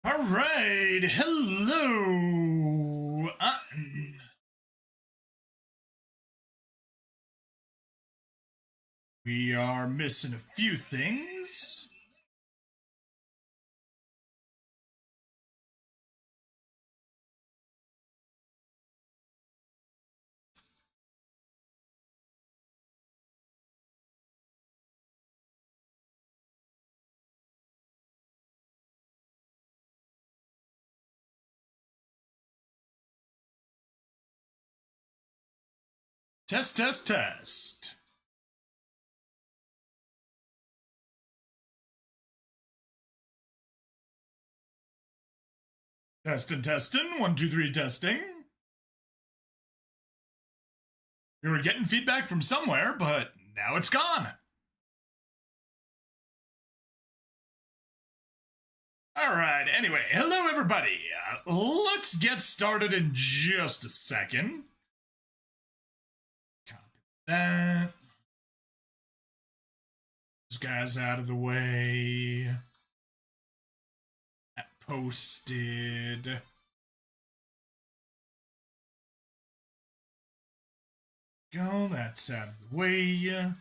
All right, hello. We are missing a few things. Test, test, test. Testing. 1, 2, 3, testing. We were getting feedback from somewhere, but now it's gone. All right, anyway, hello everybody. Let's get started in just a second. Copy that. This guy's out of the way. That posted. Go, that's out of the way.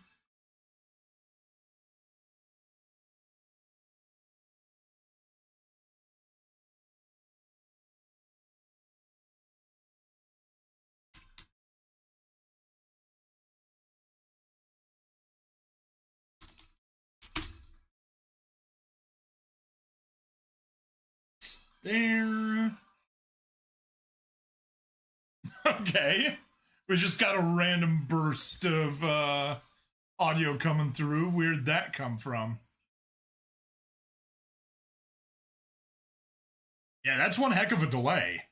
There. Okay. We just got a random burst of audio coming through. Where'd that come from? Yeah, that's one heck of a delay.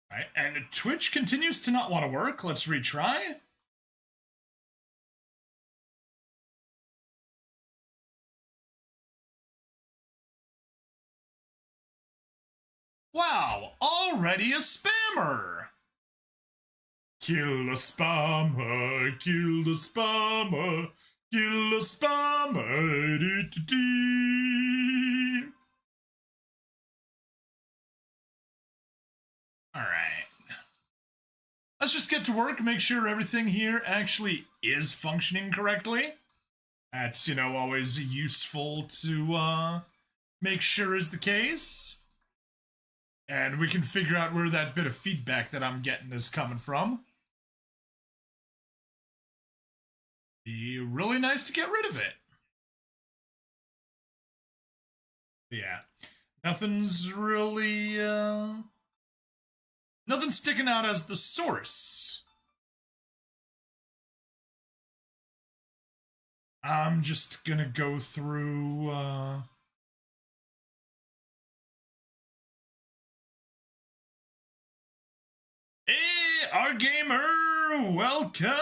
Right, and Twitch continues to not want to work. Let's retry. Wow, already a spammer. Kill a spammer, kill the spammer, kill the spammer. All right. Let's just get to work, make sure everything here actually is functioning correctly. That's, always useful to make sure is the case. And we can figure out where that bit of feedback that I'm getting is coming from. Be really nice to get rid of it. Yeah. Nothing's really, nothing's sticking out as the source. I'm just gonna go through, Hey, our gamer, welcome!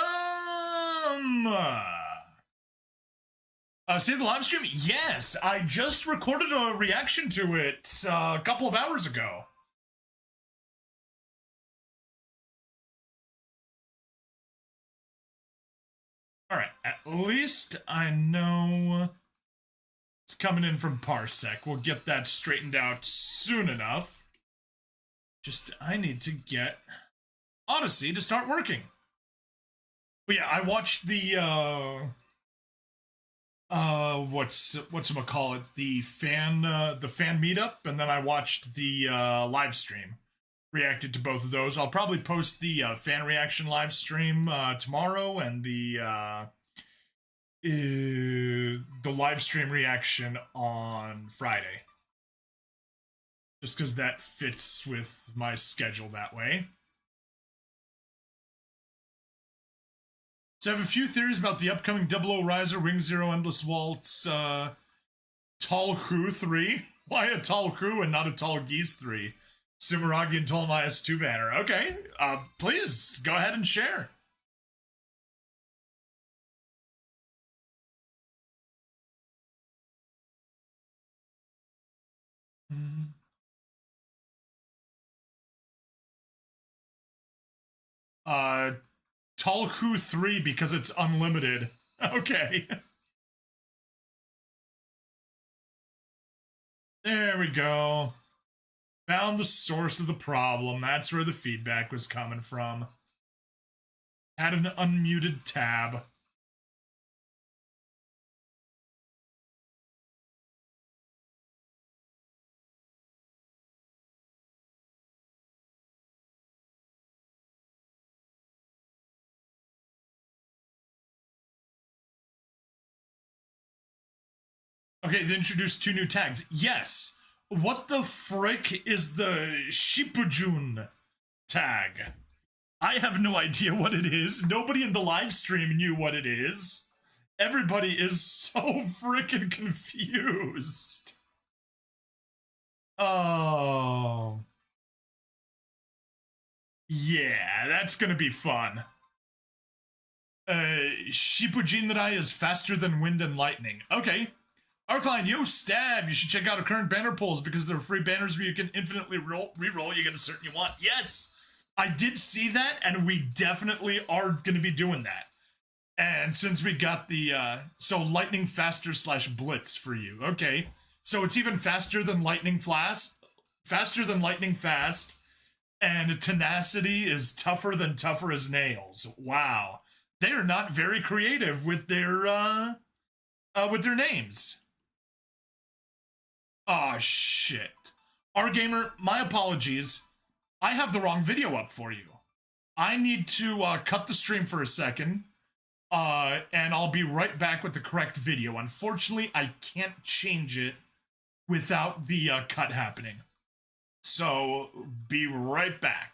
See the live stream? Yes, I just recorded a reaction to it a couple of hours ago. All right, at least I know it's coming in from Parsec. We'll get that straightened out soon enough. Just, I need to get Odyssey to start working. But yeah, I watched the whatchamacallit, the fan meetup, and then I watched the live stream. Reacted to both of those. I'll probably post the fan reaction live stream tomorrow, and the live stream reaction on Friday. Just because that fits with my schedule that way. So I have a few theories about the upcoming 00 Riser, Wing Zero, Endless Waltz, Tall Crew 3. Why a Tall Crew and not a Tall Geese 3? Sumeragi and Ptolemaios 2 banner. Okay, please go ahead and share. Uh, Tulku 3 because it's unlimited. Okay. There we go. Found the source of the problem. That's where the feedback was coming from. Had an unmuted tab. Okay, they introduced 2 new tags. Yes. What the frick is the Shipujun tag? I have no idea what it is. Nobody in the live stream knew what it is. Everybody is so freaking confused. Oh. Yeah, that's gonna be fun. Shipujinrai is faster than wind and lightning. Okay. Arcline, yo, stab. You should check out our current banner polls because they're free banners where you can infinitely re-roll. You get a certain you want. Yes, I did see that, and we definitely are going to be doing that. And since we got the, so lightning faster / blitz for you. Okay. So it's even faster than lightning fast, and tenacity is tougher than tougher as nails. Wow. They are not very creative with their names. Oh, shit. R-Gamer, my apologies. I have the wrong video up for you. I need to cut the stream for a second, and I'll be right back with the correct video. Unfortunately, I can't change it without the cut happening. So, be right back.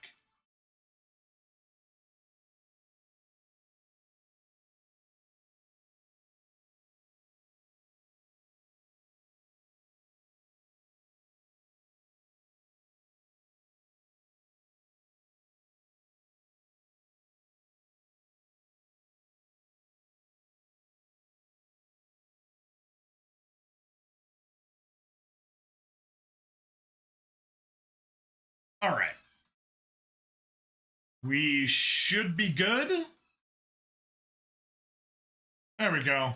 All right. We should be good. There we go.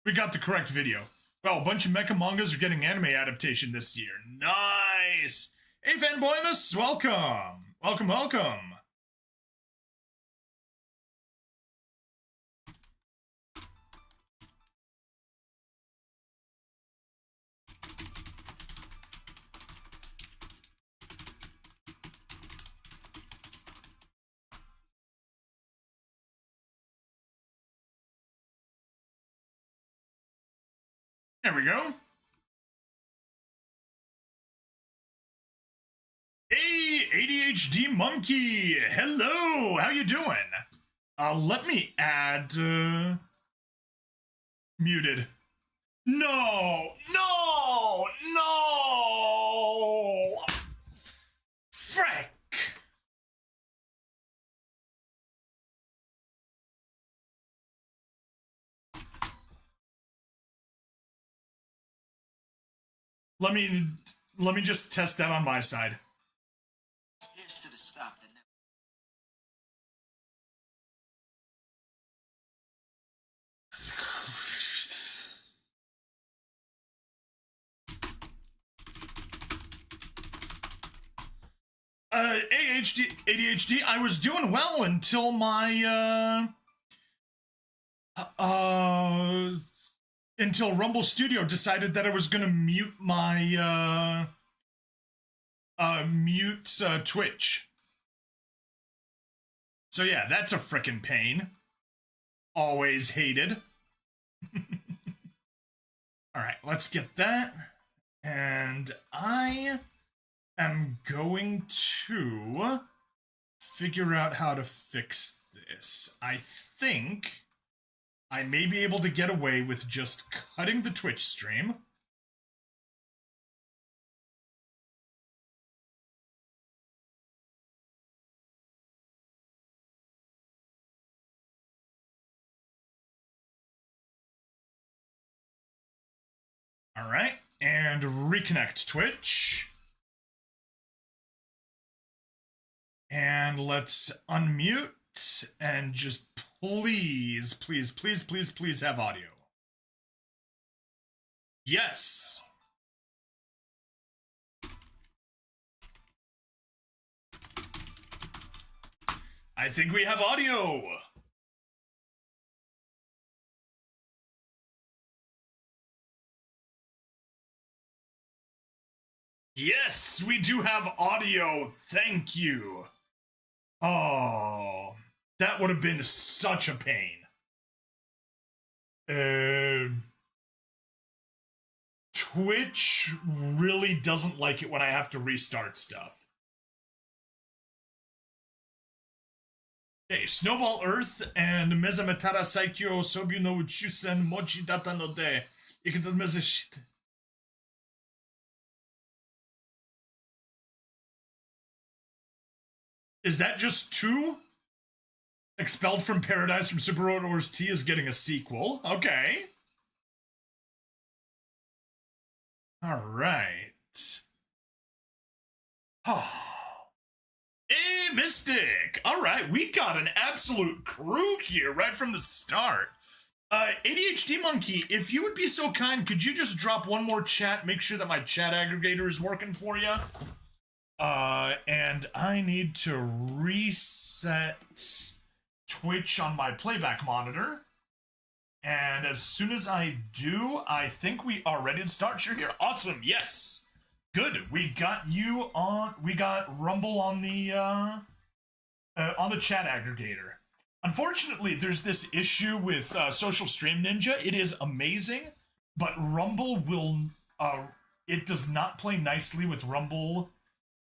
We got the correct video. Well, a bunch of mecha mangas are getting anime adaptation this year. Nice! Hey, fanboymus, welcome! Welcome, welcome! There we go. Hey, ADHD monkey! Hello! How you doing? Let me add, muted. No! No! No! Frick! Let me just test that on my side. Here's to the stock that never. ADHD, I was doing well until my, until Rumble Studio decided that I was gonna mute my, Twitch. So yeah, that's a frickin' pain. Always hated. Alright, let's get that. And I am going to figure out how to fix this. I think I may be able to get away with just cutting the Twitch stream. All right, and reconnect Twitch. And let's unmute and just please, please, please, please, please have audio. Yes. I think we have audio. Yes, we do have audio. Thank you. Oh, that would have been such a pain. Twitch really doesn't like it when I have to restart stuff. Okay, Snowball Earth and Mezametara Saikyo Sobyu no Uchusen Mochi Data no De. Is that just two? Expelled from Paradise from Super Road Wars T is getting a sequel. Okay. Alright. Oh. Hey, Mystic! Alright, we got an absolute crew here right from the start. ADHD Monkey, if you would be so kind, could you just drop one more chat, make sure that my chat aggregator is working for you? And I need to reset Twitch on my playback monitor. And as soon as I do, I think we are ready to start. You're here. Awesome. Yes. Good. We got you on. We got Rumble on the chat aggregator. Unfortunately, there's this issue with Social Stream Ninja. It is amazing, but Rumble will. It does not play nicely with Rumble,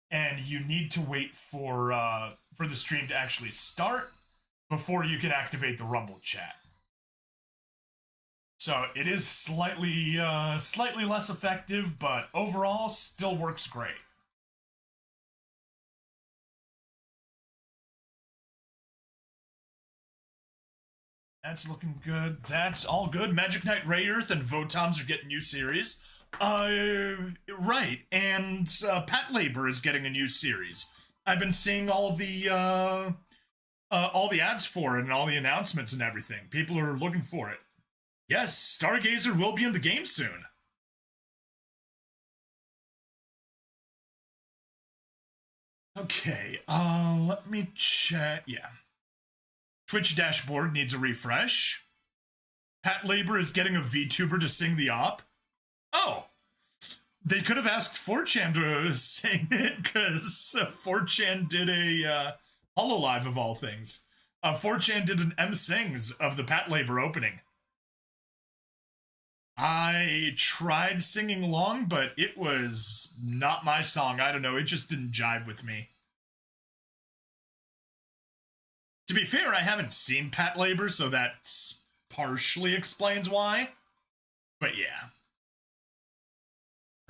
and you need to wait for the stream to actually start before you can activate the Rumble chat. So it is slightly less effective, but overall still works great. That's looking good. That's all good. Magic Knight Ray Earth and Votons are getting new series. Right, and Pat Labor is getting a new series. I've been seeing all the ads for it and all the announcements and everything. People are looking for it. Yes, Stargazer will be in the game soon. Okay, let me check. Yeah. Twitch dashboard needs a refresh. Pat Labor is getting a VTuber to sing the op. Oh, they could have asked 4chan to sing it, because 4chan did a HoloLive of all things. 4chan did an M-Sings of the Pat Labor opening. I tried singing along, but it was not my song. I don't know, it just didn't jive with me. To be fair, I haven't seen Pat Labor, so that partially explains why. But yeah.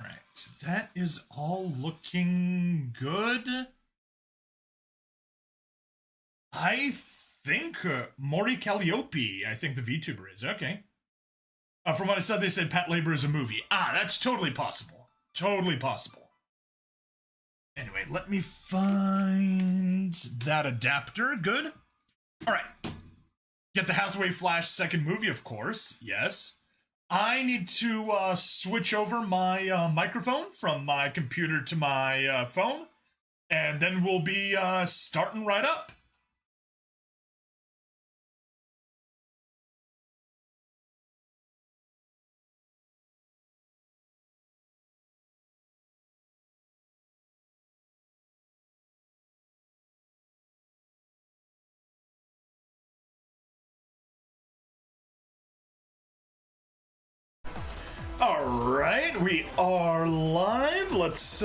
Alright, that is all looking good. I think Maury Calliope, I think the VTuber is. Okay. From what I said, they said Pat Labor is a movie. Ah, that's totally possible. Totally possible. Anyway, let me find that adapter. Good. All right. Get the Hathaway Flash second movie, of course. Yes. I need to switch over my microphone from my computer to my phone, and then we'll be starting right up. Alright, we are live. Let's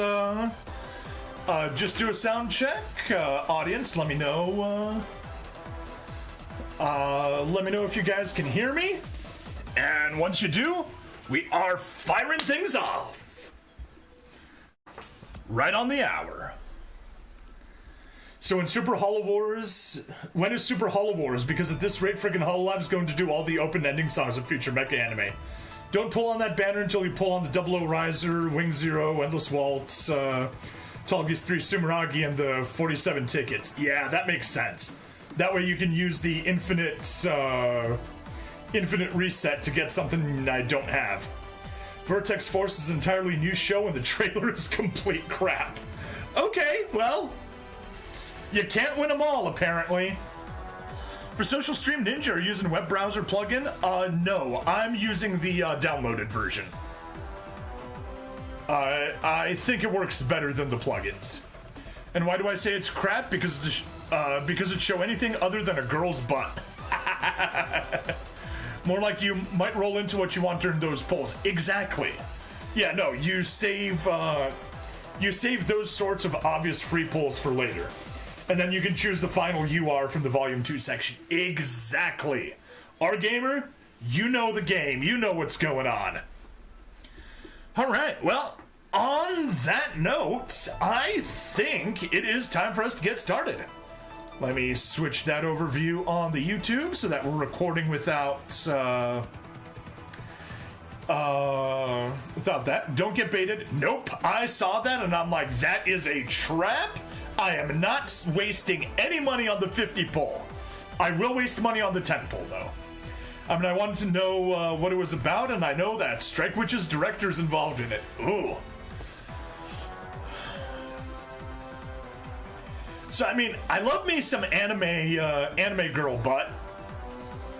just do a sound check. Audience, let me know if you guys can hear me. And once you do, we are firing things off. Right on the hour. So in Super Holo Wars, when is Super Holo Wars? Because at this rate, friggin' HoloLive is going to do all the open ending songs of future mecha anime. Don't pull on that banner until you pull on the 00 Riser, Wing Zero, Endless Waltz, Talgis 3 Sumeragi and the 47 tickets. Yeah, that makes sense. That way you can use the infinite reset to get something I don't have. Vertex Force is an entirely new show and the trailer is complete crap. Okay, well, you can't win them all, apparently. For Social Stream Ninja, are you using a web browser plugin? No, I'm using the downloaded version. I think it works better than the plugins. And why do I say it's crap? Because it show anything other than a girl's butt. More like you might roll into what you want during those polls. Exactly. Yeah, no, you save those sorts of obvious free polls for later. And then you can choose the final UR from the Volume 2 section. Exactly. Our gamer, you know the game. You know what's going on. All right, well, on that note, I think it is time for us to get started. Let me switch that overview on the YouTube so that we're recording without that. Don't get baited. Nope, I saw that and I'm like, that is a trap. I am not wasting any money on the 50 poll. I will waste money on the 10 poll though. I mean, I wanted to know what it was about, and I know that Strike Witch's director's involved in it. Ooh. So, I mean, I love me some anime girl butt.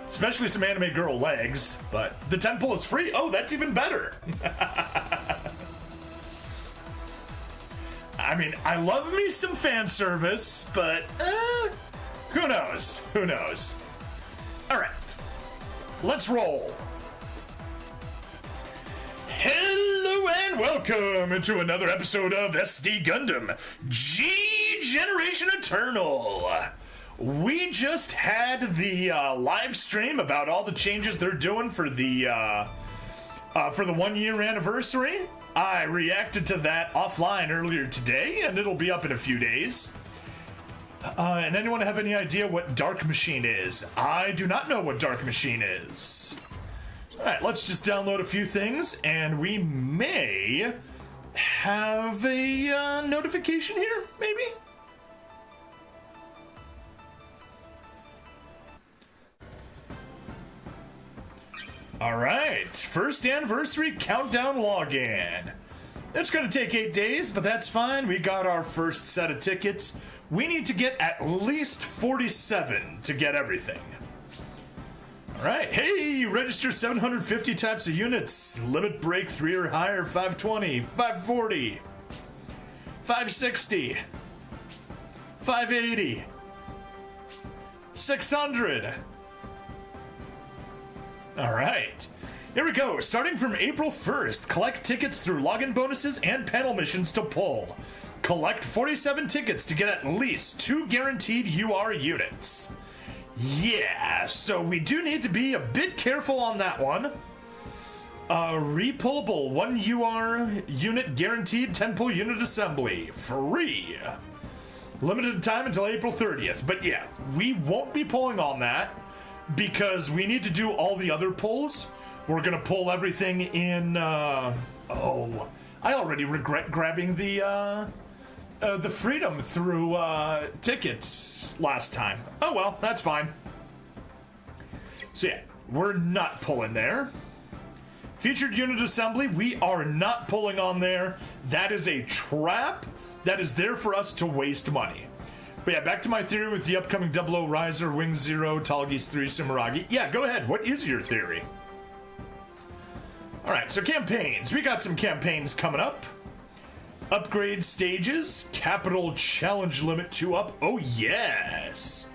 Especially some anime girl legs, but the 10 poll is free. Oh, that's even better. I mean, I love me some fan service, but who knows? Who knows? All right. Let's roll. Hello and welcome into another episode of SD Gundam G Generation Eternal. We just had the live stream about all the changes they're doing for the 1 year anniversary. I reacted to that offline earlier today, and it'll be up in a few days. And anyone have any idea what Dark Machine is? I do not know what Dark Machine is. Alright, let's just download a few things, and we may have a notification here, maybe? Alright, first anniversary countdown login. It's going to take 8 days, but that's fine. We got our first set of tickets. We need to get at least 47 to get everything. All right. Hey, register 750 types of units. Limit break 3 or higher, 520, 540, 560, 580, 600. All right. Here we go. Starting from April 1st, collect tickets through login bonuses and panel missions to pull. Collect 47 tickets to get at least 2 guaranteed UR units. Yeah, so we do need to be a bit careful on that one. Repullable 1 UR unit guaranteed 10 pull unit assembly. Free. Limited time until April 30th. But yeah, we won't be pulling on that because we need to do all the other pulls. We're gonna pull everything in, I already regret grabbing the freedom through, tickets last time. Oh well, that's fine. So yeah, we're not pulling there. Featured unit assembly, we are not pulling on there. That is a trap that is there for us to waste money. But yeah, back to my theory with the upcoming 00 Riser, Wing Zero, Talgis 3, Sumeragi. Yeah, go ahead, what is your theory? Alright, so campaigns. We got some campaigns coming up. Upgrade stages. Capital challenge limit 2 up. Oh, yes.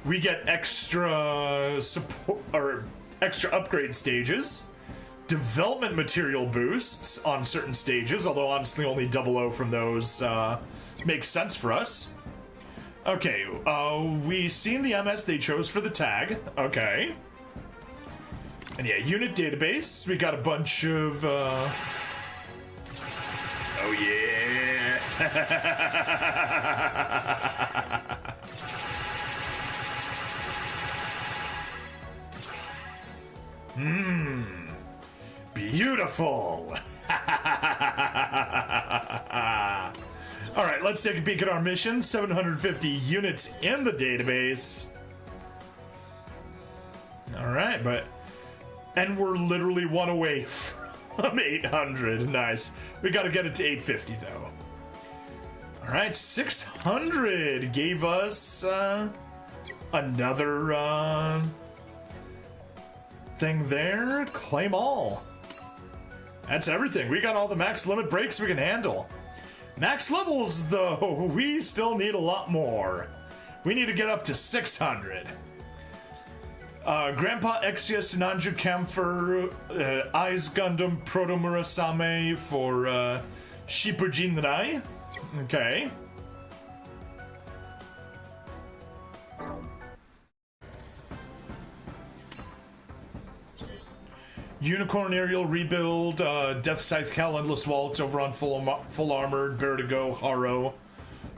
We get extra support or extra upgrade stages. Development material boosts on certain stages, although honestly only 00 from those makes sense for us. Okay, we seen the MS they chose for the tag. Okay. And yeah, unit database. We got a bunch of, oh yeah. Beautiful. let's take a peek at our mission. 750 units in the database. Alright, and we're literally one away from 800. Nice. We gotta get it to 850 though. Alright, 600 gave us another thing there. Claim all. That's everything. We got all the max limit breaks we can handle. Max levels, though, we still need a lot more. We need to get up to 600. Grandpa Exius Nanju Camphor, Eyes Gundam Proto Murasame for Shippujinrai. Okay. Unicorn Aerial Rebuild, Death Scythe Cal Endless Waltz over on full armored Vertigo Haro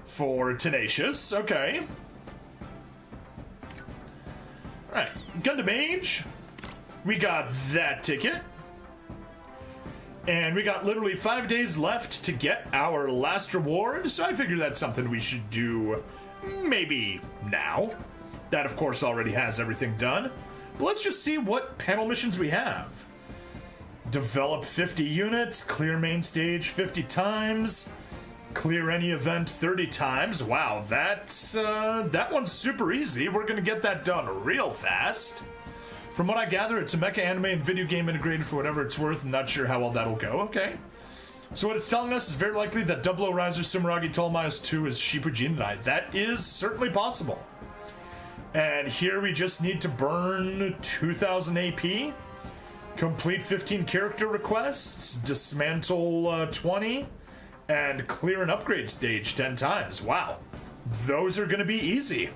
for Tenacious. Okay. Alright, Gundam AGE. We got that ticket. And we got literally 5 days left to get our last reward, so I figure that's something we should do maybe now. That, of course, already has everything done. But let's just see what panel missions we have. Develop 50 units, clear main stage 50 times, clear any event 30 times. Wow, that one's super easy. We're gonna get that done real fast. From what I gather, it's a mecha anime and video game integrated for whatever it's worth. I'm not sure how well that'll go. Okay. So what it's telling us is very likely that Double O Riser Sumeragi Tolmias 2 is Shippujinrai. That is certainly possible. And here we just need to burn 2,000 AP, complete 15 character requests, dismantle 20, and clear an upgrade stage 10 times. Wow. Those are going to be easy.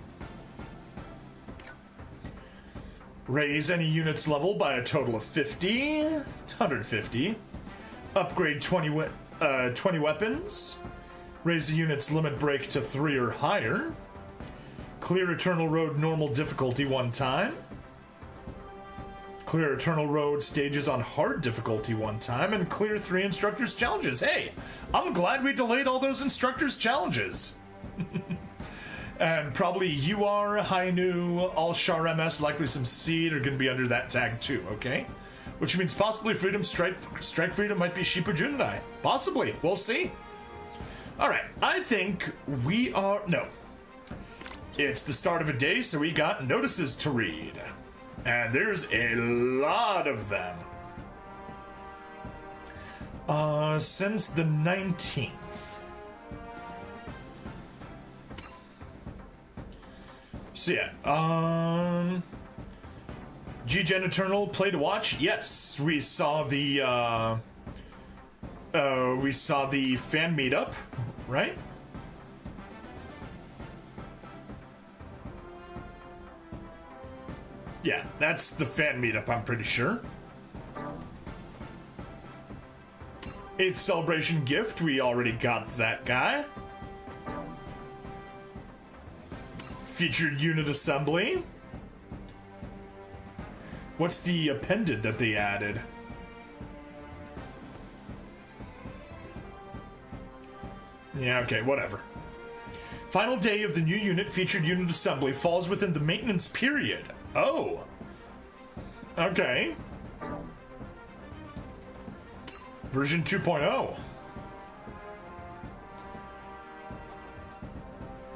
Raise any unit's level by a total of 50, 150. Upgrade 20 weapons. Raise the unit's limit break to 3 or higher. Clear Eternal Road normal difficulty 1 time. Clear Eternal Road stages on hard difficulty 1 time, and clear 3 instructors challenges. Hey, I'm glad we delayed all those instructors challenges. And probably UR, Hainu, All Shar MS, likely some Seed are going to be under that tag too, okay? Which means possibly Freedom, Strike Freedom might be Shippujinrai. Possibly, we'll see. Alright, I think we are, no. It's the start of a day, so we got notices to read. And there's a lot of them. Since the 19th. So yeah, G-Gen Eternal Play to Watch. Yes, we saw the fan meetup, right? Yeah, that's the fan meetup, I'm pretty sure. 8th Celebration Gift, we already got that guy. Featured unit assembly. What's the appended that they added? Yeah, okay, whatever. Final day of the new unit featured unit assembly falls within the maintenance period. Oh. Okay. Version 2.0.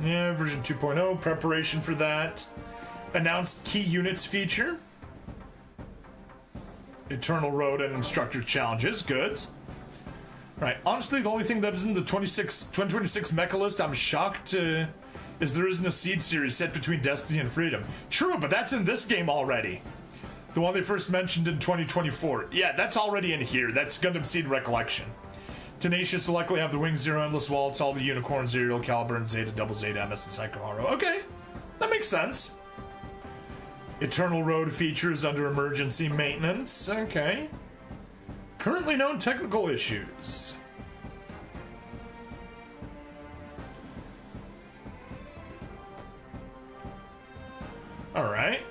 Yeah, version 2.0, preparation for that. Announced key units feature. Eternal Road and Instructor Challenges, good. Right, honestly, the only thing that is in the 2026 mecha list I'm shocked is there isn't a Seed series set between Destiny and Freedom. True, but that's in this game already. The one they first mentioned in 2024. Yeah, that's already in here. That's Gundam Seed Recollection. Tenacious will likely have the Wing Zero Endless Waltz, all the Unicorns, Aerial Caliber, and Zeta, Double Zeta, MS, and Psycho Haro. Okay, that makes sense. Eternal Road features under emergency maintenance. Okay. Currently known technical issues. Alright.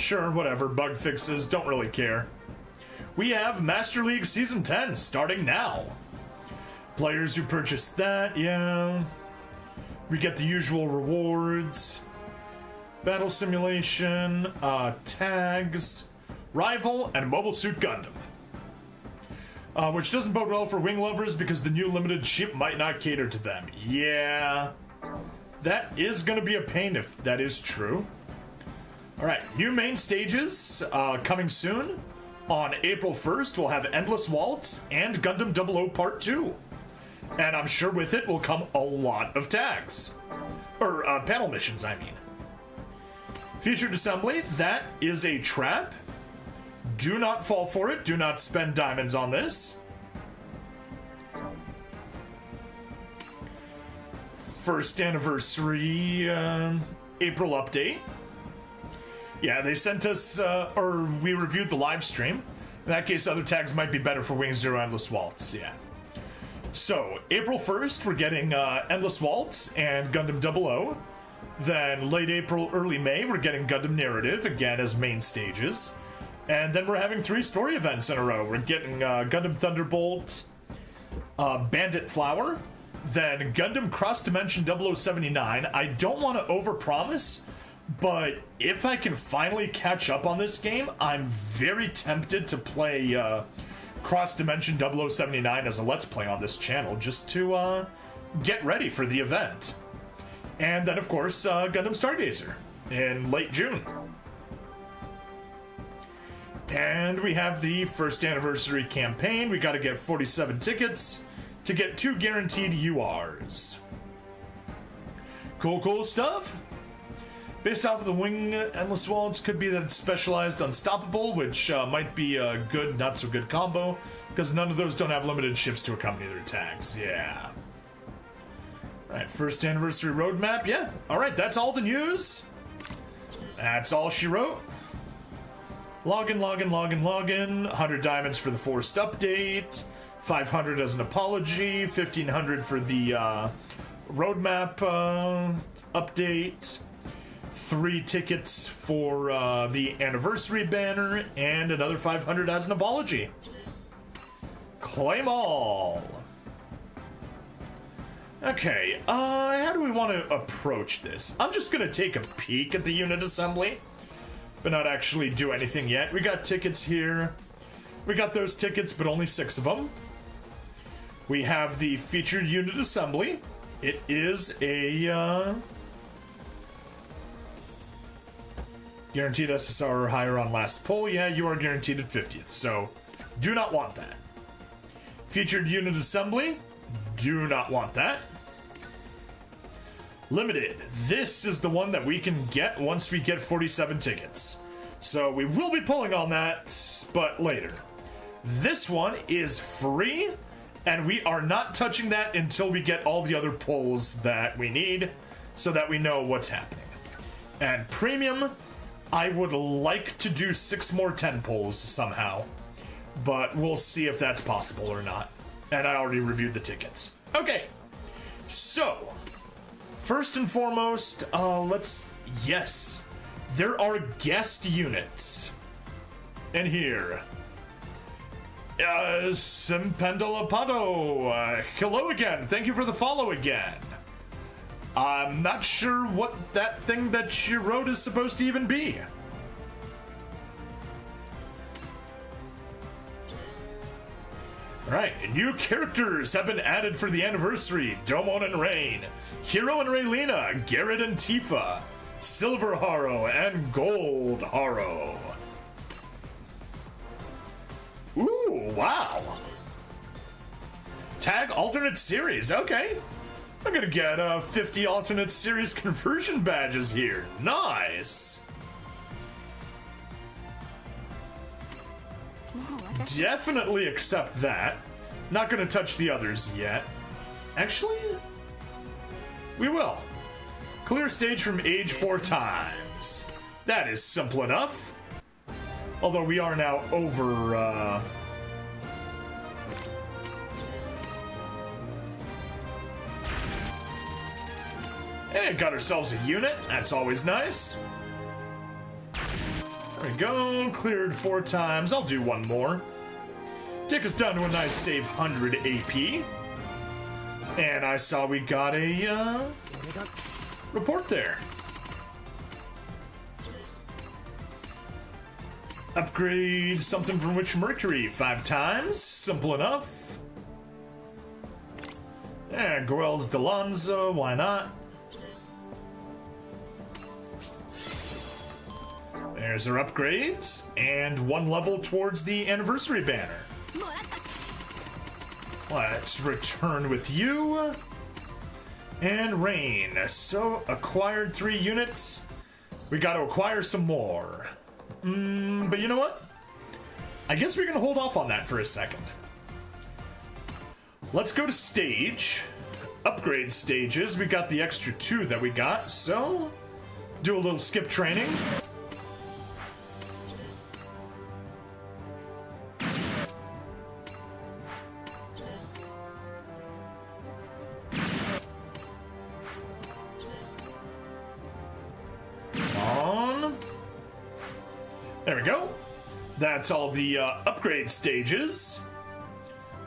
Sure, whatever. Bug fixes, don't really care. we have Master League Season 10 starting now. Players who purchase that, yeah. We get the usual rewards. Battle simulation, tags, rival, and Mobile Suit Gundam. Which doesn't bode well for wing lovers because the new limited ship might not cater to them. Yeah, that is going to be a pain if that is true. Alright, new main stages coming soon. On April 1st, we'll have Endless Waltz and Gundam 00 Part 2. And I'm sure with it will come a lot of tags. Or panel missions, I mean. Featured assembly, that is a trap. Do not fall for it. Do not spend diamonds on this. First anniversary April update. Yeah, they sent us, or we reviewed the live stream. In that case, other tags might be better for Wing Zero Endless Waltz, yeah. So, April 1st, we're getting Endless Waltz and Gundam 00. Then, late April, early May, we're getting Gundam Narrative, again as main stages. And then we're having 3 story events in a row. We're getting Gundam Thunderbolt, Bandit Flower, then Gundam Cross Dimension 0079. I don't want to overpromise, but if I can finally catch up on this game, I'm very tempted to play Cross Dimension 0079 as a Let's Play on this channel, just to get ready for the event. And then, of course, Gundam Stargazer in late June. And we have the first anniversary campaign. We got to get 47 tickets to get 2 guaranteed URs. Cool stuff. Based off of the Wing Endless Waltz, could be that it's specialized Unstoppable, which might be a good, not so good combo, because none of those don't have limited ships to accompany their tags. Yeah. Alright, first anniversary roadmap. Yeah. Alright, that's all the news. That's all she wrote. Login. 100 diamonds for the forced update. 500 as an apology. 1500 for the roadmap update. 3 tickets for the anniversary banner. And another 500 as an apology. Claim all. Okay, how do we want to approach this? I'm just gonna take a peek at the unit assembly, but not actually do anything yet. We got tickets here. We got those tickets, but only 6 of them. We have the featured unit assembly. It is a guaranteed SSR or higher on last pull. Yeah, you are guaranteed at 50th, so do not want that. Featured unit assembly. Do not want that. Limited. This is the one that we can get once we get 47 tickets. So we will be pulling on that, but later. This one is free, and we are not touching that until we get all the other pulls that we need, so that we know what's happening. And premium, I would like to do 6 more 10 pulls somehow, but we'll see if that's possible or not. And I already reviewed the tickets. Okay, so first and foremost, yes, there are guest units in here. Simpendalapado, hello again. Thank you for the follow again. I'm not sure what that thing that she wrote is supposed to even be. Alright, new characters have been added for the anniversary. Domon and Rain, Hero and Raylina, Garrett and Tifa, Silver Haro, and Gold Haro. Ooh, wow. Tag alternate series, okay. I'm gonna get 50 alternate series conversion badges here. Nice. Definitely accept that. Not gonna touch the others yet. Actually, we will. Clear stage from age 4 times. That is simple enough. Although we are now over, and got ourselves a unit. That's always nice. There we go. Cleared 4 times. I'll do 1 more. Take us down to a nice save 100 AP. And I saw we got a report there. Upgrade something from which Mercury 5 times. Simple enough. Yeah, Goel's Delonza, why not? There's our upgrades, and 1 level towards the anniversary banner. Let's return with you. And Rain. So, acquired 3 units. We gotta acquire some more. But you know what? I guess we're gonna hold off on that for a second. Let's go to stage. Upgrade stages. We got the extra 2 that we got, so do a little skip training. There we go. That's all the upgrade stages.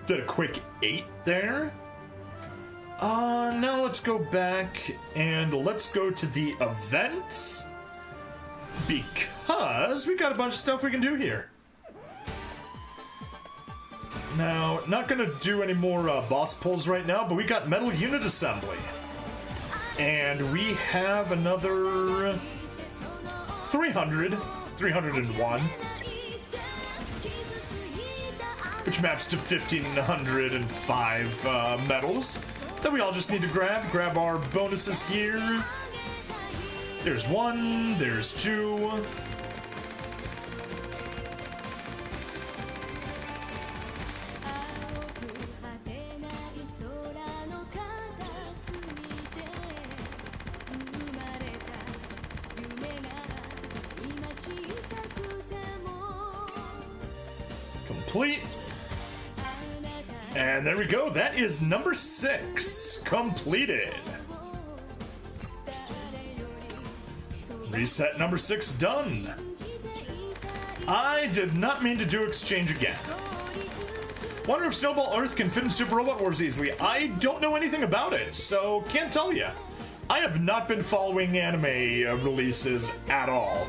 Did a quick 8 there. Now let's go back and let's go to the event. Because we got a bunch of stuff we can do here. Now, not gonna do any more boss pulls right now, but we got metal unit assembly. And we have another 301, which maps to 1,505 medals that we all just need to grab our bonuses here. There's 1, there's 2. Complete. And there we go. That is number 6 completed. Reset number 6 done. I did not mean to do exchange again. Wonder if Snowball Earth can fit in Super Robot Wars easily. I don't know anything about it, so can't tell you. I have not been following anime releases at all.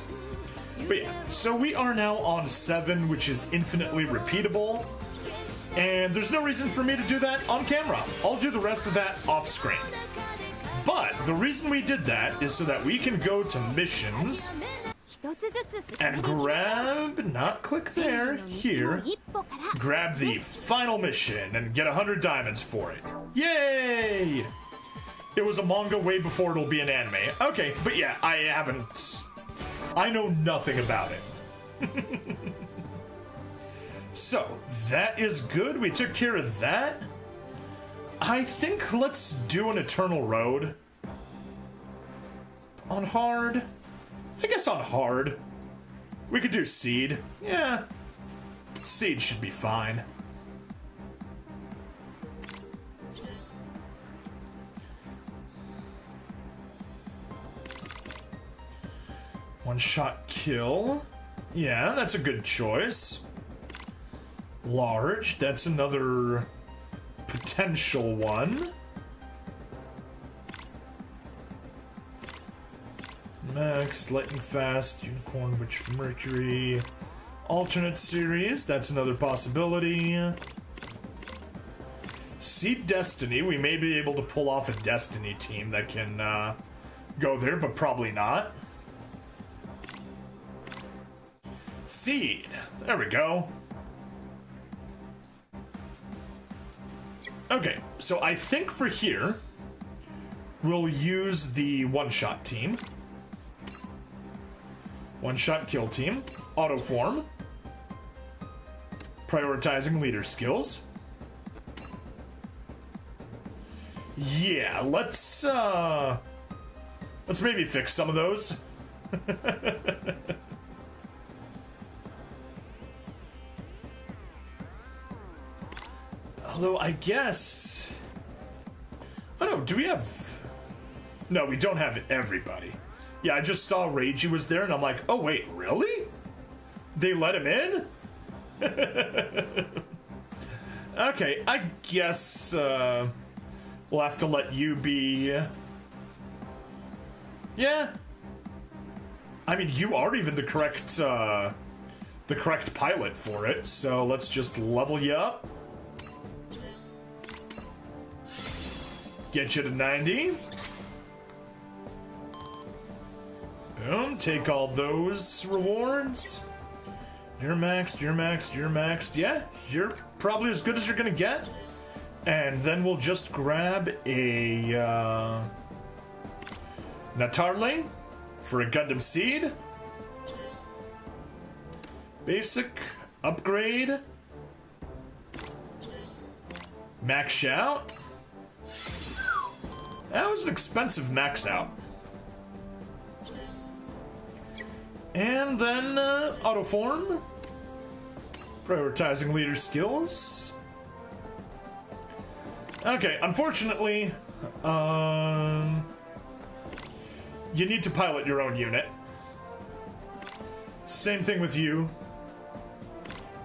But yeah, so we are now on 7, which is infinitely repeatable. And there's no reason for me to do that on camera. I'll do the rest of that off screen. But the reason we did that is so that we can go to missions and grab, not click there, here, grab the final mission and get 100 diamonds for it. Yay! It was a manga way before it'll be an anime. Okay, but yeah, I know nothing about it. So, that is good. We took care of that. I think let's do an Eternal Road. On hard? I guess on hard. We could do Seed. Yeah. Seed should be fine. One-shot kill. Yeah, that's a good choice. Large, that's another potential one. Max, Lightning Fast, Unicorn, Witch of Mercury. Alternate series, that's another possibility. Seed Destiny, we may be able to pull off a Destiny team that can go there, but probably not. Seed, there we go. Okay, so I think for here, we'll use the one-shot team. One-shot kill team. Auto form. Prioritizing leader skills. Yeah, let's maybe fix some of those. Although, I guess... Oh no, do we have... No, we don't have everybody. Yeah, I just saw Reiji was there, and I'm like, oh wait, really? They let him in? Okay, I guess we'll have to let you be... Yeah. I mean, you are even the correct pilot for it, so let's just level you up. Get you to 90. Boom, take all those rewards. You're maxed, you're maxed, you're maxed. Yeah, you're probably as good as you're gonna get. And then we'll just grab a Natarle for a Gundam Seed. Basic upgrade. Max out. That was an expensive max out. And then auto form. Prioritizing leader skills. Okay, unfortunately, you need to pilot your own unit. Same thing with you.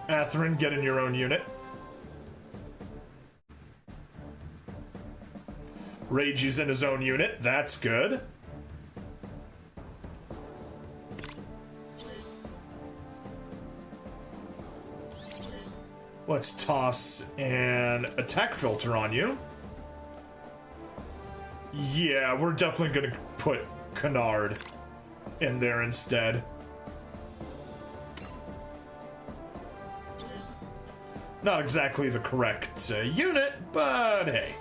Atherin, get in your own unit. Reiji's in his own unit, that's good. Let's toss an attack filter on you. Yeah, we're definitely gonna put Canard in there instead. Not exactly the correct unit, but hey.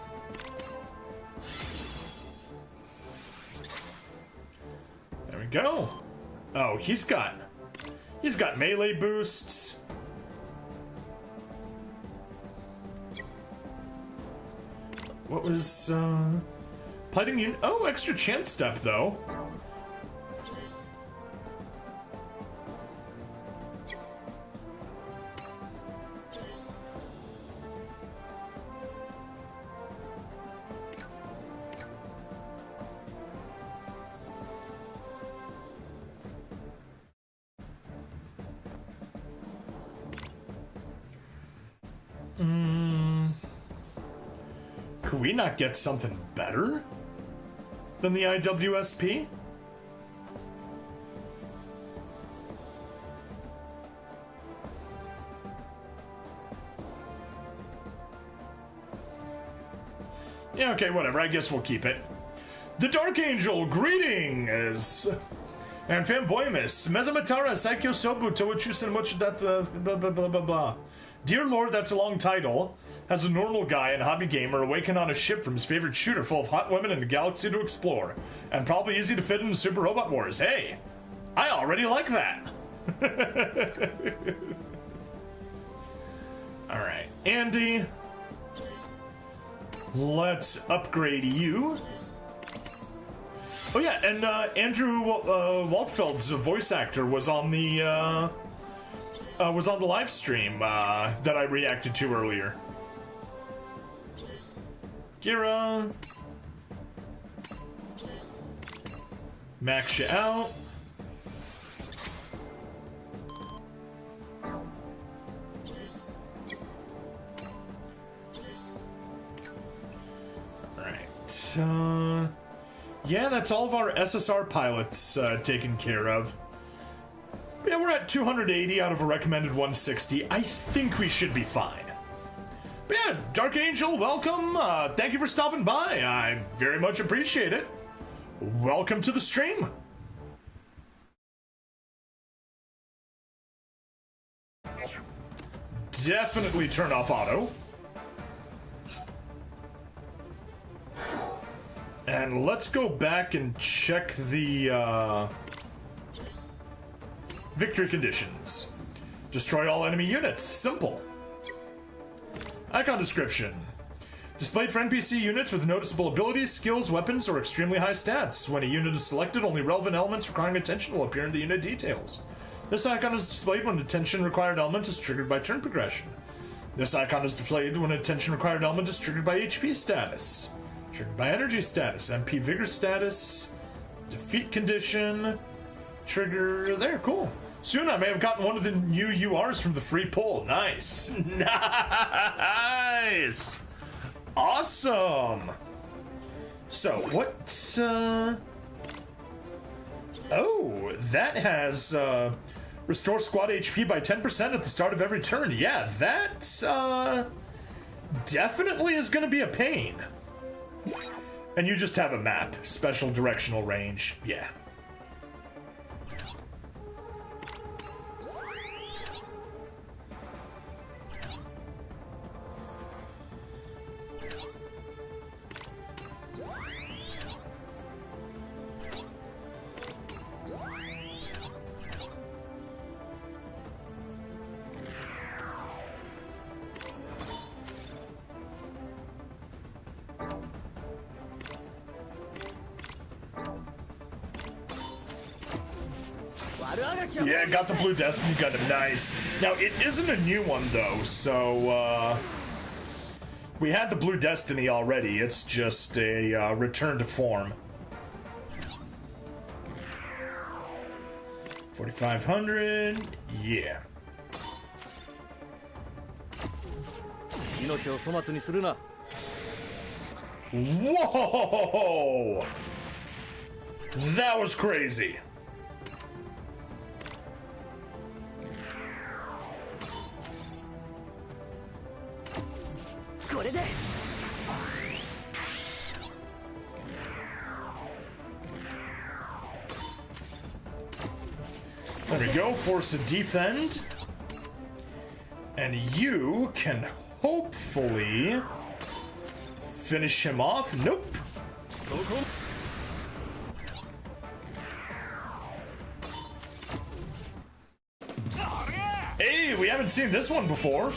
There we go. Oh, he's got melee boosts. What was, fighting unit? Oh, extra chance step, though. Could we not get something better than the IWSP? Yeah, okay, whatever. I guess we'll keep it. The Dark Angel, greetings! And Fanboymus, Mezamatara, Saikyo Sobu, Towachusen, blah blah blah blah blah. Dear Lord, that's a long title. As a normal guy and hobby gamer, awakened on a ship from his favorite shooter full of hot women and a galaxy to explore. And probably easy to fit into Super Robot Wars. Hey, I already like that. Alright, Andy. Let's upgrade you. Oh yeah, and Andrew Waltfeld's voice actor was on the live stream that I reacted to earlier. Gira. Max you out. Alright. Yeah, that's all of our SSR pilots taken care of. Yeah, we're at 280 out of a recommended 160. I think we should be fine. But yeah, Dark Angel, welcome. Thank you for stopping by. I very much appreciate it. Welcome to the stream. Definitely turn off auto. And let's go back and check the victory conditions. Destroy all enemy units. Simple. Icon description. Displayed for NPC units with noticeable abilities, skills, weapons, or extremely high stats. When a unit is selected, only relevant elements requiring attention will appear in the unit details. This icon is displayed when attention required element is triggered by turn progression. This icon is displayed when attention required element is triggered by HP status. Triggered by energy status, MP vigor status, defeat condition, trigger, there, cool. Soon I may have gotten one of the new URs from the free poll. Nice. Nice. Awesome. So, what, oh, that has, restore squad HP by 10% at the start of every turn. Yeah, that, definitely is gonna be a pain. And you just have a map. Special directional range. Yeah. Yeah, got the Blue Destiny Gundam, nice. Now, it isn't a new one, though, so, we had the Blue Destiny already. It's just a, return to form. 4,500, yeah. Whoa! That was crazy. There we go, force a defend. And you can hopefully finish him off. Nope. Hey, we haven't seen this one before.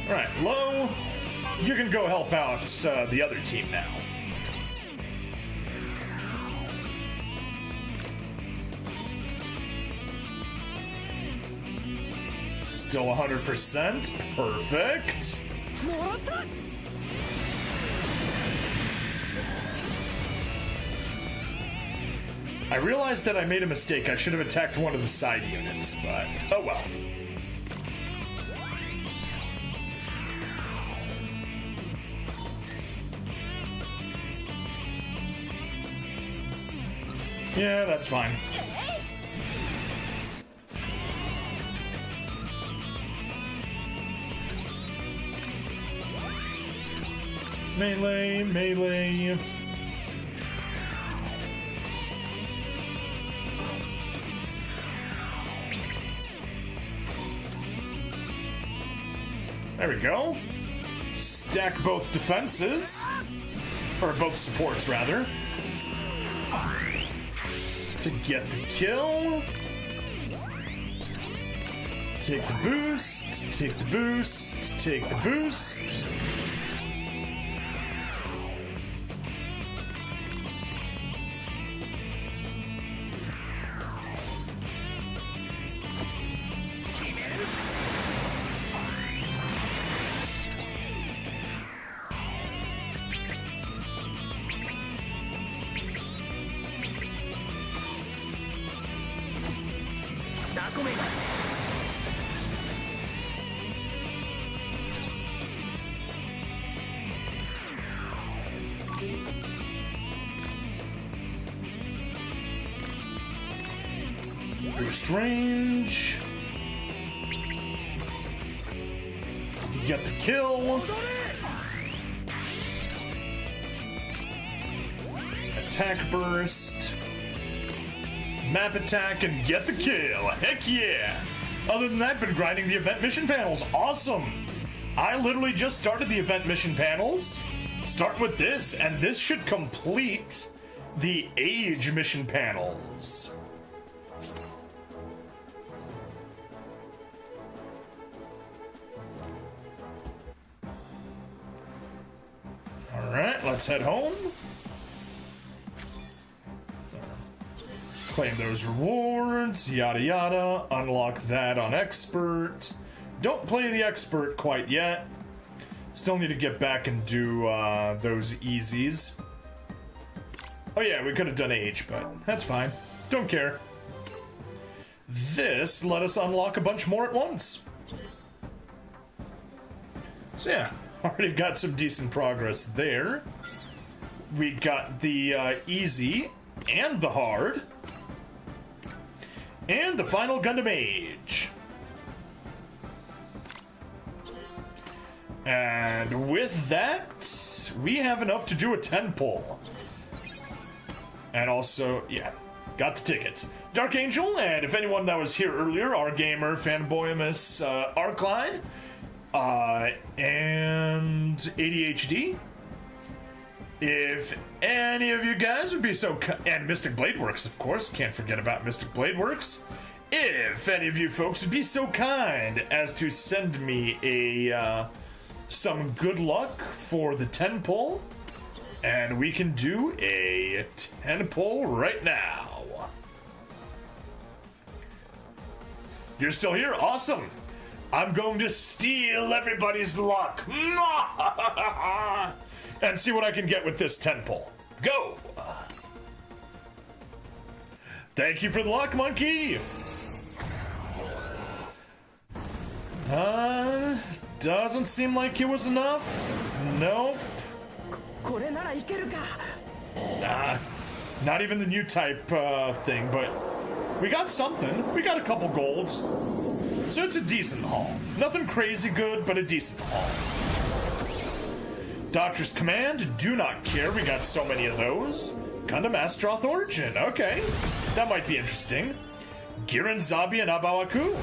All right, Lo, you can go help out the other team now. Still 100%. Perfect. I realized that I made a mistake. I should have attacked one of the side units, but oh well. Yeah, that's fine. Melee, melee. There we go. Stack both defenses. Or both supports, rather. To get the kill. Take the boost, take the boost, take the boost. Boost range. Get the kill. Attack burst. Map attack and get the kill. Heck yeah. Other than that, been grinding the event mission panels. Awesome. I literally just started the event mission panels. Start with this, and this should complete the Age mission panels. Alright, let's head home. Claim those rewards, yada yada. Unlock that on Expert. Don't play the Expert quite yet. Still need to get back and do those easies. Oh yeah, we could have done Age, but that's fine. Don't care. This let us unlock a bunch more at once. So yeah, already got some decent progress there. We got the easy and the hard. And the final Gundam Age. And with that, we have enough to do a 10 pull. And also, yeah, got the tickets. Dark Angel, and if anyone that was here earlier, our gamer, fanboy MS Arcline, and ADHD. If any of you guys would be so and Mystic Blade Works, of course, can't forget about Mystic Blade Works. If any of you folks would be so kind as to send me a some good luck for the 10 pull, and we can do a 10 pull right now. You're still here? Awesome. I'm going to steal everybody's luck. And see what I can get with this 10 pull. Go! Thank you for the luck, monkey! Doesn't seem like it was enough. Nope. Not even the new type thing, but we got something. We got a couple golds. So it's a decent haul. Nothing crazy good, but a decent haul. Doctor's Command, do not care. We got so many of those. Gundam Astroth Origin, okay. That might be interesting. Giran Zabi and Abawaku.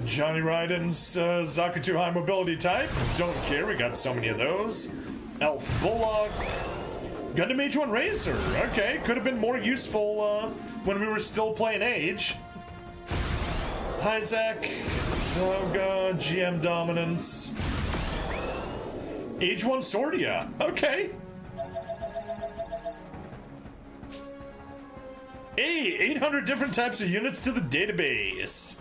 Johnny Raiden's Zakutu High Mobility type, don't care. We got so many of those. Elf Bullock. Gundam Age 1 Razor, okay. Could have been more useful when we were still playing Age. Hyzak, Zoga, GM Dominance. Age 1 Sordia, okay. Hey, 800 different types of units to the database.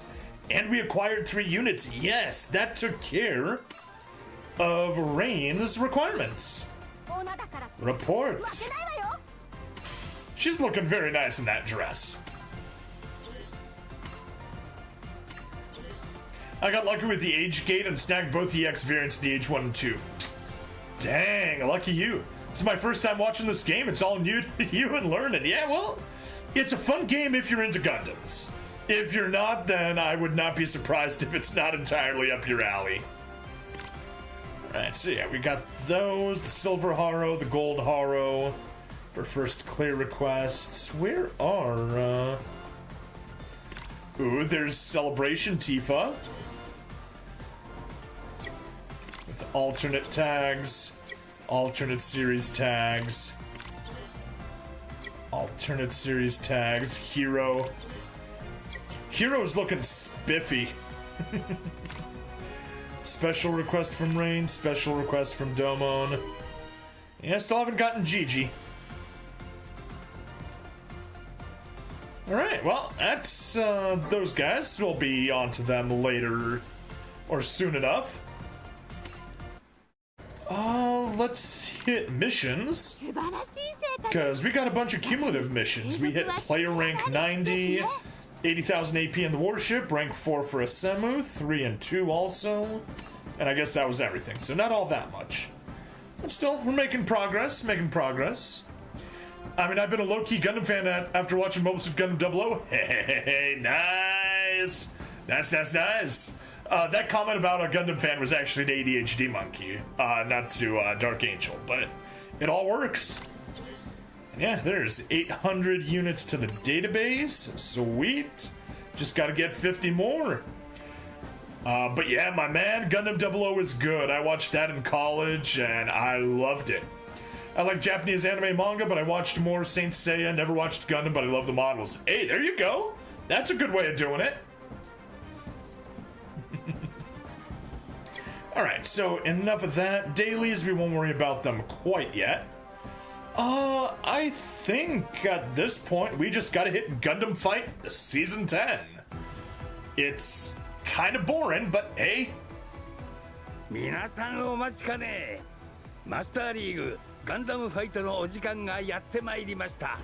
And we acquired 3 units. Yes, that took care of Rain's requirements. Reports. She's looking very nice in that dress. I got lucky with the Age Gate and snagged both EX variants of the Age 1 and 2. Dang, lucky you. This is my first time watching this game. It's all new to you and learning. Yeah, well, it's a fun game if you're into Gundams. If you're not, then I would not be surprised if it's not entirely up your alley. Alright, so yeah, we got those. The Silver Haro, the Gold Haro for first clear requests. Where are, Ooh, there's Celebration Tifa. With alternate tags, alternate series tags, alternate series tags, Hero. Hero's looking spiffy. Special request from Rain, special request from Domon. Yeah, still haven't gotten Gigi. Alright, well, that's those guys. We'll be on to them later or soon enough. Let's hit missions. Because we got a bunch of cumulative missions. We hit player rank 90, 80,000 AP in the warship, rank 4 for a Semu, 3 and 2 also. And I guess that was everything, so not all that much. But still, we're making progress, I mean, I've been a low-key Gundam fan after watching moments of Gundam 00. Hey, nice! Nice. That comment about a Gundam fan was actually an ADHD monkey, not to Dark Angel, but it all works. And yeah, there's 800 units to the database. Sweet. Just gotta get 50 more. But yeah, my man, Gundam 00 is good. I watched that in college, and I loved it. I like Japanese anime manga, but I watched more Saint Seiya. Never watched Gundam, but I love the models. Hey, there you go. That's a good way of doing it. Alright, so enough of that. Dailies, we won't worry about them quite yet. I think at this point we just gotta hit Gundam Fight Season 10. It's kind of boring, but hey, 皆さんお待ちかね。マスターリーグガンダムファイトのお時間がやってまいりました。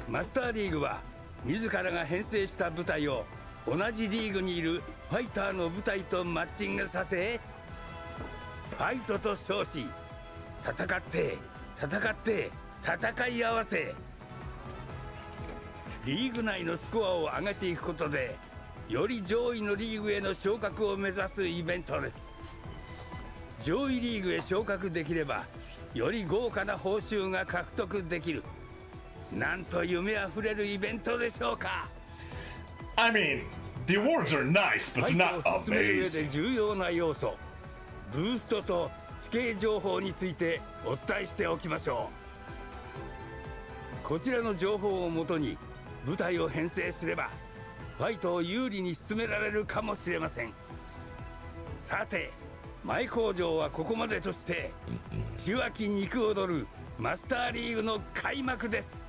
マスターリーグは自らが編成した部隊を同じリーグにいるファイターの部隊とマッチングさせ、ファイトと称し、戦って戦い合わせ、リーグ内のスコアを上げていくことでより上位のリーグへの昇格を目指すイベントです。上位リーグへ昇格できればより豪華な報酬が獲得できる、なんと夢あふれるイベントでしょうか。 I mean, the awards are nice, but ファ they're イ not トを進める上で amazing. 重要な要素、ブーストと地形情報についてお伝えしておきましょう。こちらの情報をもとに部隊を編成すればファイトを有利に進められるかもしれません。さて、前工場はここまでとして血湧き肉躍るマスターリーグの開幕です。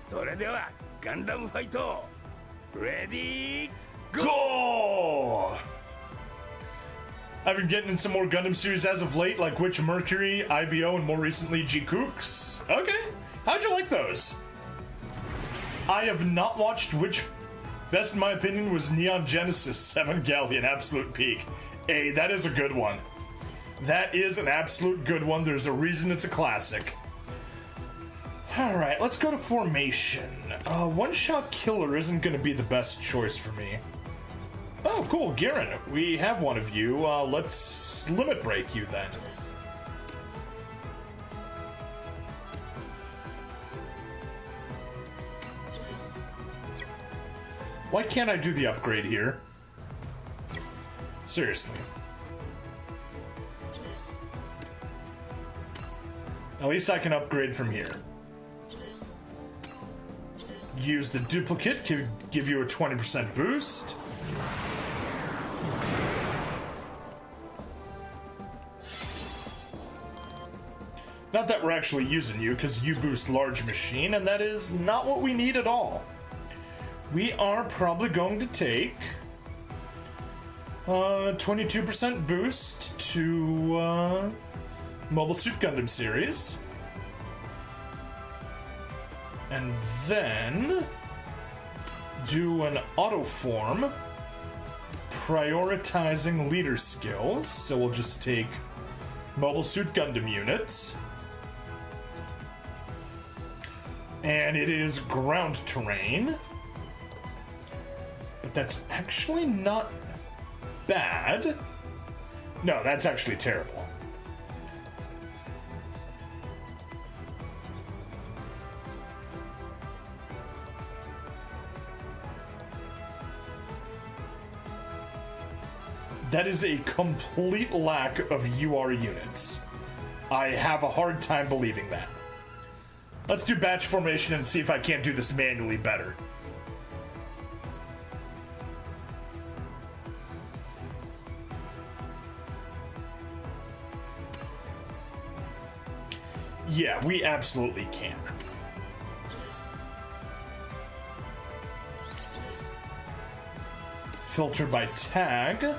それではガンダムファイトレディー Go! I've been getting in some more Gundam series as of late, like Witch Mercury, IBO, and more recently G Kooks. Okay, how'd you like those? I have not watched which. Best in my opinion was Neon Genesis Evangelion Absolute Peak. Hey, that is a good one. That is an absolute good one. There's a reason it's a classic. Alright, let's go to Formation. One-shot killer isn't going to be the best choice for me. Oh, cool, Garen. We have one of you. Let's limit break you then. Why can't I do the upgrade here? Seriously. At least I can upgrade from here. Use the duplicate, give you a 20% boost. Not that we're actually using you, because you boost large machine, and that is not what we need at all. We are probably going to take 22% boost to Mobile Suit Gundam series. And then do an auto form prioritizing leader skills. So we'll just take Mobile Suit Gundam units. And it is ground terrain. But that's actually not bad. No, that's actually terrible. That is a complete lack of UR units. I have a hard time believing that. Let's do batch formation and see if I can't do this manually better. Yeah, we absolutely can. Filter by tag.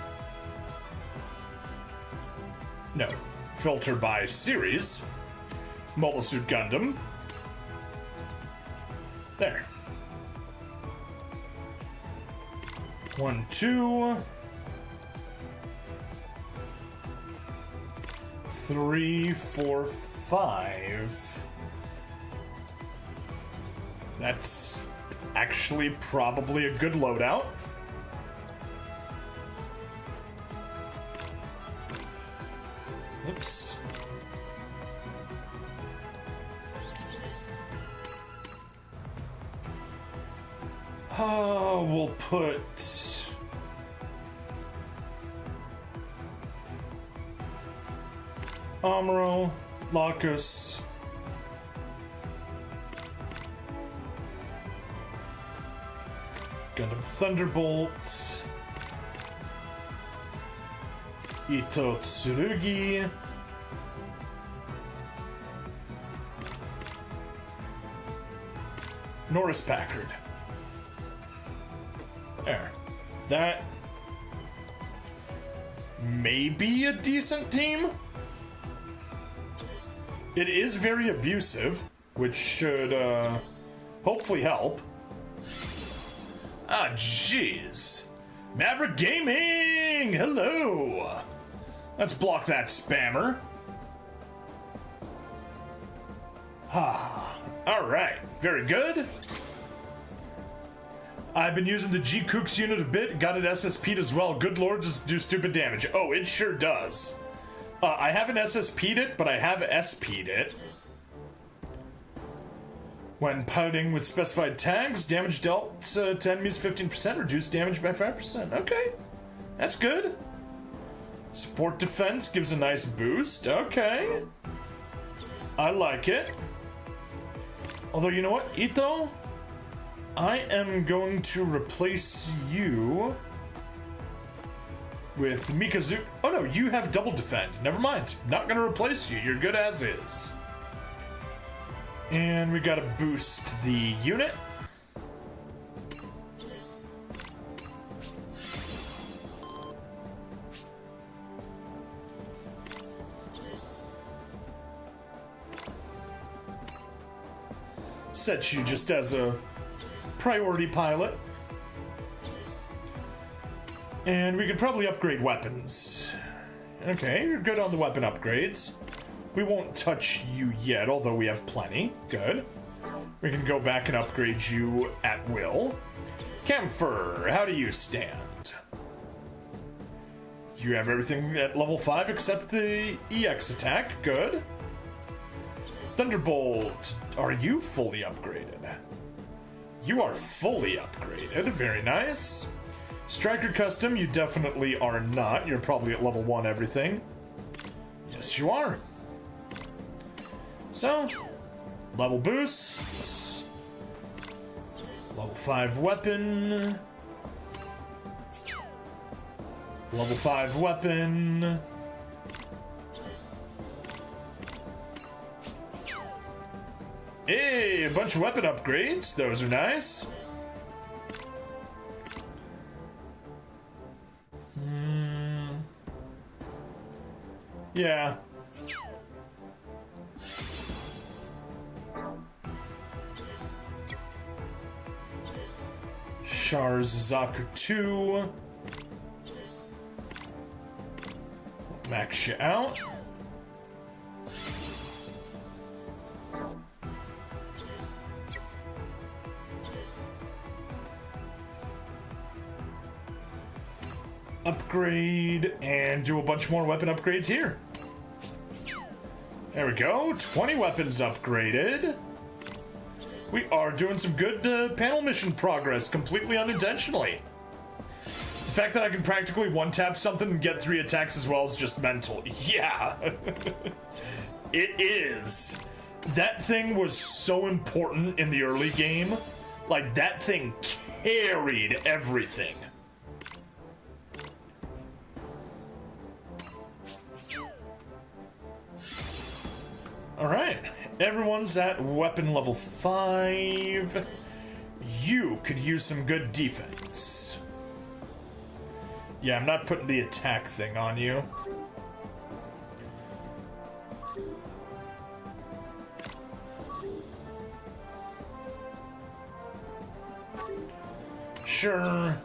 No. Filter by series. Mobile Suit Gundam. There. 1, 2, 3, 4, 5. That's actually probably a good loadout. Oops. We'll put Amuro, Lacus, Gundam Thunderbolt, Ito Tsurugi, Norris Packard. There. That. maybe a decent team. It is very abusive, which should hopefully help. Ah, jeez. Maverick Gaming! Hello! Let's block that spammer. Ah, alright, very good. I've been using the G-Kooks unit a bit, got it SSP'd as well. Good lord, just do stupid damage. Oh, it sure does. I haven't SSP'd it, but I have SP'd it. When piloting with specified tags, damage dealt to enemies 15%, reduced damage by 5%. Okay, that's good. Support defense gives a nice boost. Okay. I like it. Although, you know what, Ito? I am going to replace you with Mikazuki. Oh no, you have double defend. Never mind. Not gonna replace you. You're good as is. And we gotta boost the unit. Set you just as a priority pilot. And we could probably upgrade weapons. Okay, you're good on the weapon upgrades. We won't touch you yet, although we have plenty. Good. We can go back and upgrade you at will. Camphor, how do you stand? You have everything at level 5 except the EX attack. Good. Thunderbolt, are you fully upgraded? You are fully upgraded. Very nice. Striker Custom, you definitely are not. You're probably at level 1 everything. Yes, you are. So, level boosts. Level 5 weapon. Level 5 weapon. Hey, a bunch of weapon upgrades. Those are nice. Yeah. Char's Zaku 2. Max you out. Upgrade and do a bunch more weapon upgrades here. There we go. 20 weapons upgraded. We are doing some good panel mission progress, completely unintentionally. The fact that I can practically one-tap something and get 3 attacks as well is just mental. Yeah. It is. That thing was so important in the early game. Like, that thing carried everything. Alright, everyone's at weapon level 5. You could use some good defense. Yeah, I'm not putting the attack thing on you. Sure.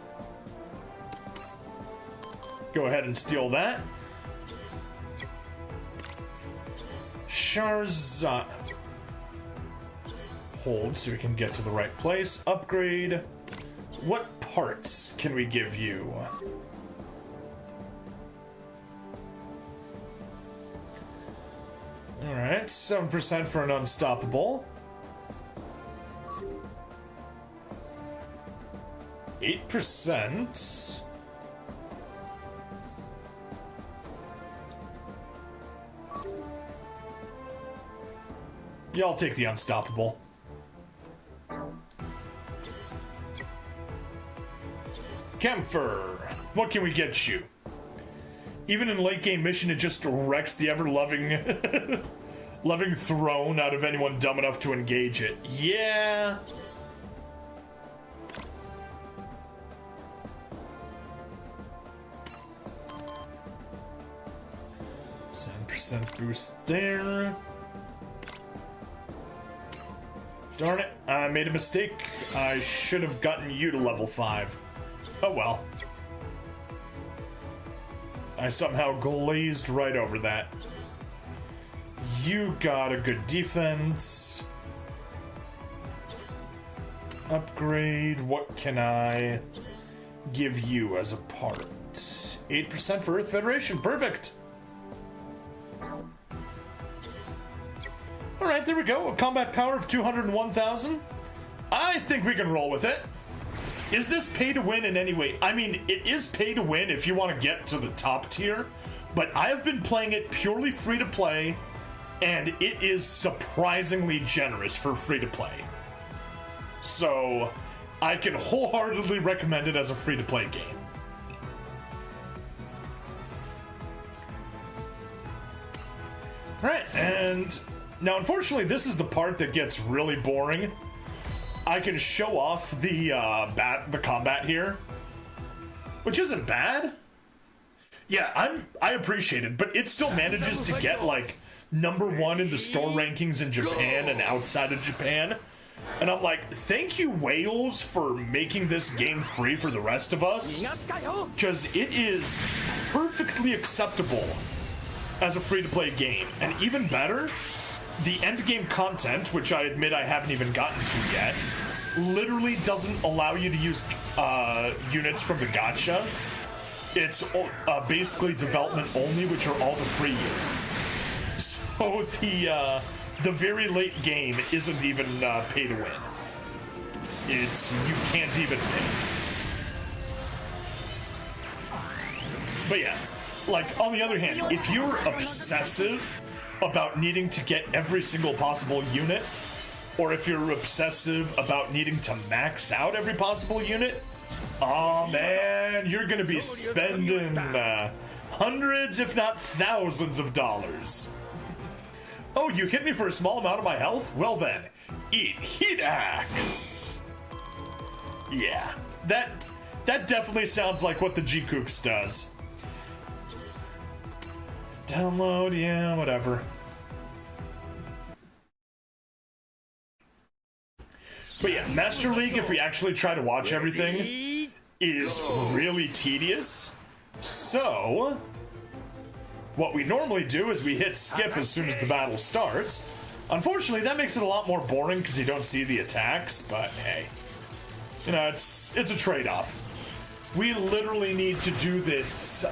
Go ahead and steal that. Sharzan. Hold so we can get to the right place. Upgrade. What parts can we give you? Alright, 7% for an unstoppable. 8%. Yeah, I'll take the unstoppable. Camphor, what can we get you? Even in late game mission, it just wrecks the ever-loving loving throne out of anyone dumb enough to engage it. Yeah. 10% boost there. Darn it, I made a mistake. I should have gotten you to level 5. Oh well. I somehow glazed right over that. You got a good defense. Upgrade, what can I give you as a part? 8% for Earth Federation, perfect! Alright, there we go, a combat power of 201,000. I think we can roll with it. Is this pay to win in any way? I mean, it is pay to win if you want to get to the top tier, but I have been playing it purely free to play, and it is surprisingly generous for free to play. So, I can wholeheartedly recommend it as a free to play game. Alright, and now unfortunately this is the part that gets really boring. I can show off the combat here, which isn't bad. Yeah, I appreciate it, but it still manages to get like #1 in the store rankings in Japan and outside of Japan. And I'm like, thank you, Wales, for making this game free for the rest of us, because it is perfectly acceptable as a free-to-play game. And even better, the endgame content, which I admit I haven't even gotten to yet, literally doesn't allow you to use units from the gacha. It's basically development only, which are all the free units. So the very late game isn't even pay to win. It's, you can't even pay. But yeah, like, on the other hand, if you're obsessive about needing to get every single possible unit, or if you're obsessive about needing to max out every possible unit, oh man, you're gonna be spending hundreds, if not thousands of dollars. Oh, you hit me for a small amount of my health? Well then, eat heat axe. Yeah, that definitely sounds like what the G-Kooks does. Download, yeah, whatever. But yeah, Master League, if we actually try to watch everything, is really tedious. So, what we normally do is we hit skip as soon as the battle starts. Unfortunately, that makes it a lot more boring because you don't see the attacks, but hey. You know, it's a trade-off. We literally need to do this,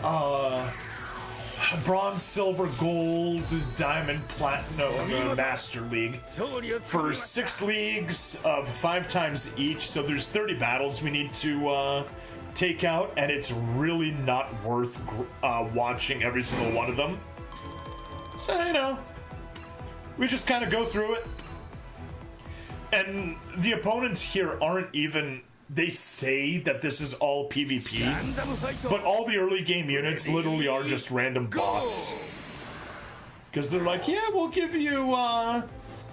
bronze, silver, gold, diamond, platinum, Master League for 6 leagues of 5 times each, so there's 30 battles we need to take out, and it's really not worth watching every single one of them. So, you know, we just kind of go through it. And the opponents here aren't even, they say that this is all PvP, but all the early game units literally are just random bots. Because they're like, yeah, we'll give you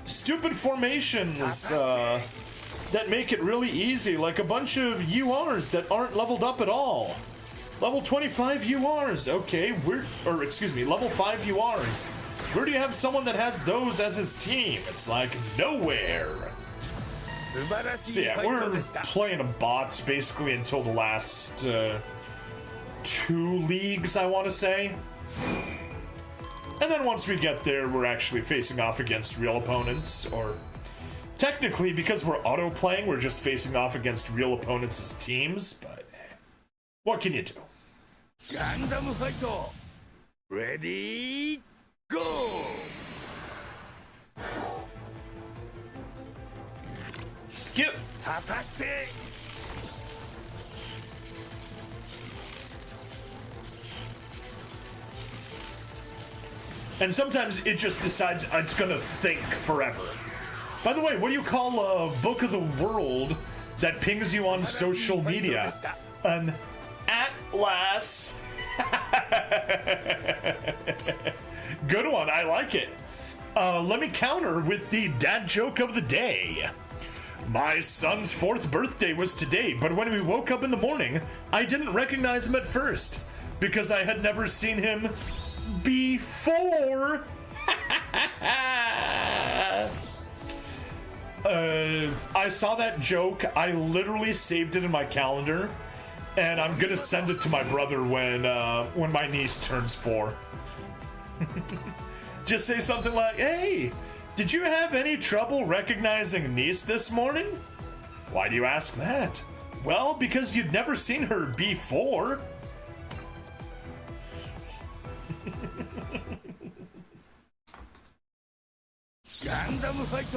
stupid formations that make it really easy, like a bunch of URs that aren't leveled up at all. Level 25 URs, okay, level 5 URs. Where do you have someone that has those as his team? It's like, nowhere. So yeah, we're playing a bots basically until the last 2 leagues, I want to say. And then once we get there, we're actually facing off against real opponents, or technically, because we're auto-playing, we're just facing off against real opponents as teams, but what can you do? Gundam fight! Ready, go! Skip! And sometimes it just decides it's gonna think forever. By the way, what do you call a book of the world that pings you on social media? An atlas. Good one, I like it. Let me counter with the dad joke of the day. My son's 4th birthday was today, but when we woke up in the morning, I didn't recognize him at first, because I had never seen him before. I saw that joke. I literally saved it in my calendar, and I'm gonna send it to my brother when my niece turns 4. Just say something like, "Hey, did you have any trouble recognizing niece this morning?" "Why do you ask that?" "Well, because you'd never seen her before." Gundam fight!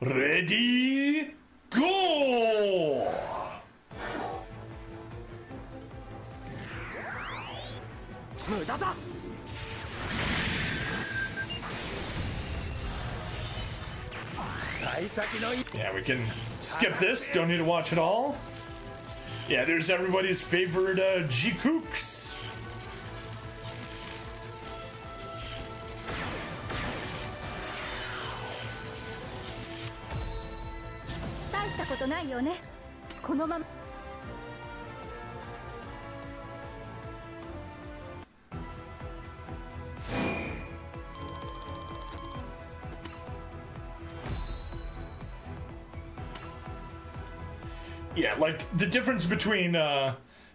Ready, go! 無駄だ Yeah, we can skip this. Don't need to watch it all. Yeah, there's everybody's favorite G-Kooks. 大したことないよね。このまま Yeah, like the difference between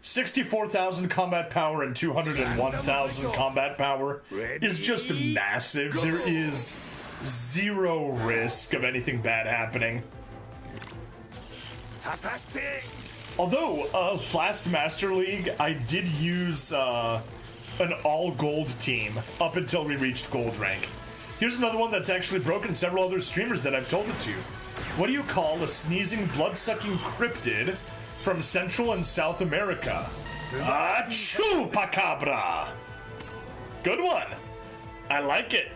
64,000 combat power and 201,000 combat power is just massive. There is zero risk of anything bad happening. Although, last Master League, I did use an all-gold team up until we reached gold rank. Here's another one that's actually broken several other streamers that I've told it to. What do you call a sneezing, blood-sucking cryptid from Central and South America? A chupacabra! Good one. I like it.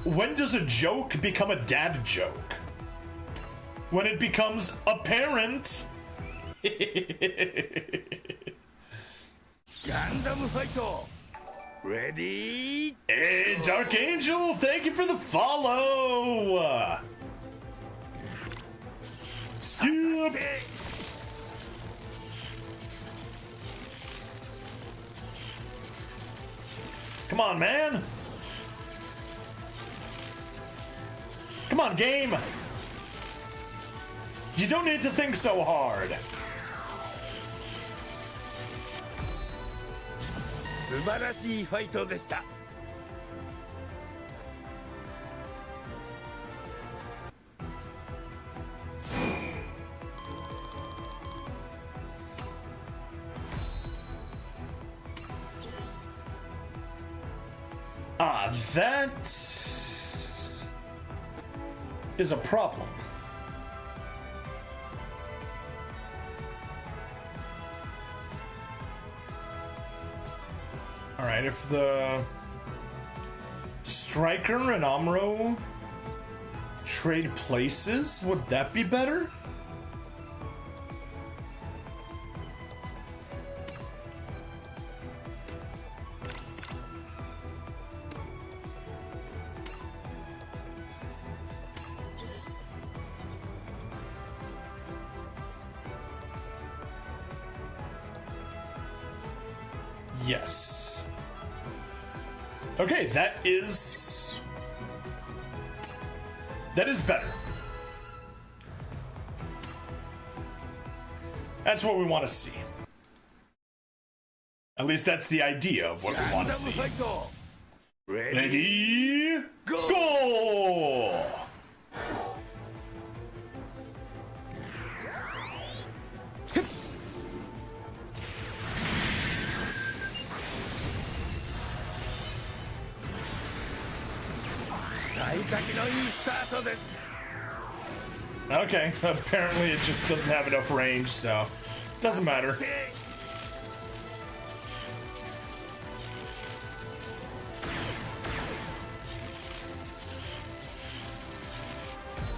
When does a joke become a dad joke? When it becomes apparent. Gundam fight! Ready? Hey, Dark Angel, thank you for the follow. Skip. Come on, man. Come on, game. You don't need to think so hard. 素晴らしいファイトでした That is a problem. Alright, if the Striker and Amuro trade places, would that be better? Yes. Okay, that is better. That's what we want to see. At least that's the idea of what we want to see. Ready, go! Okay, apparently it just doesn't have enough range, so doesn't matter.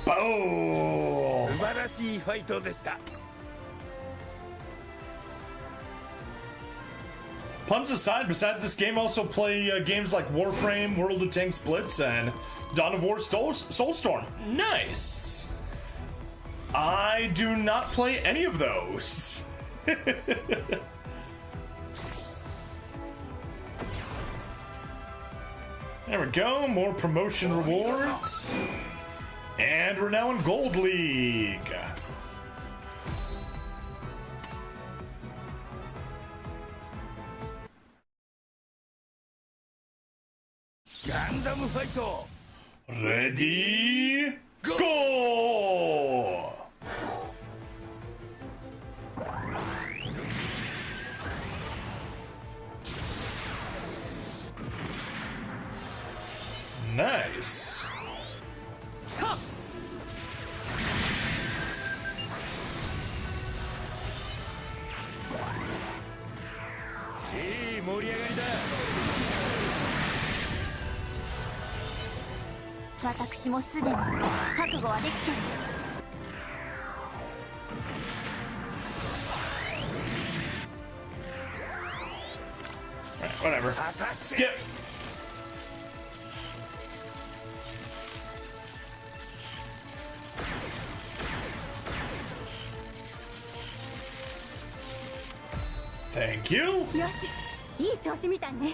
Boom! Puns aside, besides this game, also play games like Warframe, World of Tanks Blitz, and Dawn of War Soulstorm. Nice! I do not play any of those. There we go, more promotion rewards. And we're now in Gold League. Gundam Fight! Ready, go! Nice. Hey, 盛り上がりだ。私もすでに覚悟はできています。 Whatever. Skip. Thank you. よし、いい調子みたいね。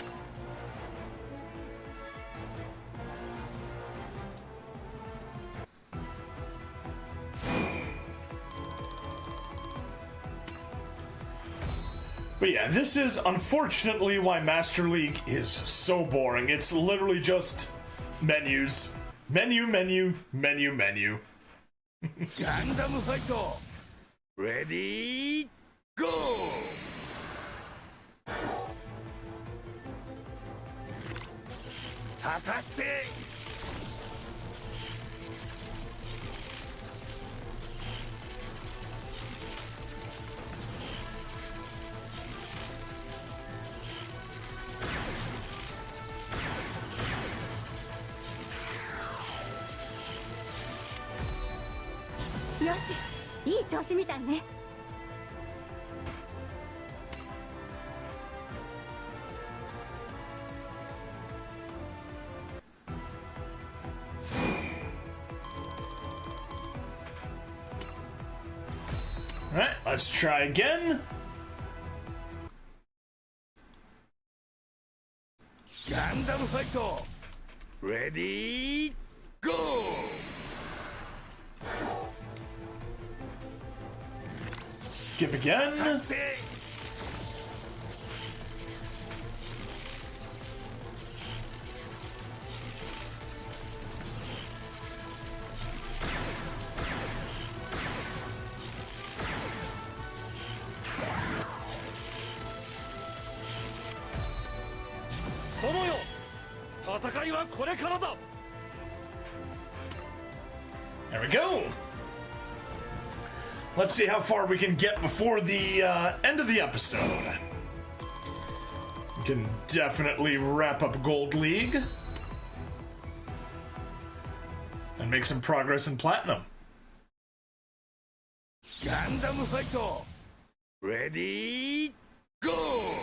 But yeah, this is unfortunately why Master League is so boring. It's literally just menus. Menu, menu, menu, menu. Gundam Fight! Ready, go! 果たして よし、いい調子みたいね。 Alright, let's try again. Gundam Fight! Ready, go! Skip again. 果たして 友よ、戦いはこれからだ。 There we go. Let's see how far we can get before the end of the episode. We can definitely wrap up Gold League and make some progress in Platinum. Gundam Fight! Ready, go!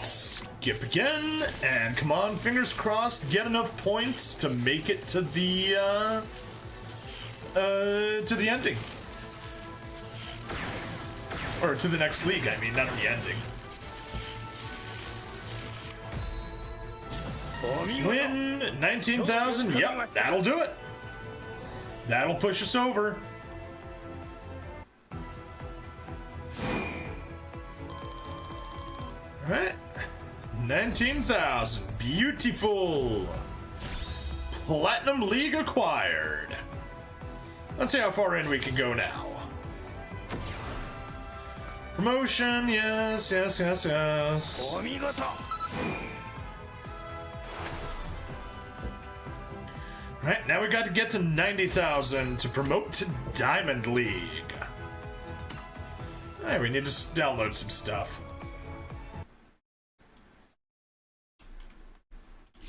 Skip again, and come on, fingers crossed, get enough points to make it to the ending. Or to the next league, I mean, not the ending. Win 19,000, yep, that'll do it. That'll push us over. Alright. 19,000. Beautiful. Platinum League acquired. Let's see how far in we can go now. Promotion, yes, yes, yes, yes. お見事。 Right, now we got to get to 90,000 to promote to Diamond League. Alright, we need to download some stuff.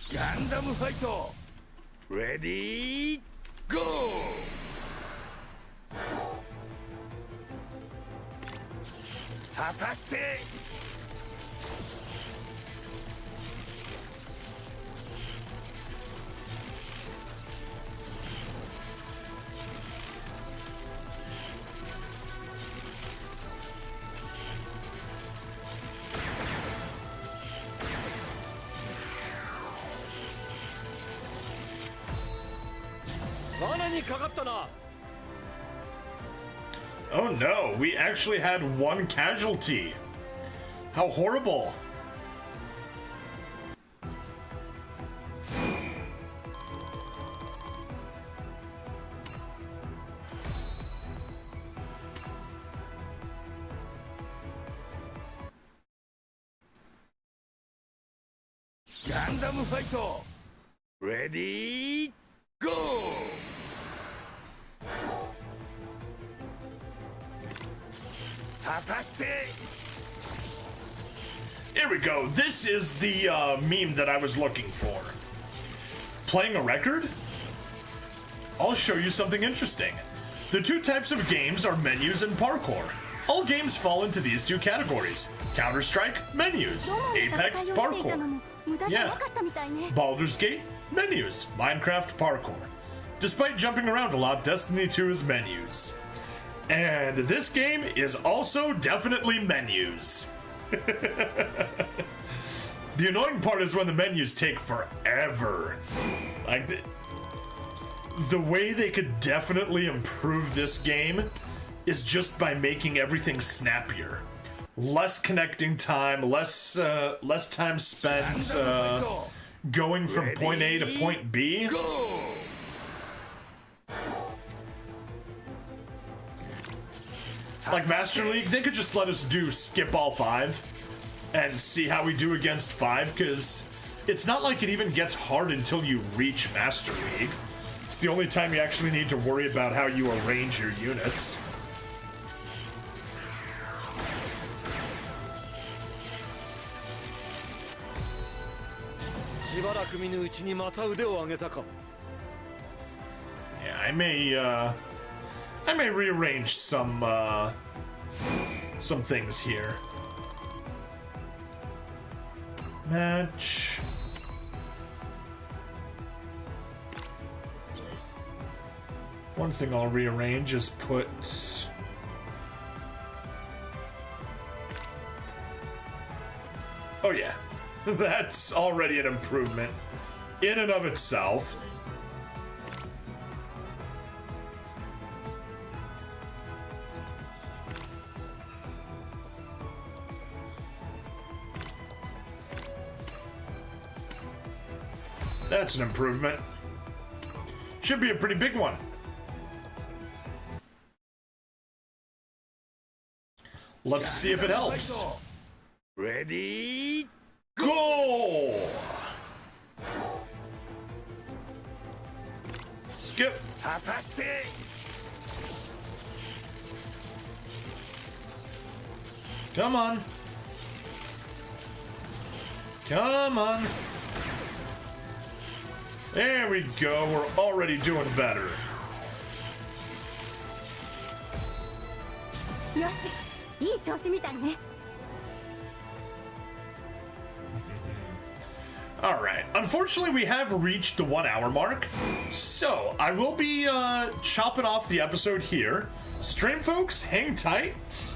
Gundam Fight! Ready, go! 果たして Alright, 罠にかかったな。 Oh no, we actually had one casualty. How horrible. Gundam fight. Ready, go. 果たして Here we go. This is the meme that I was looking for. Playing a record? I'll show you something interesting. The two types of games are menus and parkour. All games fall into these two categories. Counter-Strike, menus. Apex, parkour. Yeah. Baldur's Gate, menus. Minecraft, parkour. Despite jumping around a lot, Destiny 2 is menus. And this game is also definitely menus. The annoying part is when the menus take forever. Like, the way they could definitely improve this game is just by making everything snappier. Less connecting time, less time spent going from point A to point B. Like Master League, they could just let us do skip all 5 and see how we do against 5, because it's not like it even gets hard until you reach Master League. It's the only time you actually need to worry about how you arrange your units. Yeah, I may rearrange some things here. Match. One thing I'll rearrange is put... Oh yeah, that's already an improvement in and of itself. That's an improvement. Should be a pretty big one. Let's see if it helps. Ready, go! Skip. 果たして Come on. Come on. There we go. We're already doing better. Alright, unfortunately we have reached the 1 hour mark, so I will be chopping off the episode here. Stream folks, hang tight.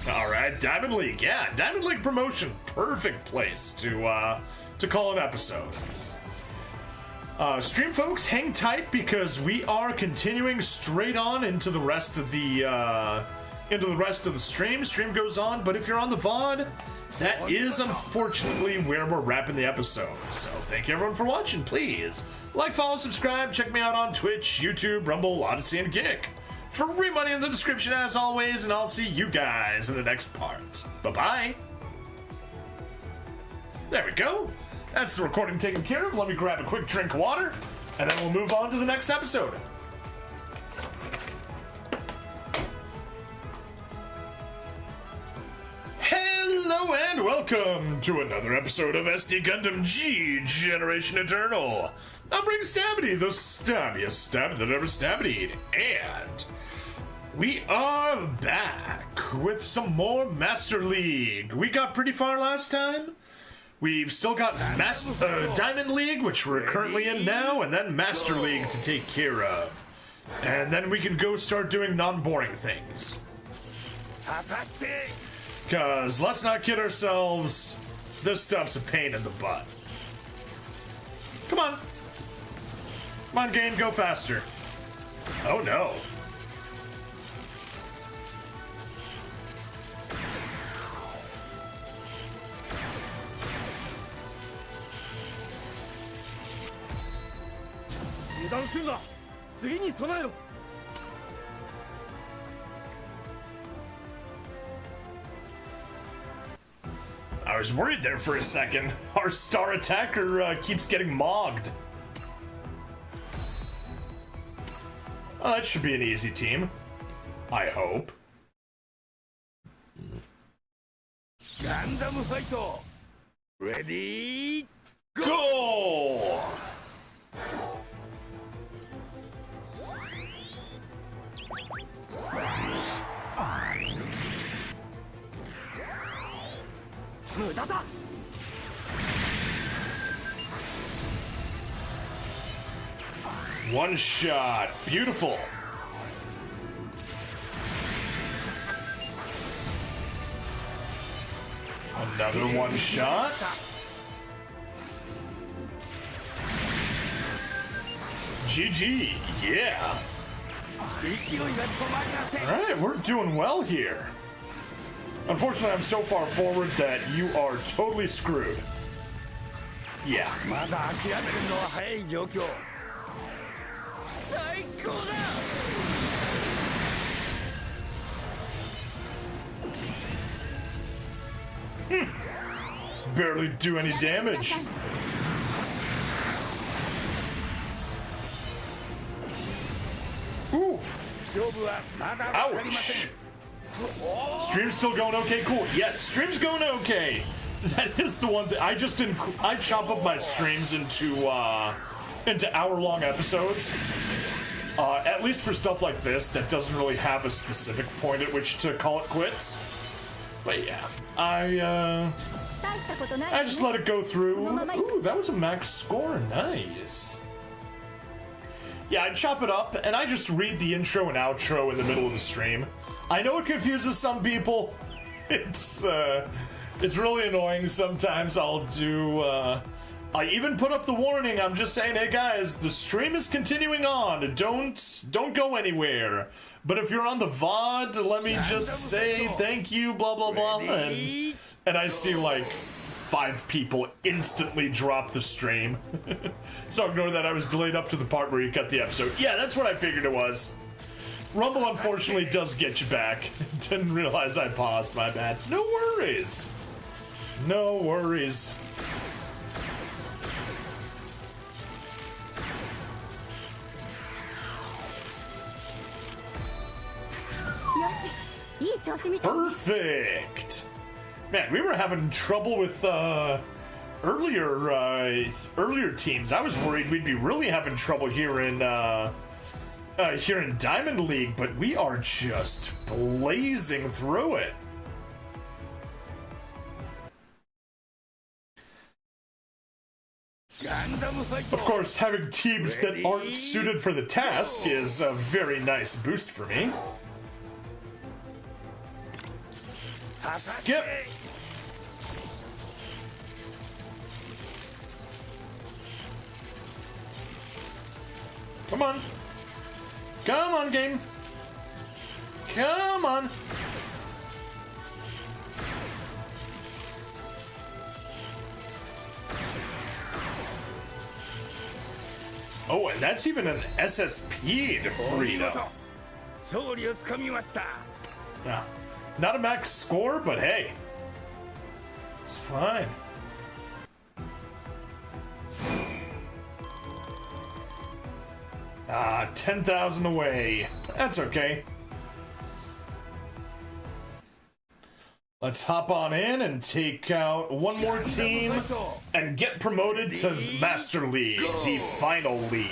Alright, Diamond League, yeah, Diamond League promotion, perfect place to call an episode. Stream folks, hang tight because we are continuing straight on into the rest of the stream. Stream goes on, but if you're on the VOD, that is unfortunately where we're wrapping the episode. So thank you everyone for watching. Please like, follow, subscribe, check me out on Twitch, YouTube, Rumble, Odyssey, and Kick. Free money in the description as always, and I'll see you guys in the next part. Bye-bye. There we go. That's the recording taken care of. Let me grab a quick drink of water, and then we'll move on to the next episode. Hello and welcome to another episode of SD Gundam G Generation Eternal. I'm Ring Stabity, the stabbiest stab that ever stabbied, and we are back with some more Master League. We got pretty far last time. We've still got Diamond League, which we're currently in now, and then Master League to take care of. And then we can go start doing non-boring things. Because, let's not kid ourselves, this stuff's a pain in the butt. Come on. Come on, game, go faster. Oh no. I was worried there for a second. Our star attacker keeps getting mogged. Oh, that should be an easy team. I hope. Gundam fight! Ready? Go! One shot. Beautiful. Another one shot. GG. Yeah. Alright, we're doing well here. Unfortunately, I'm so far forward that you are totally screwed. Yeah. Barely do any damage. Oof. Ouch. Stream's still going okay? Cool. Yes, stream's going okay. That is the one that I just I chop up my streams into hour-long episodes. At least for stuff like this that doesn't really have a specific point at which to call it quits. But yeah, I just let it go through. Ooh, that was a max score. Nice. Yeah, I chop it up and I just read the intro and outro in the middle of the stream. I know it confuses some people. It's really annoying. Sometimes I'll do. I even put up the warning. I'm just saying, hey guys, the stream is continuing on. Don't go anywhere. But if you're on the VOD, let me just say thank you, blah blah blah. And I see like 5 people instantly drop the stream. So ignore that. I was delayed up to the part where you cut the episode. Yeah, that's what I figured it was. Rumble unfortunately does get you back. Didn't realize I paused, my bad. No worries. No worries. Perfect. Man, we were having trouble with earlier teams. I was worried we'd be really having trouble here in Diamond League, but we are just blazing through it. Of course, having teams that aren't suited for the task is a very nice boost for me. Skip. Come on. Come on, game. Come on. Oh, and that's even an SSP to Freedom. Yeah. Not a max score, but hey. It's fine. 10,000 away. That's okay. Let's hop on in and take out one more team and get promoted to Master League, the final league.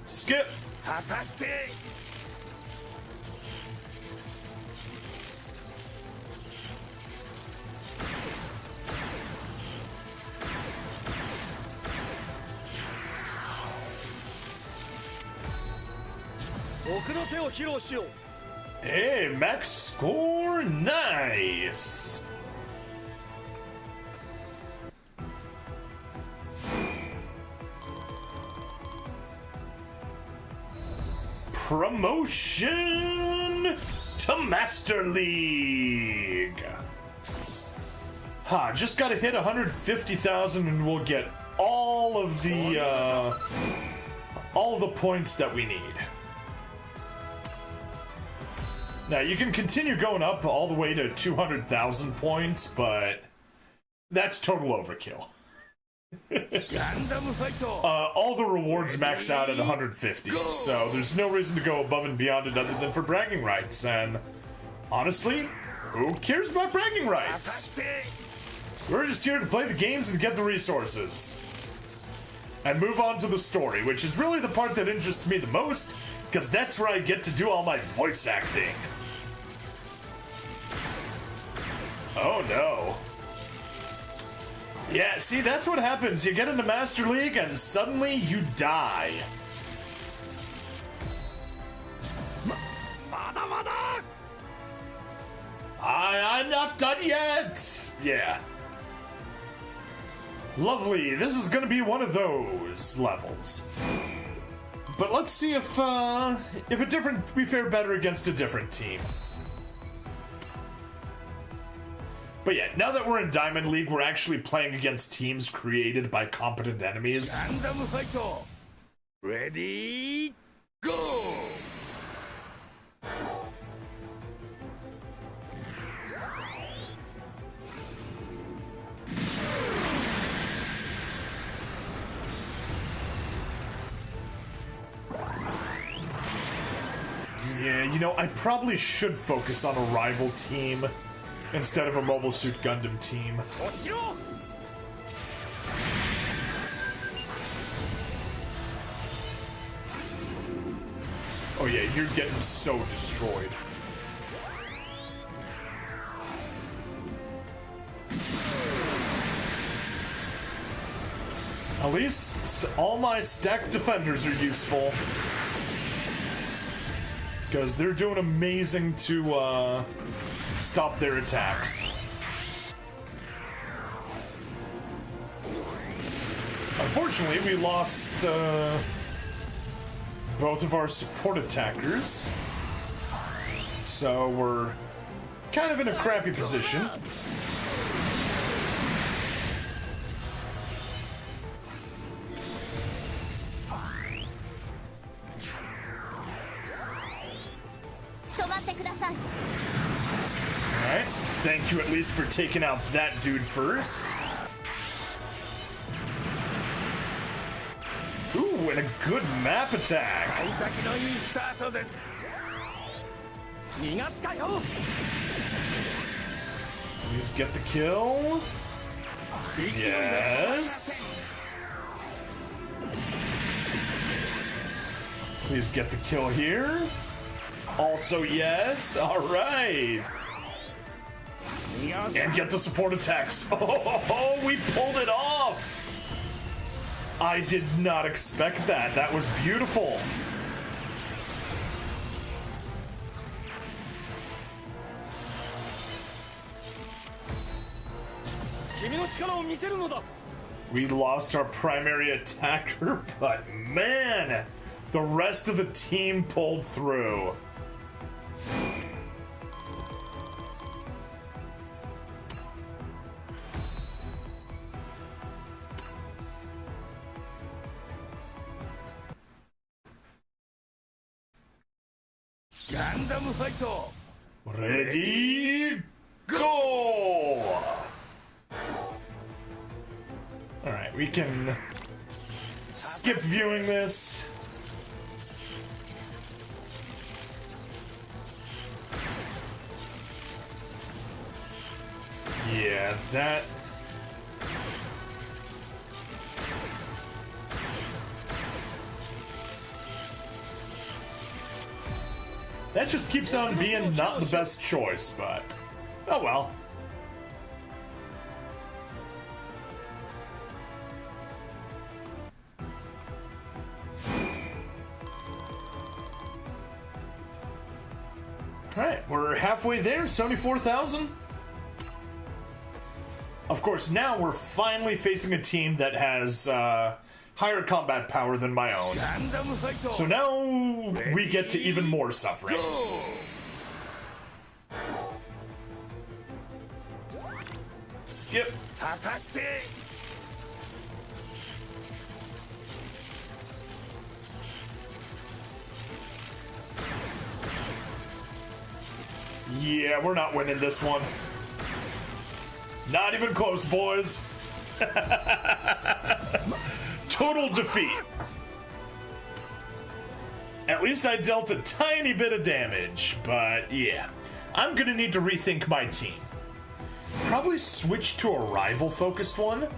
Skip. Hey, max score, nice. promotion to Master League. Just gotta hit 150,000 and we'll get all of the points that we need. Now you can continue going up all the way to 200,000 points, but that's total overkill. All the rewards max out at 150, so there's no reason to go above and beyond it other than for bragging rights, and honestly, who cares about bragging rights? We're just here to play the games and get the resources. And move on to the story, which is really the part that interests me the most, because that's where I get to do all my voice acting. Oh no. Yeah, see, that's what happens. You get into Master League and suddenly you die. I'm not done yet! Yeah. Lovely, this is gonna be one of those levels. But let's see if we fare better against a different team. But yeah, now that we're in Diamond League, we're actually playing against teams created by competent enemies. Gundam fight! Ready, go! Yeah, you know, I probably should focus on a rival team instead of a Mobile Suit Gundam team. Oh yeah, you're getting so destroyed. At least all my stacked defenders are useful, because they're doing amazing to stop their attacks. Unfortunately, we lost both of our support attackers, so we're kind of in a crappy position. Alright, thank you at least for taking out that dude first. Ooh, and a good map attack. Please get the kill. Yes. Please get the kill here. Also, yes. All right. And get the support attacks. Oh, we pulled it off. I did not expect that. That was beautiful. We lost our primary attacker, but man, the rest of the team pulled through. Gundam fight! Ready, go! Alright, we can skip viewing this. Yeah, that... That just keeps on being not the best choice, but... oh well. Alright, we're halfway there, 74,000. Of course, now we're finally facing a team that has higher combat power than my own. ガンダムファイト So now we get to even more suffering. Skip. 果たして Yeah, we're not winning this one. Not even close, boys. Total defeat. At least I dealt a tiny bit of damage, but yeah. I'm gonna need to rethink my team. Probably switch to a rival-focused one.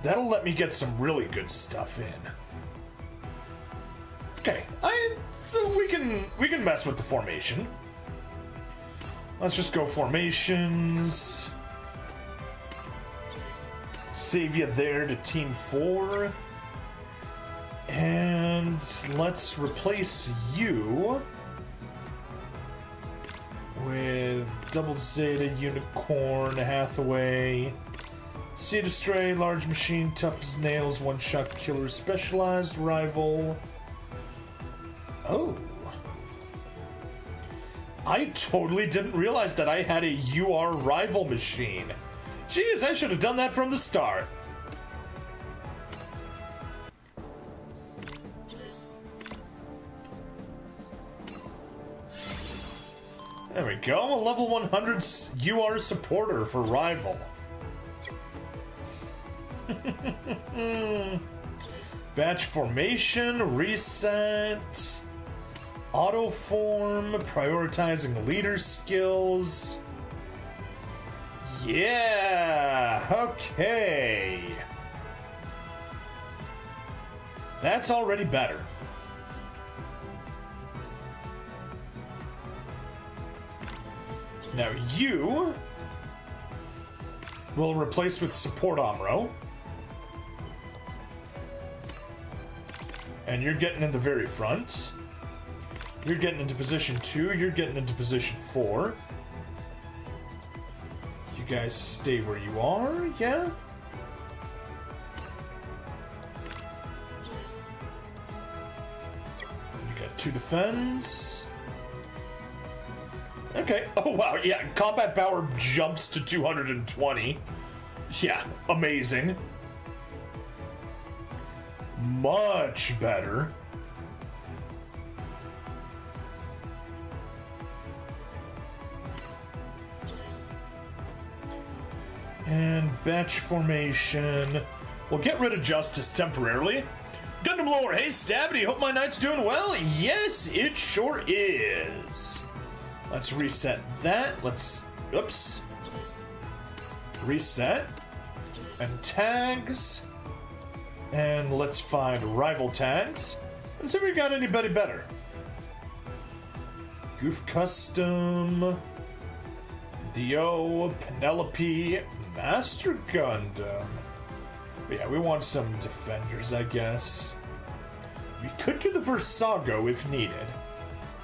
That'll let me get some really good stuff in. Okay, we can mess with the formation. Let's just go formations. Save you there to Team 4. And let's replace you with Double Zeta, Unicorn, Hathaway, Seed Stray, Large Machine, Tough as Nails, One-Shot Killer, Specialized Rival. Oh. I totally didn't realize that I had a UR rival machine. Jeez, I should have done that from the start. There we go, I'm a level 100 UR supporter for rival. Batch formation, reset. Auto form, prioritizing leader skills. Yeah, okay. That's already better. Now you will replace with support Amro. And you're getting in the very front. You're getting into position 2, you're getting into position 4. You guys stay where you are, yeah? You got 2 defense. Okay, oh wow, yeah, combat power jumps to 220. Yeah, amazing. Much better. And batch formation. We'll get rid of Justice temporarily. Gundam Lore, hey Stabby, hope my night's doing well. Yes, it sure is. Let's reset that. Oops. Reset. And tags. And let's find rival tags. And see if we got anybody better. Goof Custom. Dio, Penelope, Master Gundam. But yeah, we want some defenders, I guess. We could do the Versago if needed.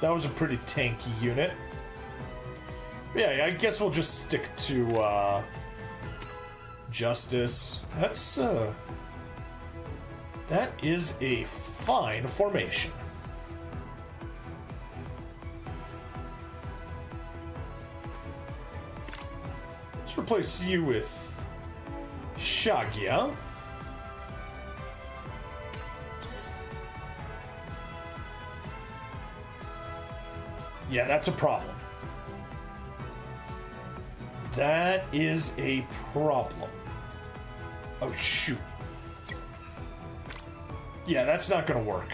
That was a pretty tanky unit. But yeah, I guess we'll just stick to Justice. That is a fine formation. Let's replace you with Shagya. Yeah, that's a problem. That is a problem. Oh, shoot. Yeah, that's not gonna work.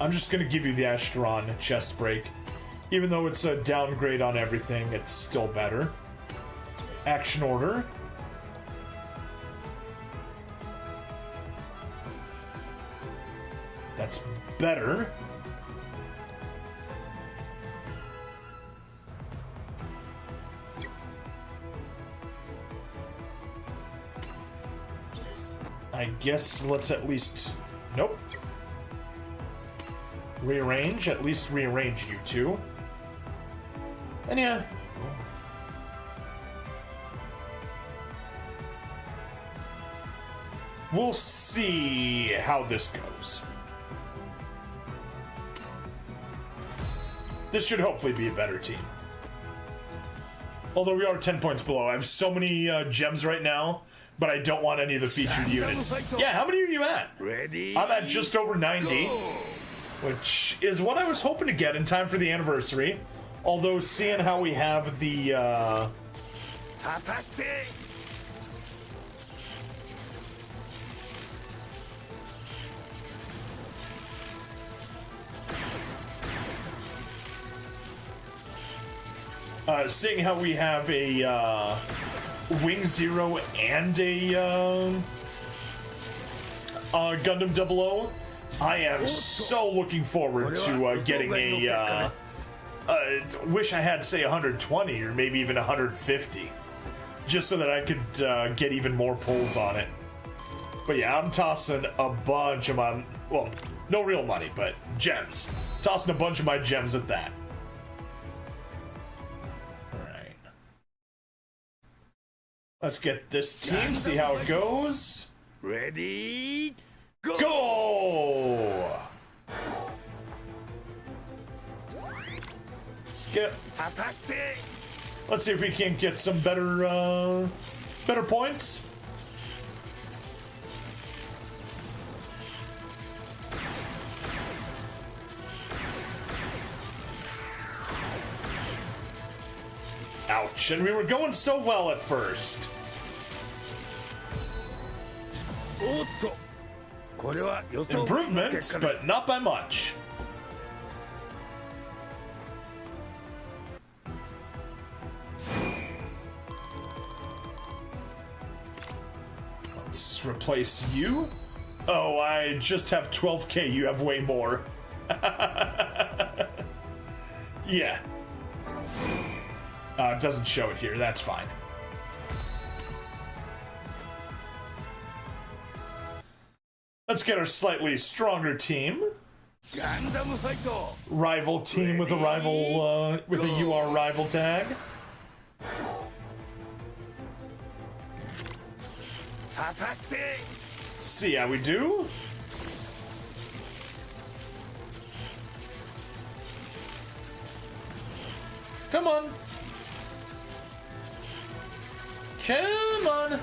I'm just gonna give you the Astron chest break. Even though it's a downgrade on everything, it's still better. Action order. That's better. I guess let's at least... Nope. Rearrange. At least rearrange you two. And yeah. We'll see how this goes. This should hopefully be a better team. Although we are 10 points below. I have so many gems right now, but I don't want any of the featured units. Yeah, how many are you at? Ready? I'm at just over 90, which is what I was hoping to get in time for the anniversary. Although, seeing how we have the, seeing how we have a, Wing Zero and a, Gundam 00, I am so looking forward to, getting a, wish I had, say, 120 or maybe even 150. Just so that I could, get even more pulls on it. But yeah, I'm tossing a bunch of my, well, no real money, but gems. Tossing a bunch of my gems at that. Let's get this team, see how it goes. Ready? Go! Go! Skip. Let's see if we can get some better, better points. Ouch, and we were going so well at first. Improvement, but not by much. Let's replace you. Oh, I just have 12k, you have way more. Yeah. It doesn't show it here, that's fine. Let's get our slightly stronger team. Rival team with a rival, with a UR rival tag. See how we do. Come on. Come on.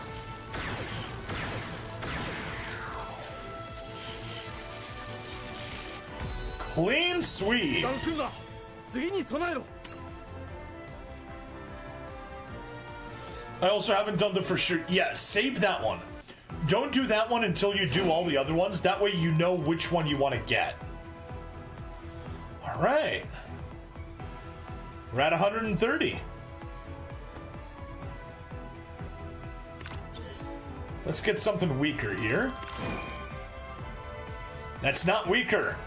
Clean sweep. I also haven't done the for sure. Yeah, save that one. Don't do that one until you do all the other ones. That way you know which one you want to get. All right. We're at 130. Let's get something weaker here. That's not weaker.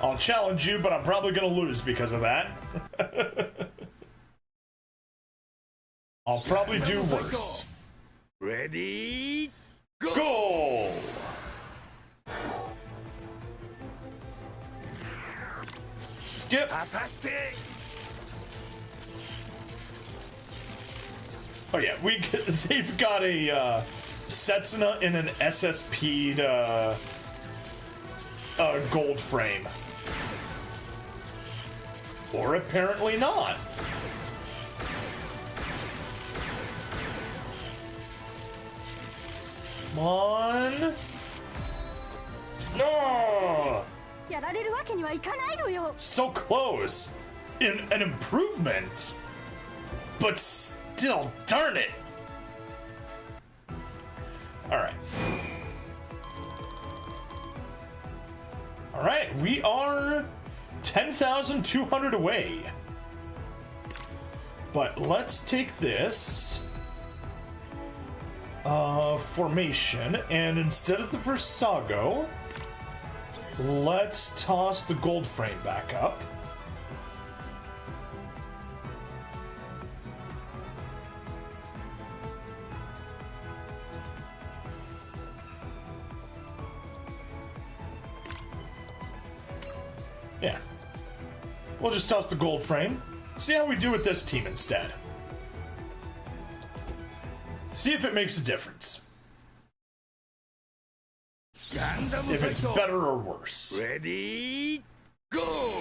I'll challenge you, but I'm probably gonna lose because of that. I'll probably do worse. Ready? Go! Skip. Oh yeah, they've got a Setsuna in an SSP'd gold frame. Or apparently not. Come on. No! So close. In an improvement. But still, darn it. Alright. Alright, we are 10,200 away. But let's take this formation, and instead of the Versago, let's toss the gold frame back up. Yeah. We'll just toss the gold frame. See how we do with this team instead. See if it makes a difference. Gundam If it's fight. better or worse. Ready, go!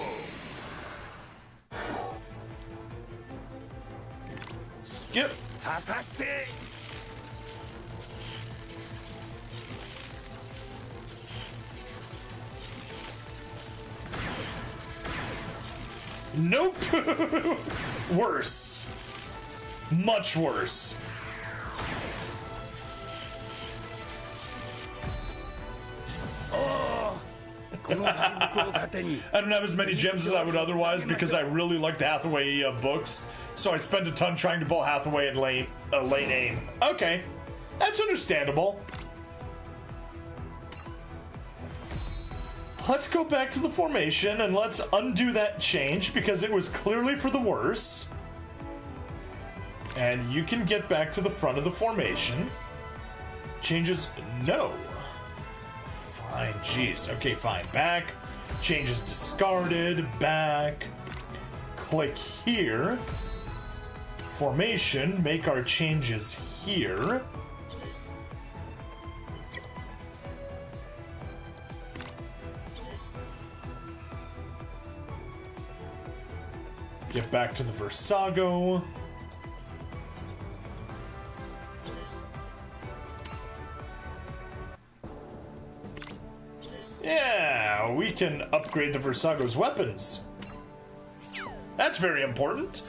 Skip. 果たして Nope. Worse. Much worse. I don't have as many gems as I would otherwise because I really like the Hathaway books, so I spend a ton trying to pull Hathaway and lane aim. Okay, that's understandable. Let's go back to the formation and let's undo that change because it was clearly for the worse. And you can get back to the front of the formation. Changes, no. Fine, jeez. Okay, fine. Back. Changes discarded. Back. Click here. Formation. Make our changes here. Get back to the Versago. Yeah, we can upgrade the Versago's weapons. That's very important.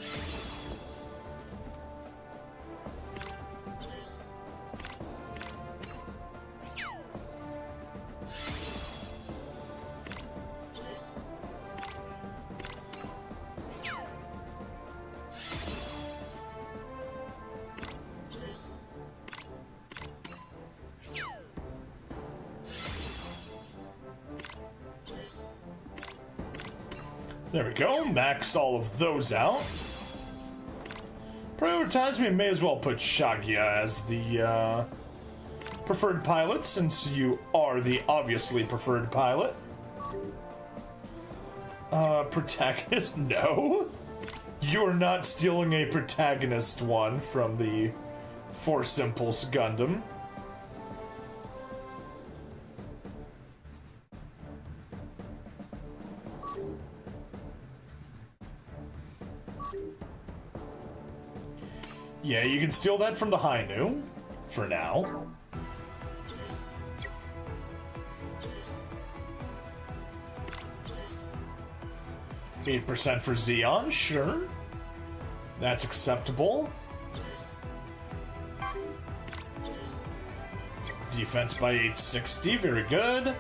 There we go, max all of those out. Prioritize, we may as well put Shagya as the preferred pilot, since you are the obviously preferred pilot. Protagonist, no. You're not stealing a protagonist one from the Force Impulse Gundam. Yeah, you can steal that from the Hainu, for now. %8% for Xeon, sure. That's acceptable. Defense by 860, very good.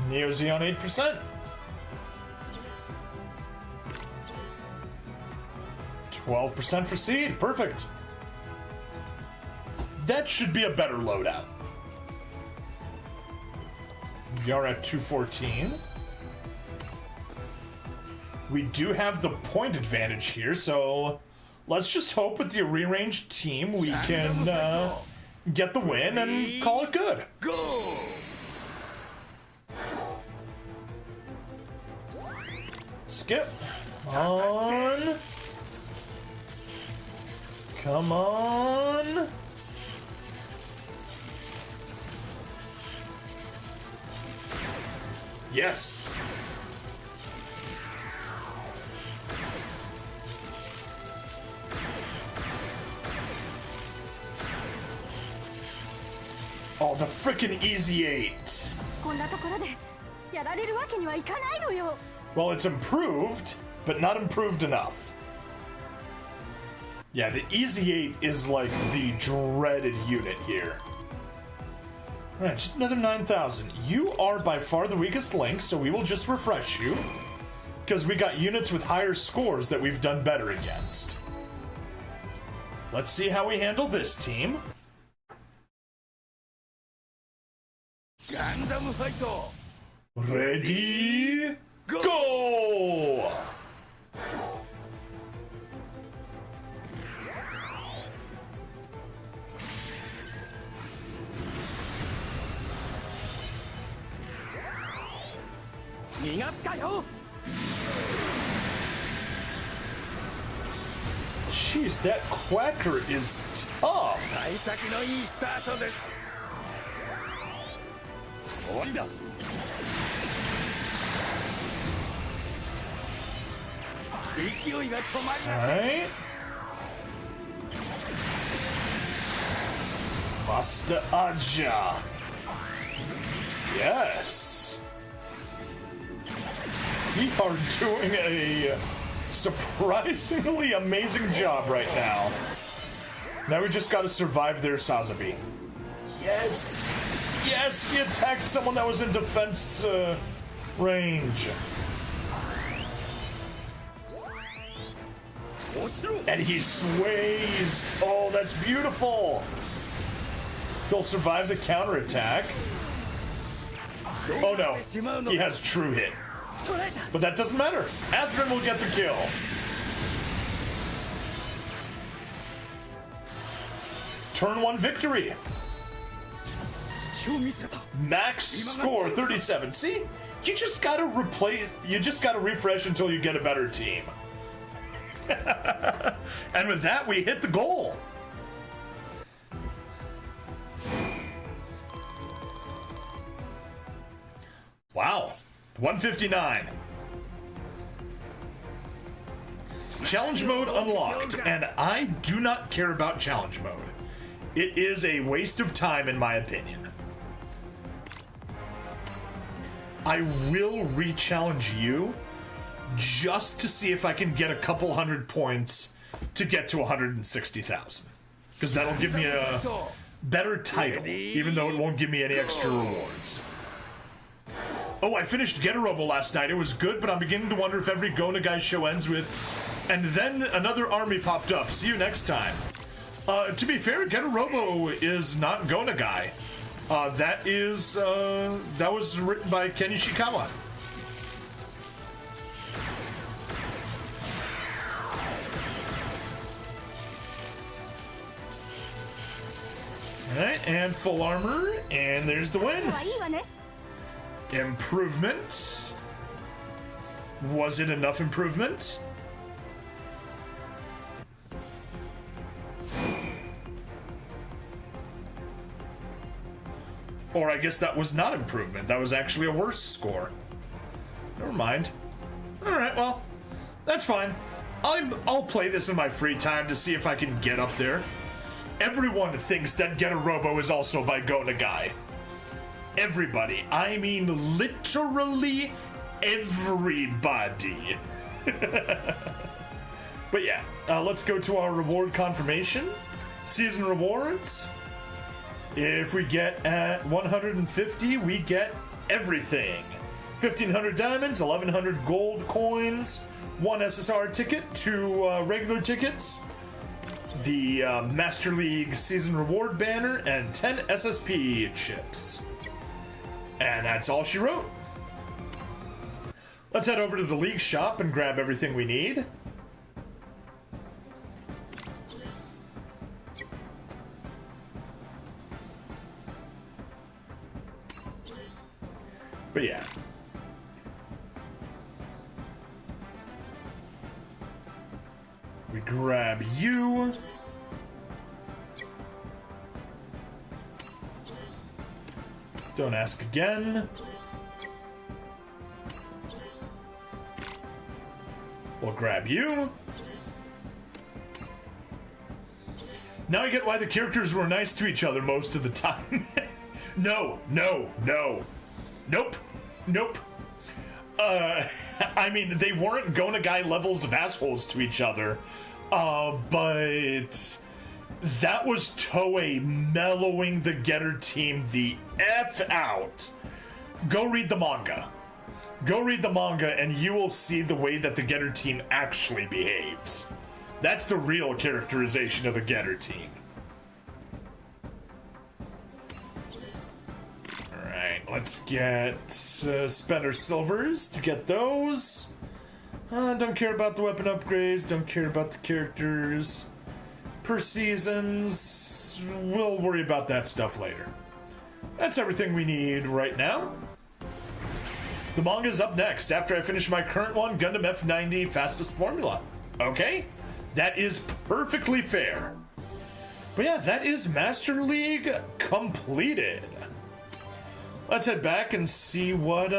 Neo Xeon 8%. 12% for Seed, perfect. That should be a better loadout. We are at 214. We do have the point advantage here, so let's just hope with the rearranged team we can get the win and call it good. Go! Skip. On. Come on. Yes. Oh, the frickin' Easy 8. こんなところでやられるわけにはいかないのよ。 Well, it's improved, but not improved enough. Yeah, the Easy 8 is like the dreaded unit here. Alright, just another 9,000. You are by far the weakest link, so we will just refresh you. Because we got units with higher scores that we've done better against. Let's see how we handle this team. Gundam fight! Ready, go! Jeez, that quacker is tough. 幸先のいいスタートです。終わりだ。勢いが止まりません。 Alright. Master Aja. Yes. We are doing a surprisingly amazing job right now. Now we just gotta survive their Sazabi. Yes! Yes, he attacked someone that was in defense range. And he sways. Oh, that's beautiful. He'll survive the counterattack. Oh no, he has true hit. But that doesn't matter. Athrin will get the kill. Turn 1 victory. Max score 37. See? You just gotta refresh until you get a better team. And with that, we hit the goal. Wow. 159. Challenge mode unlocked, and I do not care about challenge mode. It is a waste of time, in my opinion. I will re-challenge you just to see if I can get a couple hundred points to get to 160,000. Because that'll give me a better title, even though it won't give me any extra rewards. Oh, I finished Getarobo last night. It was good, but I'm beginning to wonder if every Go Nagai show ends with, and then another army popped up. See you next time. To be fair, Getarobo is not Go Nagai. That was written by Ken Ishikawa. Alright, and full armor, and there's the win. Improvement. Was it enough improvement? Or I guess that was not improvement. That was actually a worse score. Never mind. Alright, well, that's fine. I'll play this in my free time to see if I can get up there. Everyone thinks that Getarobo is also by Go Nagai. Everybody. I mean, literally everybody. But yeah, let's go to our reward confirmation. Season rewards. If we get at 150, we get everything. 1,500 diamonds, 1,100 gold coins, 1 SSR ticket, 2 regular tickets, the Master League season reward banner, and 10 SSP chips. And that's all she wrote. Let's head over to the League shop and grab everything we need. But yeah. We grab you. Don't ask again. We'll grab you. Now I get why the characters were nice to each other most of the time. No. Nope. I mean, they weren't Go Nagai levels of assholes to each other, but that was Toei mellowing the Getter team the F out. Go read the manga. Go read the manga and you will see the way that the Getter team actually behaves. That's the real characterization of the Getter team. Let's get spend our silvers to get those. Don't care about the weapon upgrades. Don't care about the characters. Per seasons. We'll worry about that stuff later. That's everything we need right now. The manga's up next after I finish my current one, Gundam F90 Fastest Formula. Okay? That is perfectly fair. But yeah, that is Master League completed. Let's head back and see what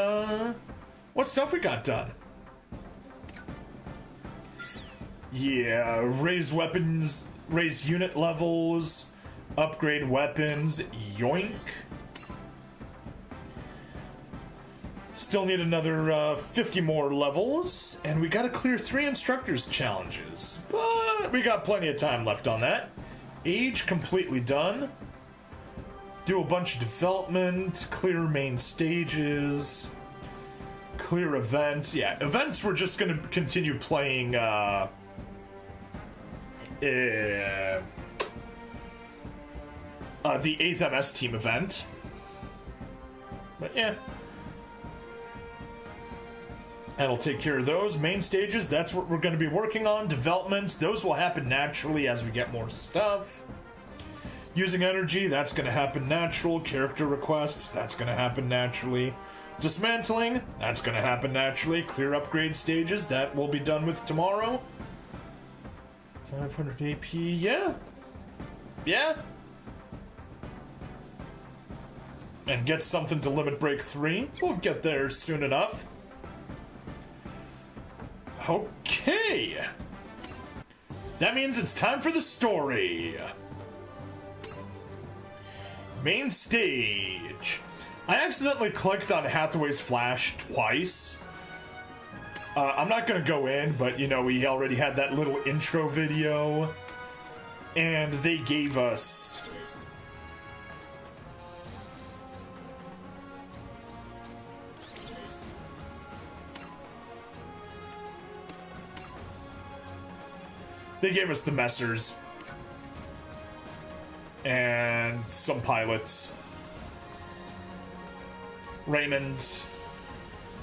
stuff we got done. Yeah, raise weapons, raise unit levels, upgrade weapons, yoink. Still need another 50 more levels, and we gotta clear 3 instructors challenges, but we got plenty of time left on that. Age completely done. Do a bunch of development, clear main stages, clear events. Yeah, events we're just gonna continue playing the 8th MS Team event. But yeah. That'll take care of those. Main stages, that's what we're going to be working on. Developments, those will happen naturally as we get more stuff. Using energy, that's going to happen natural. Character requests, that's going to happen naturally. Dismantling, that's going to happen naturally. Clear upgrade stages, that will be done with tomorrow. 500 AP, yeah. Yeah. And get something to Limit Break 3. We'll get there soon enough. Okay. That means it's time for the story. Main stage. I accidentally clicked on Hathaway's Flash twice. I'm not gonna go in, but you know, we already had that little intro video, and they gave us the messers and some pilots, Raymond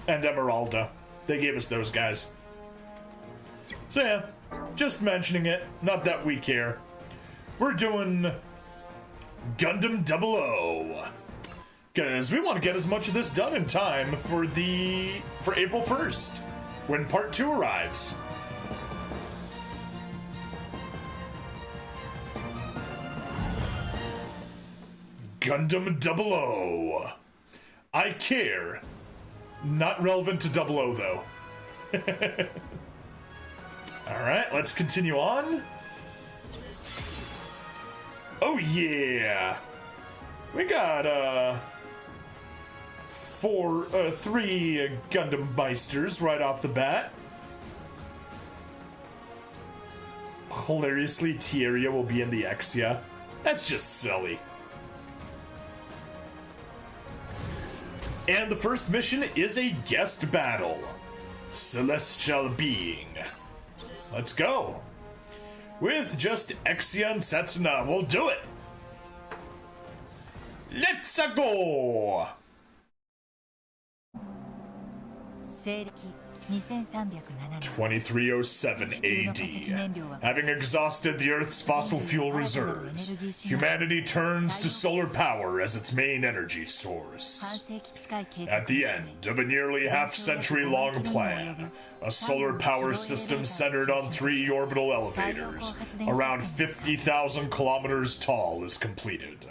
and Emeralda. They gave us those guys. So yeah, just mentioning it, not that we care. We're doing Gundam 00 because we want to get as much of this done in time for April 1st when part 2 arrives. Gundam 00. I care. Not relevant to 00 though. Alright, let's continue on. Oh yeah. We got 3 Gundam Meisters right off the bat. Hilariously, Tieria will be in the Exia. That's just silly. And the first mission is a guest battle. Celestial Being. Let's go. With just Exia and Setsuna, we'll do it. Let's go. 2307 AD. Having exhausted the Earth's fossil fuel reserves, humanity turns to solar power as its main energy source. At the end of a nearly half-century-long plan, a solar power system centered on 3 orbital elevators, around 50,000 kilometers tall, is completed.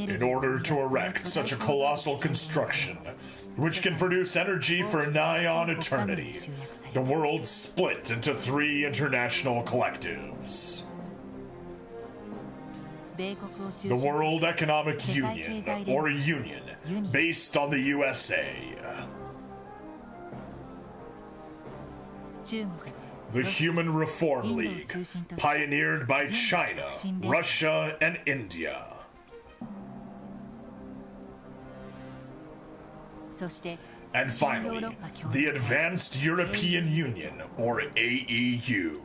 In order to erect such a colossal construction, which can produce energy for nigh on eternity, the world split into 3 international collectives. The World Economic Union, or a union, based on the USA. The Human Reform League, pioneered by China, Russia, and India. And finally, the Advanced European Union, or AEU.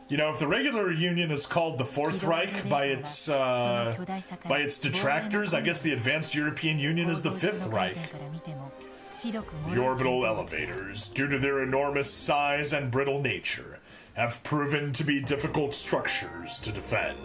You know, if the regular Union is called the Fourth Reich by its detractors, I guess the Advanced European Union is the Fifth Reich. The orbital elevators, due to their enormous size and brittle nature, have proven to be difficult structures to defend.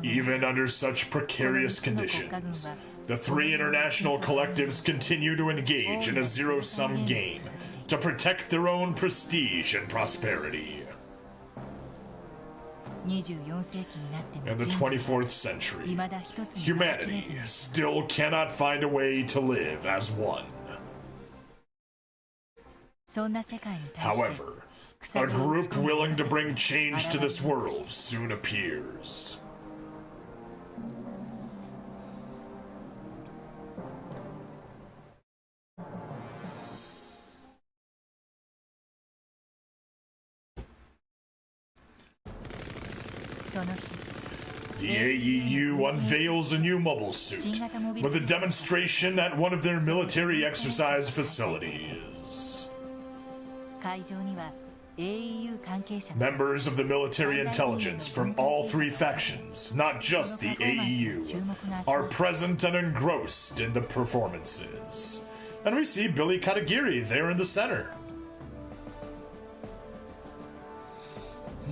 Even under such precarious conditions, The three international collectives continue to engage in a zero-sum game to protect their own prestige and prosperity. In the 24th century, humanity still cannot find a way to live as one. However, a group willing to bring change to this world soon appears. The AEU unveils a new mobile suit with a demonstration at one of their military exercise facilities. Members of the military intelligence from all three factions, not just the AEU, are present and engrossed in the performances. And we see Billy Katagiri there in the center.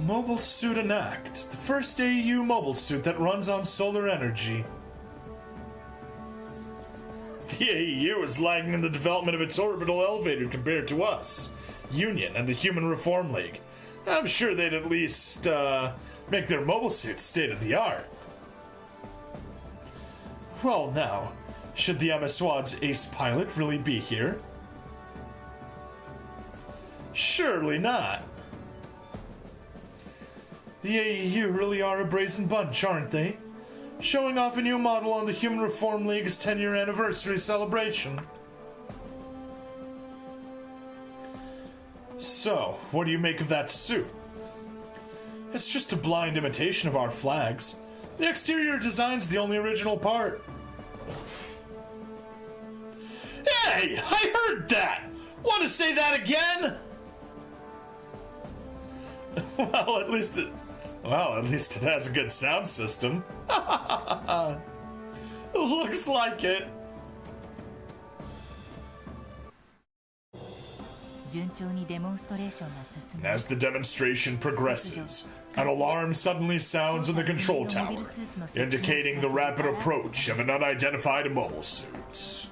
Mobile Suit Enact, the first AEU mobile suit that runs on solar energy. The AEU is lagging in the development of its orbital elevator compared to us, Union, and the Human Reform League. I'm sure they'd at least make their mobile suits state-of-the-art. Well now, should the MSWAD's ace pilot really be here? Surely not. The AEU really are a brazen bunch, aren't they? Showing off a new model on the Human Reform League's 10-year anniversary celebration. So, what do you make of that suit? It's just a blind imitation of our flags. The exterior design's the only original part. Hey! I heard that! Want to say that again? Well, at least it has a good sound system. Looks like it. As the demonstration progresses, an alarm suddenly sounds in the control tower, indicating the rapid approach of an unidentified mobile suit.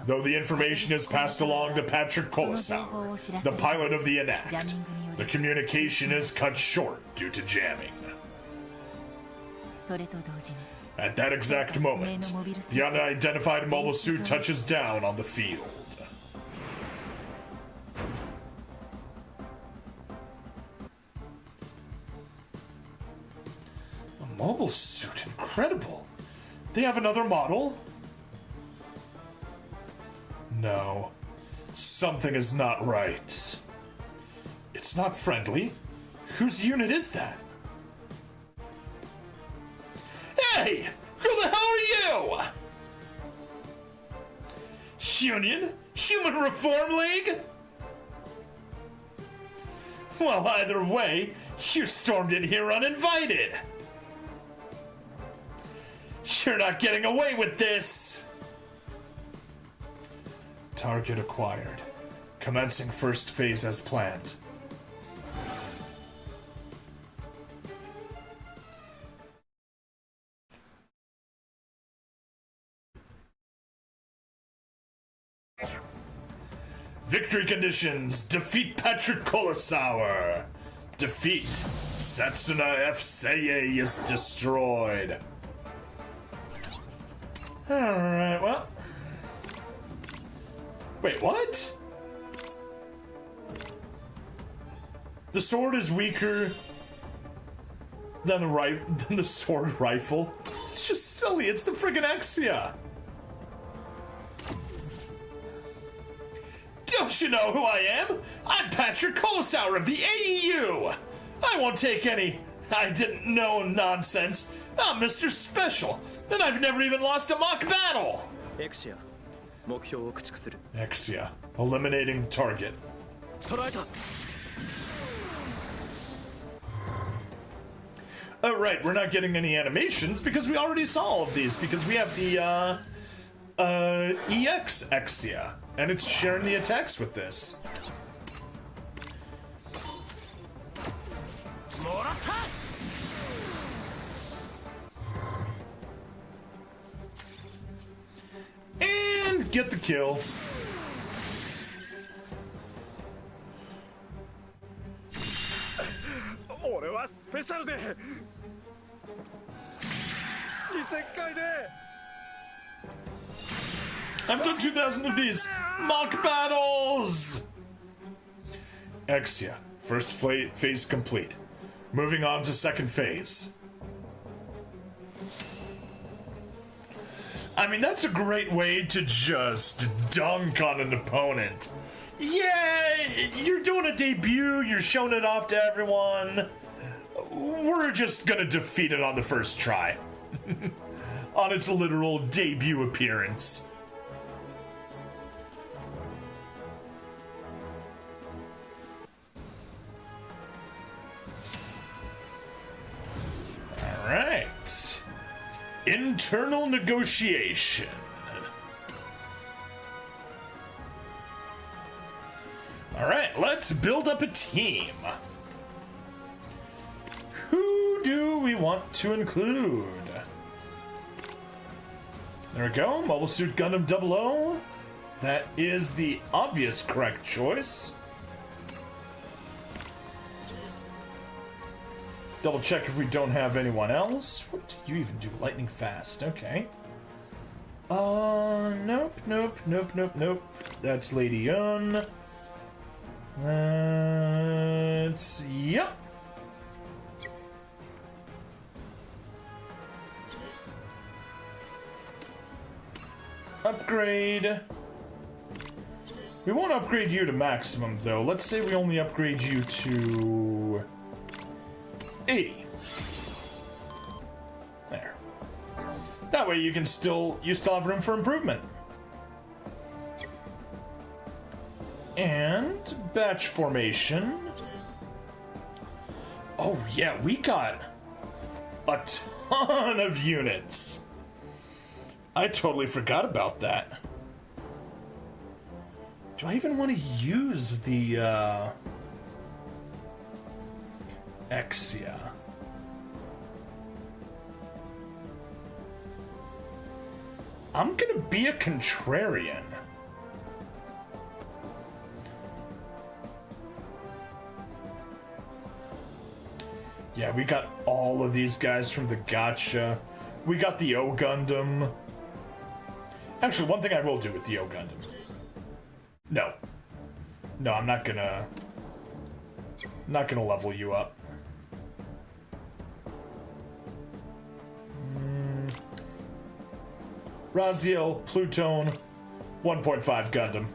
Though the information is passed along to Patrick Colasauer, the pilot of the Enact, the communication is cut short due to jamming. At that exact moment, the unidentified mobile suit touches down on the field. A mobile suit, incredible. They have another model? No, something is not right. It's not friendly. Whose unit is that? Hey! Who the hell are you? Union? Human Reform League? Well, either way, you stormed in here uninvited. You're not getting away with this. Target acquired. Commencing first phase as planned. Victory conditions. Defeat Patrick Colasauer. Defeat. Satsuna F. Seiei is destroyed. Alright, well. Wait, what? The sword is weaker than the sword rifle. It's just silly. It's the friggin' Exia. Don't you know who I am? I'm Patrick Colasauer of the AEU. I won't take any I didn't know nonsense. I'm Mr. Special, and I've never even lost a mock battle. Exia. Eliminating the target. Oh, right, we're not getting any animations because we already saw all of these because we have the EX Exia, and it's sharing the attacks with this. get the kill. I've done 2,000 of these mock battles! Exia, first phase complete. Moving on to second phase. I mean, that's a great way to just dunk on an opponent. Yeah, you're doing a debut, you're showing it off to everyone. We're just gonna defeat it on the first try. On its literal debut appearance. Alright. Internal negotiation. Alright, let's build up a team. Who do we want to include? There we go, Mobile Suit Gundam 00. That is the obvious correct choice. Double check if we don't have anyone else. What do you even do? Lightning fast. Okay. Nope. That's Lady Yun. That's... Yep. Upgrade. We won't upgrade you to maximum, though. Let's say we only upgrade you to... 80. There. That way you still have room for improvement. And batch formation. Oh yeah, we got a ton of units. I totally forgot about that. Do I even want to use the Exia? I'm gonna be a contrarian. Yeah, we got all of these guys from the Gacha. We got the O Gundam. Actually, one thing I will do with the O Gundam. No, I'm not gonna level you up. Raziel, Plutone, 1.5 Gundam.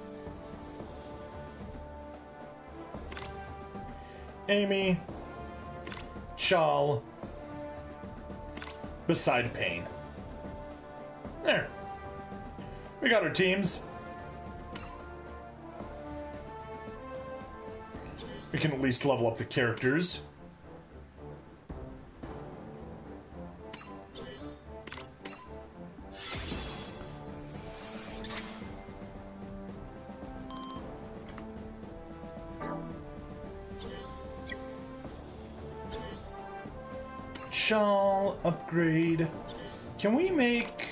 Amy, Chal, Beside Pain. There. We got our teams. We can at least level up the characters. Shall upgrade. Can we make...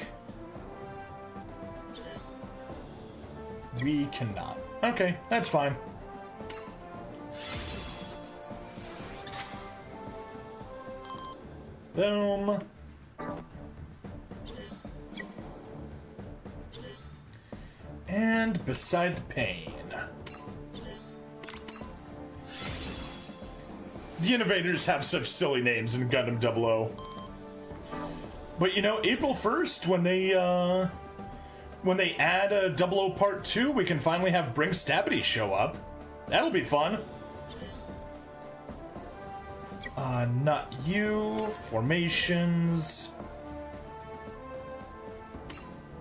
We cannot. Okay, that's fine. Boom. And Beside Pain. The innovators have such silly names in Gundam 00. But you know, April 1st, when they add a 00 Part 2, we can finally have Bring Stabity show up. That'll be fun. Not you. Formations.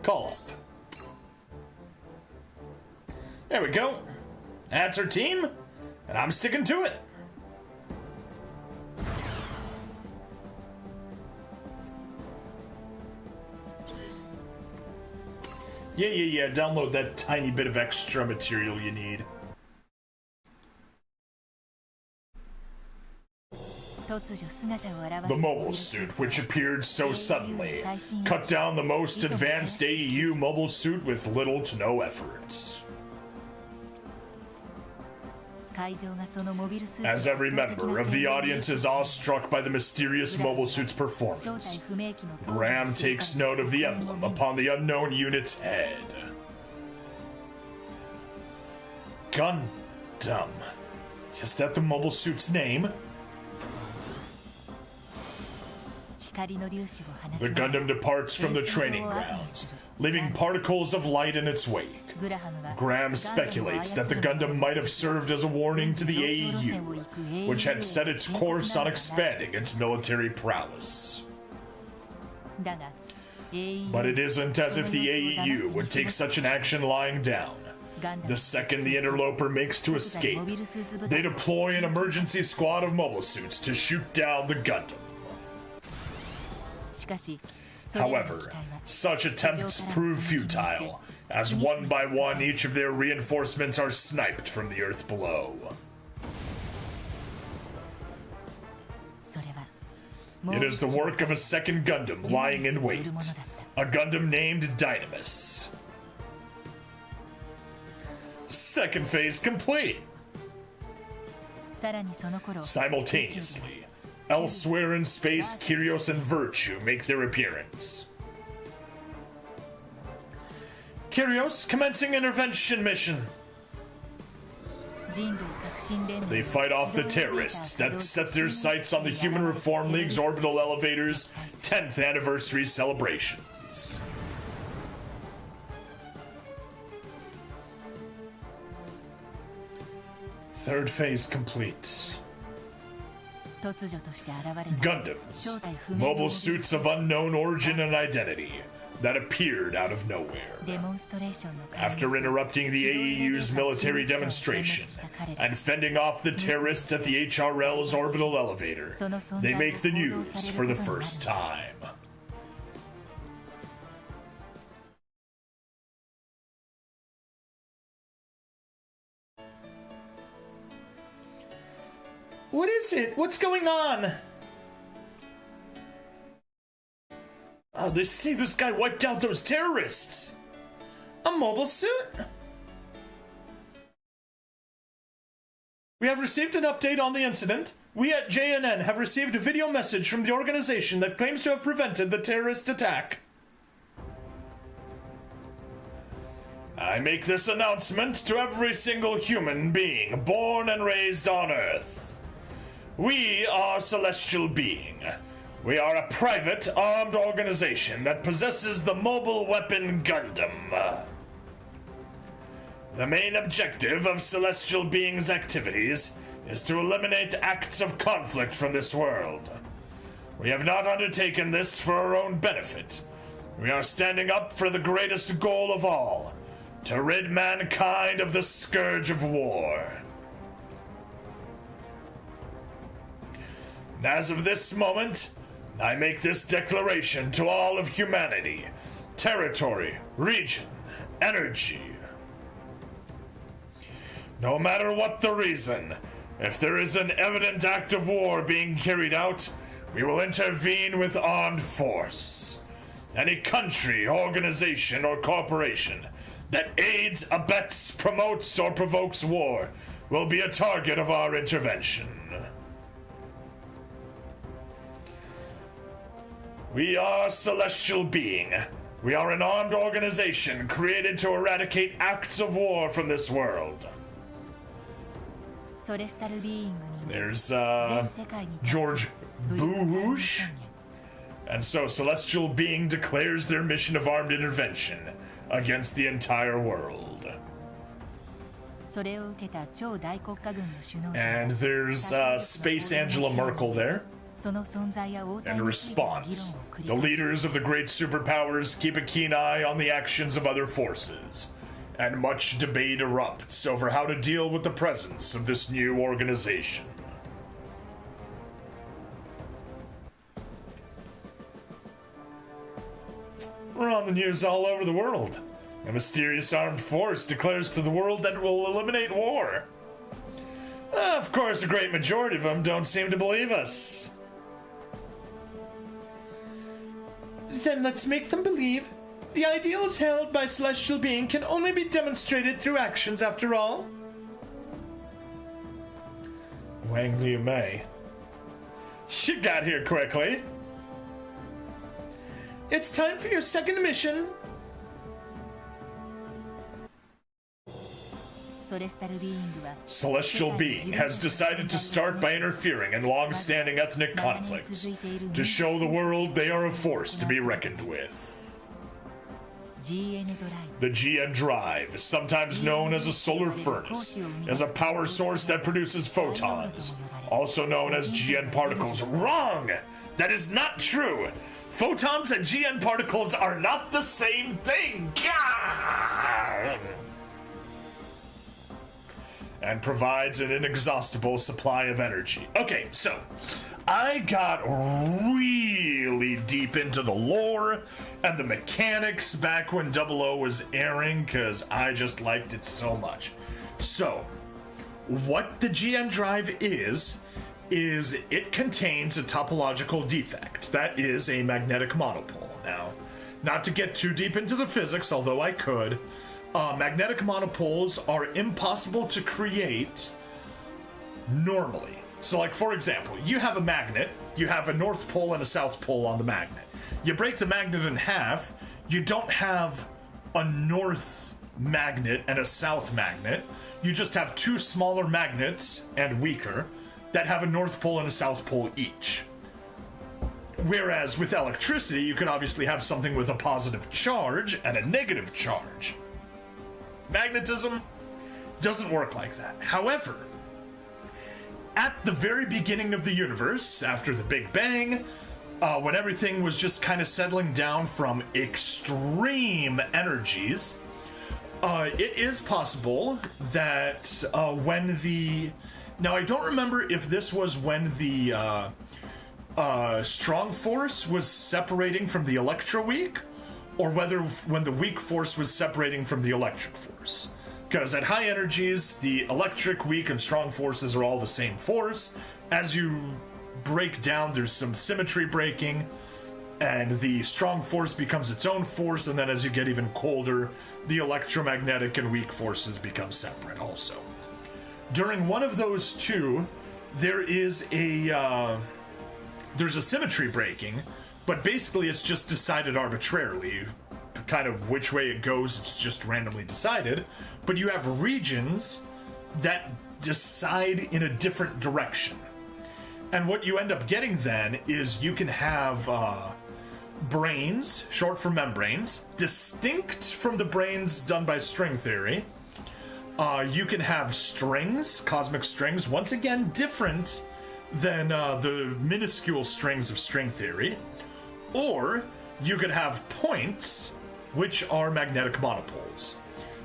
Call up. There we go. That's our team, and I'm sticking to it. Yeah. Download that tiny bit of extra material you need. The mobile suit, which appeared so suddenly, cut down the most advanced AEU mobile suit with little to no effort. As every member of the audience is awestruck by the mysterious mobile suit's performance, Graham takes note of the emblem upon the unknown unit's head. Gundam. Is that the mobile suit's name? The Gundam departs from the training grounds, leaving particles of light in its wake. Graham speculates that the Gundam might have served as a warning to the AEU, which had set its course on expanding its military prowess. But it isn't as if the AEU would take such an action lying down. The second the interloper makes to escape, they deploy an emergency squad of mobile suits to shoot down the Gundam. However, such attempts prove futile, as one by one each of their reinforcements are sniped from the earth below. It is the work of a second Gundam lying in wait, a Gundam named Dynamis. Second phase complete. Simultaneously, elsewhere in space, Kyrios and Virtue make their appearance. Kyrios, commencing intervention mission. They fight off the terrorists that set their sights on the Human Reform League's orbital elevator's 10th anniversary celebrations. Third phase complete. Gundams, mobile suits of unknown origin and identity that appeared out of nowhere. After interrupting the AEU's military demonstration and fending off the terrorists at the HRL's orbital elevator, they make the news for the first time. What is it? What's going on? Oh, they say this guy wiped out those terrorists. A mobile suit? We have received an update on the incident. We at JNN have received a video message from the organization that claims to have prevented the terrorist attack. I make this announcement to every single human being born and raised on Earth. We are Celestial Being. We are a private, armed organization that possesses the mobile weapon Gundam. The main objective of Celestial Being's activities is to eliminate acts of conflict from this world. We have not undertaken this for our own benefit. We are standing up for the greatest goal of all, to rid mankind of the scourge of war. As of this moment, I make this declaration to all of humanity, territory, region, energy. No matter what the reason, if there is an evident act of war being carried out, we will intervene with armed force. Any country, organization, or corporation that aids, abets, promotes, or provokes war will be a target of our intervention. We are Celestial Being. We are an armed organization created to eradicate acts of war from this world. There's George Buhush. And so Celestial Being declares their mission of armed intervention against the entire world. And there's Space Angela Merkel there. In response, the leaders of the great superpowers keep a keen eye on the actions of other forces, and much debate erupts over how to deal with the presence of this new organization. We're on the news all over the world. A mysterious armed force declares to the world that it will eliminate war. Of course, a great majority of them don't seem to believe us. Then let's make them believe. The ideals held by celestial being can only be demonstrated through actions, after all. Wang Liu Mei. You got here quickly. It's time for your second mission. Celestial being has decided to start by interfering in long-standing ethnic conflicts to show the world they are a force to be reckoned with. The GN drive, sometimes known as a solar furnace, is a power source that produces photons, also known as GN particles. Wrong! That is not true! Photons and GN particles are not the same thing! Gah! And provides an inexhaustible supply of energy. Okay, so I got really deep into the lore and the mechanics back when 00 was airing because I just liked it so much. So, what the GN drive is it contains a topological defect. That is a magnetic monopole. Now, not to get too deep into the physics, although I could, magnetic monopoles are impossible to create normally. So, like, for example, you have a magnet, you have a north pole and a south pole on the magnet. You break the magnet in half, you don't have a north magnet and a south magnet. You just have two smaller magnets and weaker that have a north pole and a south pole each. Whereas with electricity, you could obviously have something with a positive charge and a negative charge. Magnetism doesn't work like that. However, at the very beginning of the universe, after the Big Bang, when everything was just kind of settling down from extreme energies, it is possible that when the... Now, I don't remember if this was when the strong force was separating from the electroweak, or whether when the weak force was separating from the electric force. Because at high energies, the electric, weak, and strong forces are all the same force. As you break down, there's some symmetry breaking, and the strong force becomes its own force, and then as you get even colder, the electromagnetic and weak forces become separate also. During one of those two, there is there's a symmetry breaking, but basically it's just decided arbitrarily. Kind of which way it goes, it's just randomly decided. But you have regions that decide in a different direction. And what you end up getting then is you can have brains, short for membranes, distinct from the brains done by string theory. You can have strings, cosmic strings, once again different than the minuscule strings of string theory. Or you could have points, which are magnetic monopoles.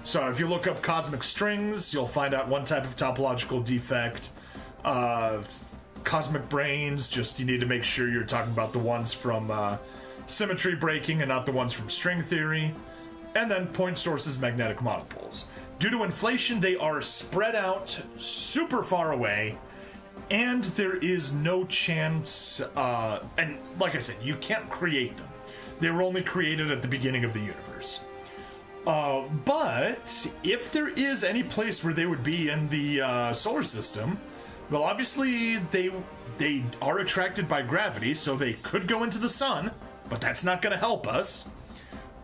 So if you look up cosmic strings, you'll find out one type of topological defect. Cosmic brains, just you need to make sure you're talking about the ones from symmetry breaking and not the ones from string theory. And then point sources, magnetic monopoles. Due to inflation, they are spread out super far away, and there is no chance, and like I said, you can't create them. They were only created at the beginning of the universe. But if there is any place where they would be in the solar system, well, obviously they are attracted by gravity, so they could go into the sun, but that's not going to help us.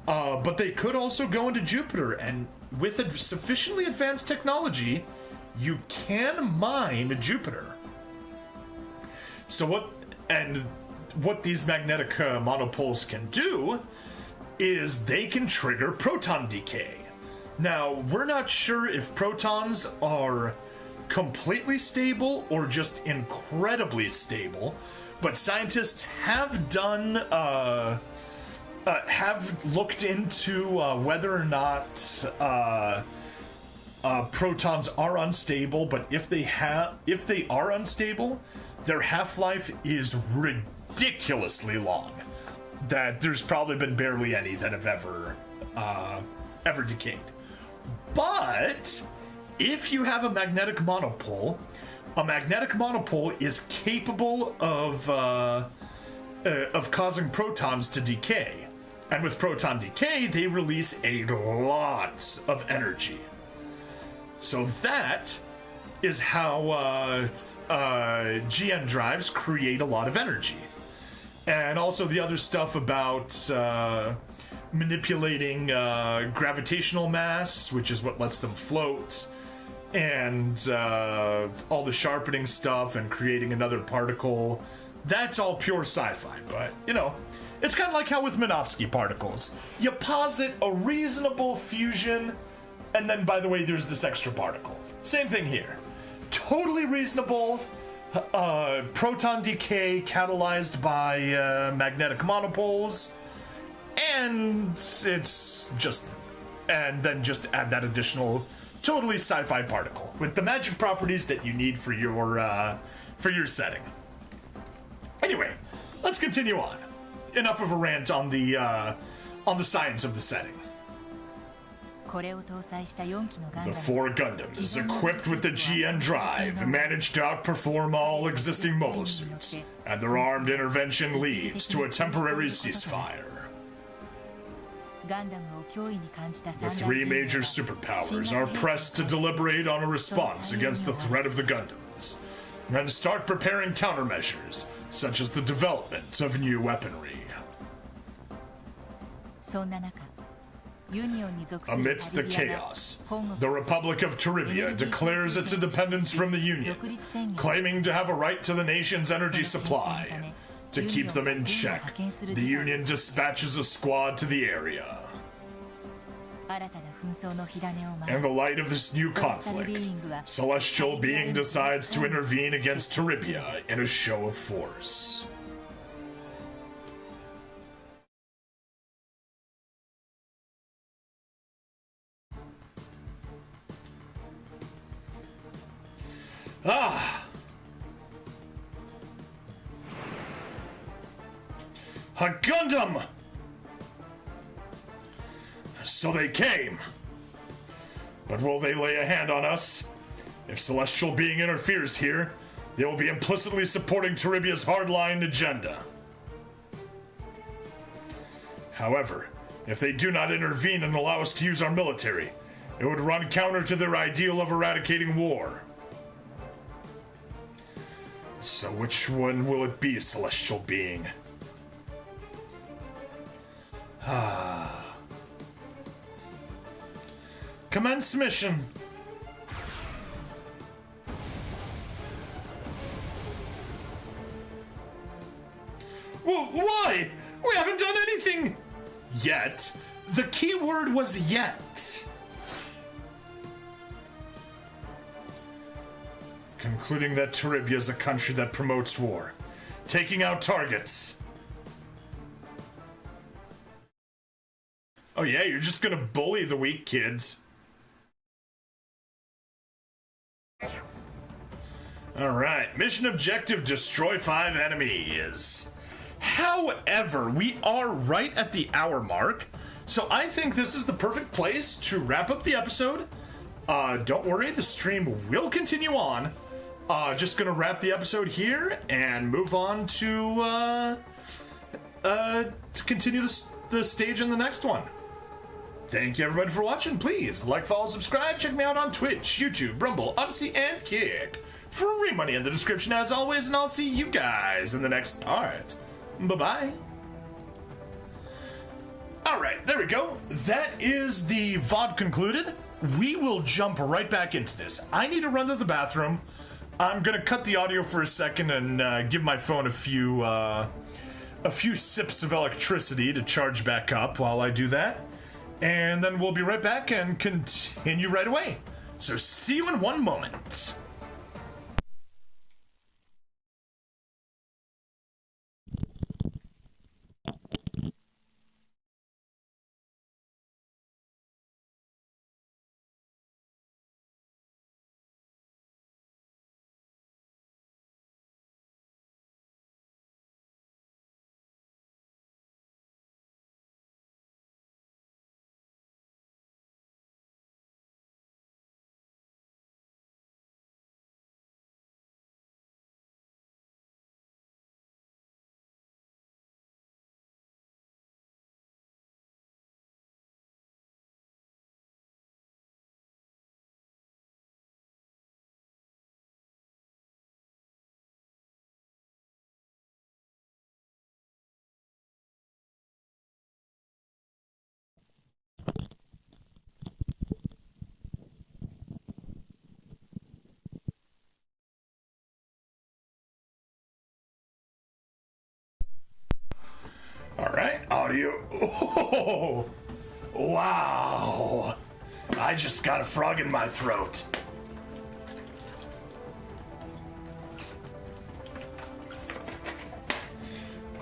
But they could also go into Jupiter, and with a sufficiently advanced technology, you can mine Jupiter. So what these magnetic monopoles can do is they can trigger proton decay. Now, we're not sure if protons are completely stable or just incredibly stable, but scientists have done have looked into whether or not protons are unstable, but if they are unstable, their half-life is ridiculously long. That there's probably been barely any that have ever decayed. But if you have a magnetic monopole, A magnetic monopole is capable of causing protons to decay. And with proton decay, they release a lot of energy. So that is how GN drives create a lot of energy. And also the other stuff about manipulating gravitational mass, which is what lets them float, and all the sharpening stuff and creating another particle. That's all pure sci-fi, but, you know, it's kind of like how with Minovsky particles. You posit a reasonable fusion, and then, by the way, there's this extra particle. Same thing here. Totally reasonable proton decay catalyzed by magnetic monopoles, and it's just... and then just add that additional totally sci-fi particle with the magic properties that you need for your setting. Anyway, let's continue on. Enough of a rant on the science of the setting. The 4 Gundams, equipped with the GN drive, managed to outperform all existing mobile suits, and their armed intervention leads to a temporary ceasefire. The 3 major superpowers are pressed to deliberate on a response against the threat of the Gundams, and start preparing countermeasures, such as the development of new weaponry. Amidst the chaos, the Republic of Turibia declares its independence from the Union, claiming to have a right to the nation's energy supply. To keep them in check, the Union dispatches a squad to the area. In the light of this new conflict, Celestial Being decides to intervene against Turibia in a show of force. A Gundam! So they came. But will they lay a hand on us? If Celestial Being interferes here, they will be implicitly supporting Turibia's hardline agenda. However, if they do not intervene and allow us to use our military, it would run counter to their ideal of eradicating war. So which one will it be, Celestial Being? Commence mission. Why? We haven't done anything yet. The key word was yet. Concluding that Turibia is a country that promotes war, taking out targets. Oh yeah, you're just gonna bully the weak kids. Alright, mission objective, destroy 5 enemies. However, we are right at the hour mark, so I think this is the perfect place to wrap up the episode. Don't worry, the stream will continue on. Just gonna wrap the episode here and move on to continue the stage in the next one. Thank you everybody for watching. Please like, follow, subscribe. Check me out on Twitch, YouTube, Rumble, Odyssey, and Kick. Free money in the description as always, and I'll see you guys in the next part. Bye-bye. Alright, there we go. That is the VOD concluded. We will jump right back into this. I need to run to the bathroom. I'm gonna cut the audio for a second and give my phone a few sips of electricity to charge back up while I do that. And then we'll be right back and continue right away. So see you in 1 moment. Alright, audio. Oh, wow. I just got a frog in my throat.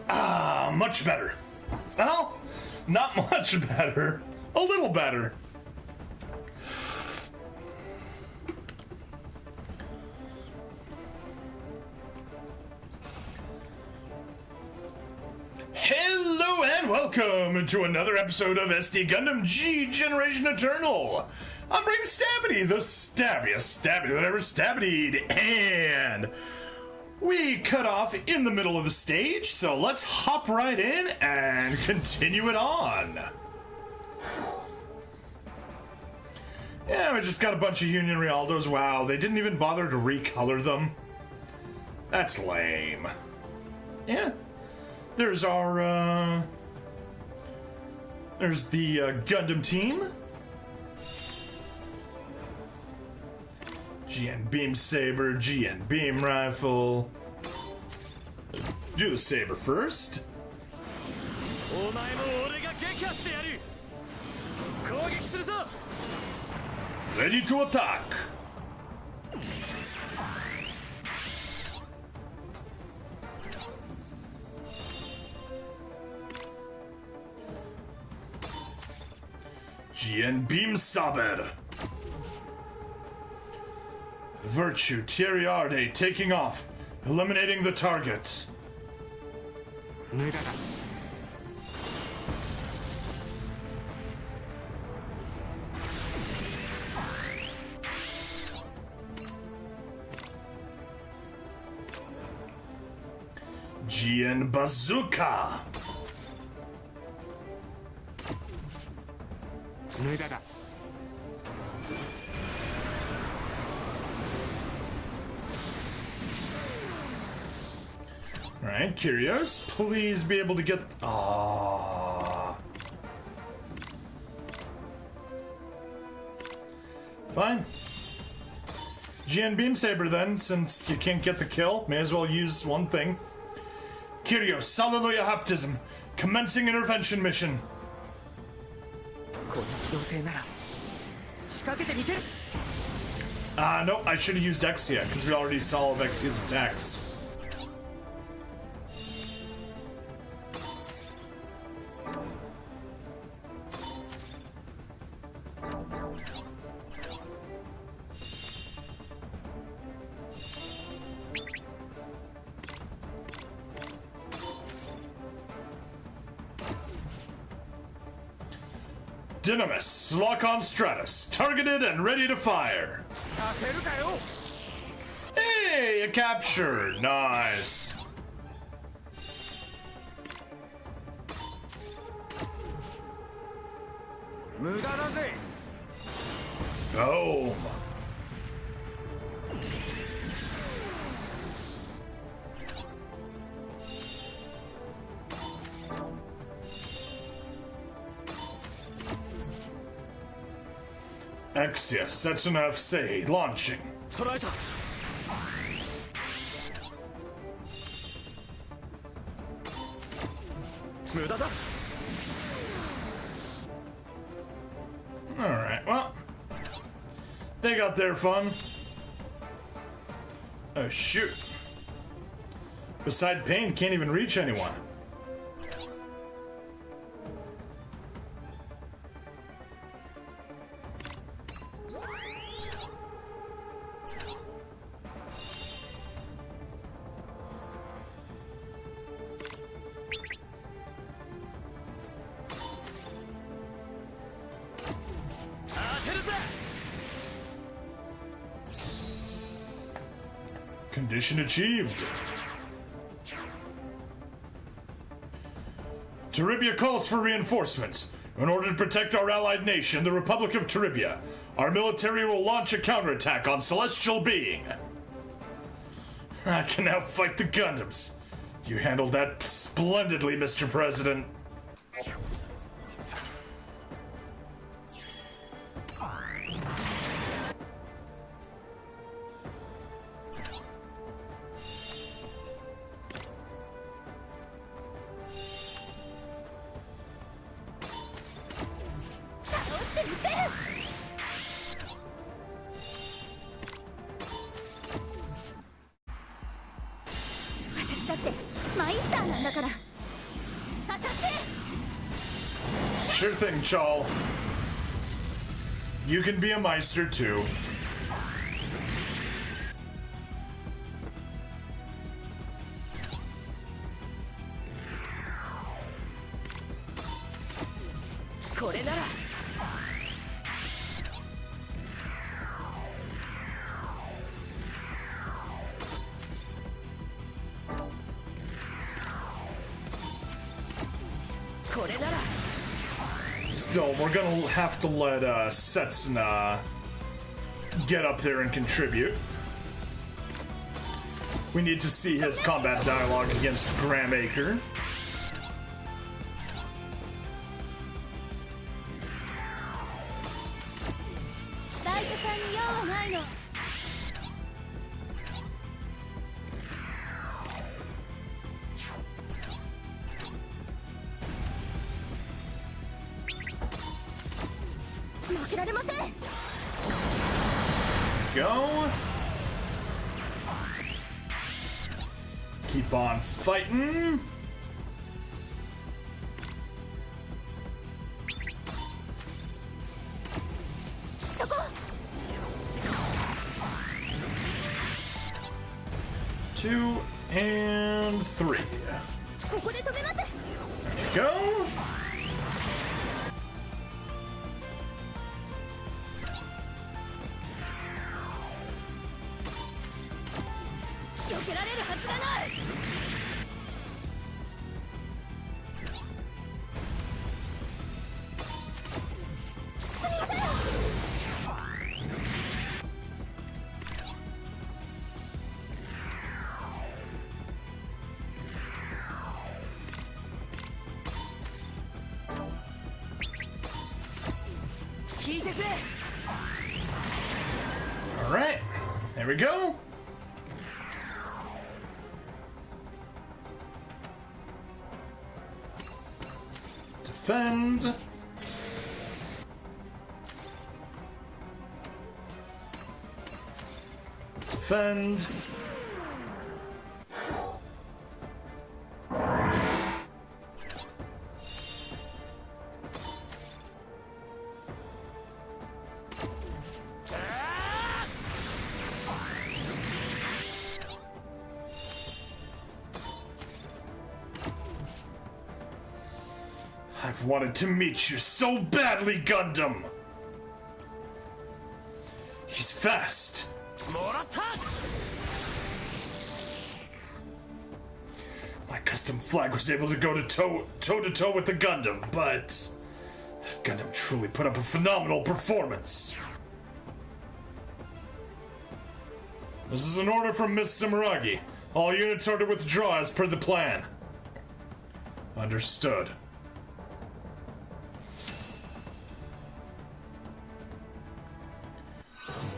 Ah, much better. Well, not much better. A little better. Hello and welcome to another episode of SD Gundam G Generation Eternal. I'm Bring Stabbity, the stabbiest Stabbity that ever stabbity'd, and we cut off in the middle of the stage, so let's hop right in and continue it on. Yeah, we just got a bunch of Union Rialdos. Wow, they didn't even bother to recolor them. That's lame. Yeah. There's our, there's the Gundam team. GN Beam Saber, GN Beam Rifle. Do the Saber first. Ready to attack. GN Beam Saber. Virtue Tieriarde taking off, eliminating the target. GN Bazooka. Alright, Curios, please be able to get... Aww. Fine. GN Beam Saber then, since you can't get the kill, may as well use one thing. Curios, Hallelujah Haptism, commencing intervention mission. No, I should have used Exia, because we already saw all of Exia's attacks. Dynamis, lock on Stratus, targeted and ready to fire. Hey, a capture, nice. Boom. Exia, Setsuna FC, launching. Alright, well, they got their fun. Oh shoot. Beside Pain can't even reach anyone. Condition achieved. Teribia calls for reinforcements. In order to protect our allied nation, the Republic of Teribia, our military will launch a counterattack on Celestial Being. I can now fight the Gundams. You handled that splendidly, Mr. President. したってマイスターなんだから。当たって。 Sure thing, Chal. You can be a Meister too. Still, we're gonna have to let Setsuna get up there and contribute. We need to see his combat dialogue against Gramaker. Go. Keep on fighting. Two and three. There you go. All right, there we go. Defend. Defend. I've wanted to meet you so badly, Gundam! He's fast! My custom flag was able to go toe-to-toe with the Gundam, but that Gundam truly put up a phenomenal performance. This is an order from Miss Sumeragi. All units are to withdraw as per the plan. Understood.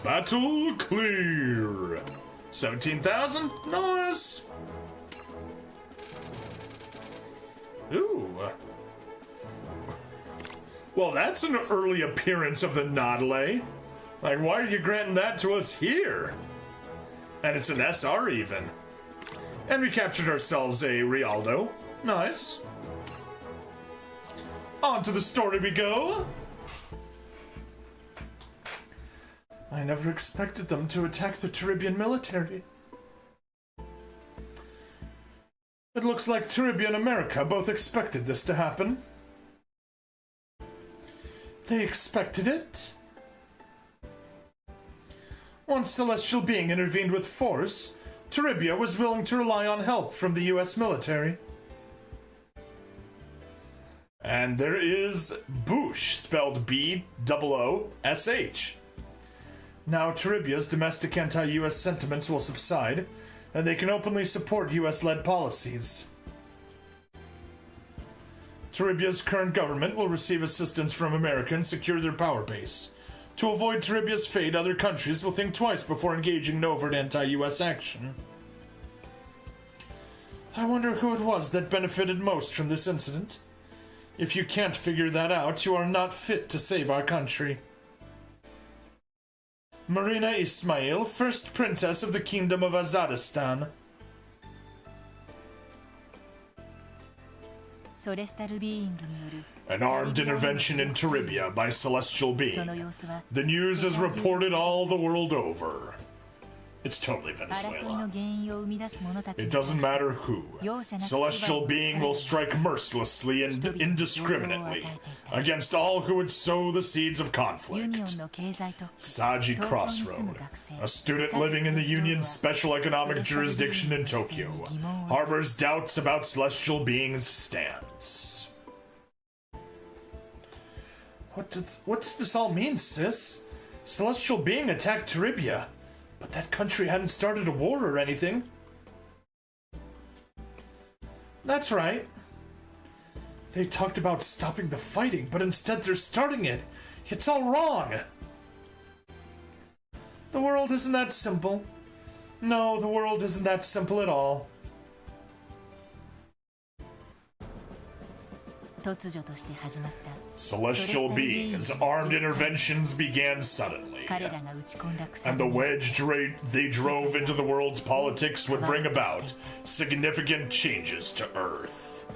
Battle clear. 17,000? Nice. Ooh. Well, that's an early appearance of the Nadale. Like, why are you granting that to us here? And it's an SR even. And we captured ourselves a Rialdo. Nice. On to the story we go. I never expected them to attack the Turibian military. It looks like Turibia and America both expected this to happen. They expected it. Once Celestial Being intervened with force, Turibia was willing to rely on help from the US military. And there is Boosh, spelled B-O-O-S-H. Now Turibia's domestic anti-US sentiments will subside, and they can openly support US-led policies. Turibia's current government will receive assistance from America and secure their power base. To avoid Turibia's fate, other countries will think twice before engaging in overt anti-US action. I wonder who it was that benefited most from this incident. If you can't figure that out, you are not fit to save our country. Marina Ismail, first princess of the Kingdom of Azaristan. An armed intervention in Teribia by Celestial Being. The news is reported all the world over. It's totally Venezuela. It doesn't matter who. Celestial Being will strike mercilessly and indiscriminately against all who would sow the seeds of conflict. Saji Crossroad, a student living in the Union's special economic jurisdiction in Tokyo, harbors doubts about Celestial Being's stance. What does this all mean, sis? Celestial Being attacked Teribia. But that country hadn't started a war or anything. That's right. They talked about stopping the fighting, but instead they're starting it. It's all wrong. The world isn't that simple. No, the world isn't that simple at all. Celestial Beings' armed interventions began suddenly, and the wedge they drove into the world's politics would bring about significant changes to Earth.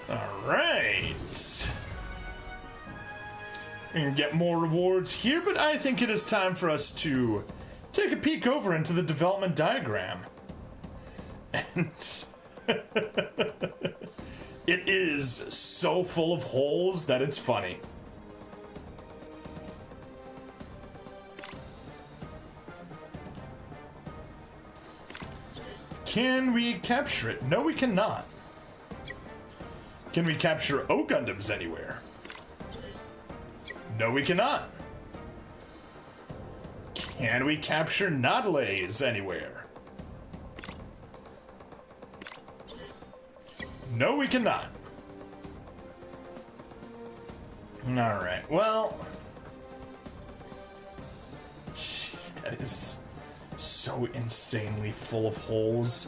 Alright. We can get more rewards here, but I think it is time for us to take a peek over into the development diagram. And it is so full of holes that it's funny. Can we capture it? No, we cannot. Can we capture O Gundams anywhere? No, we cannot. Can we capture Naudles anywhere? No, we cannot. Alright, well... Jeez, that is so insanely full of holes.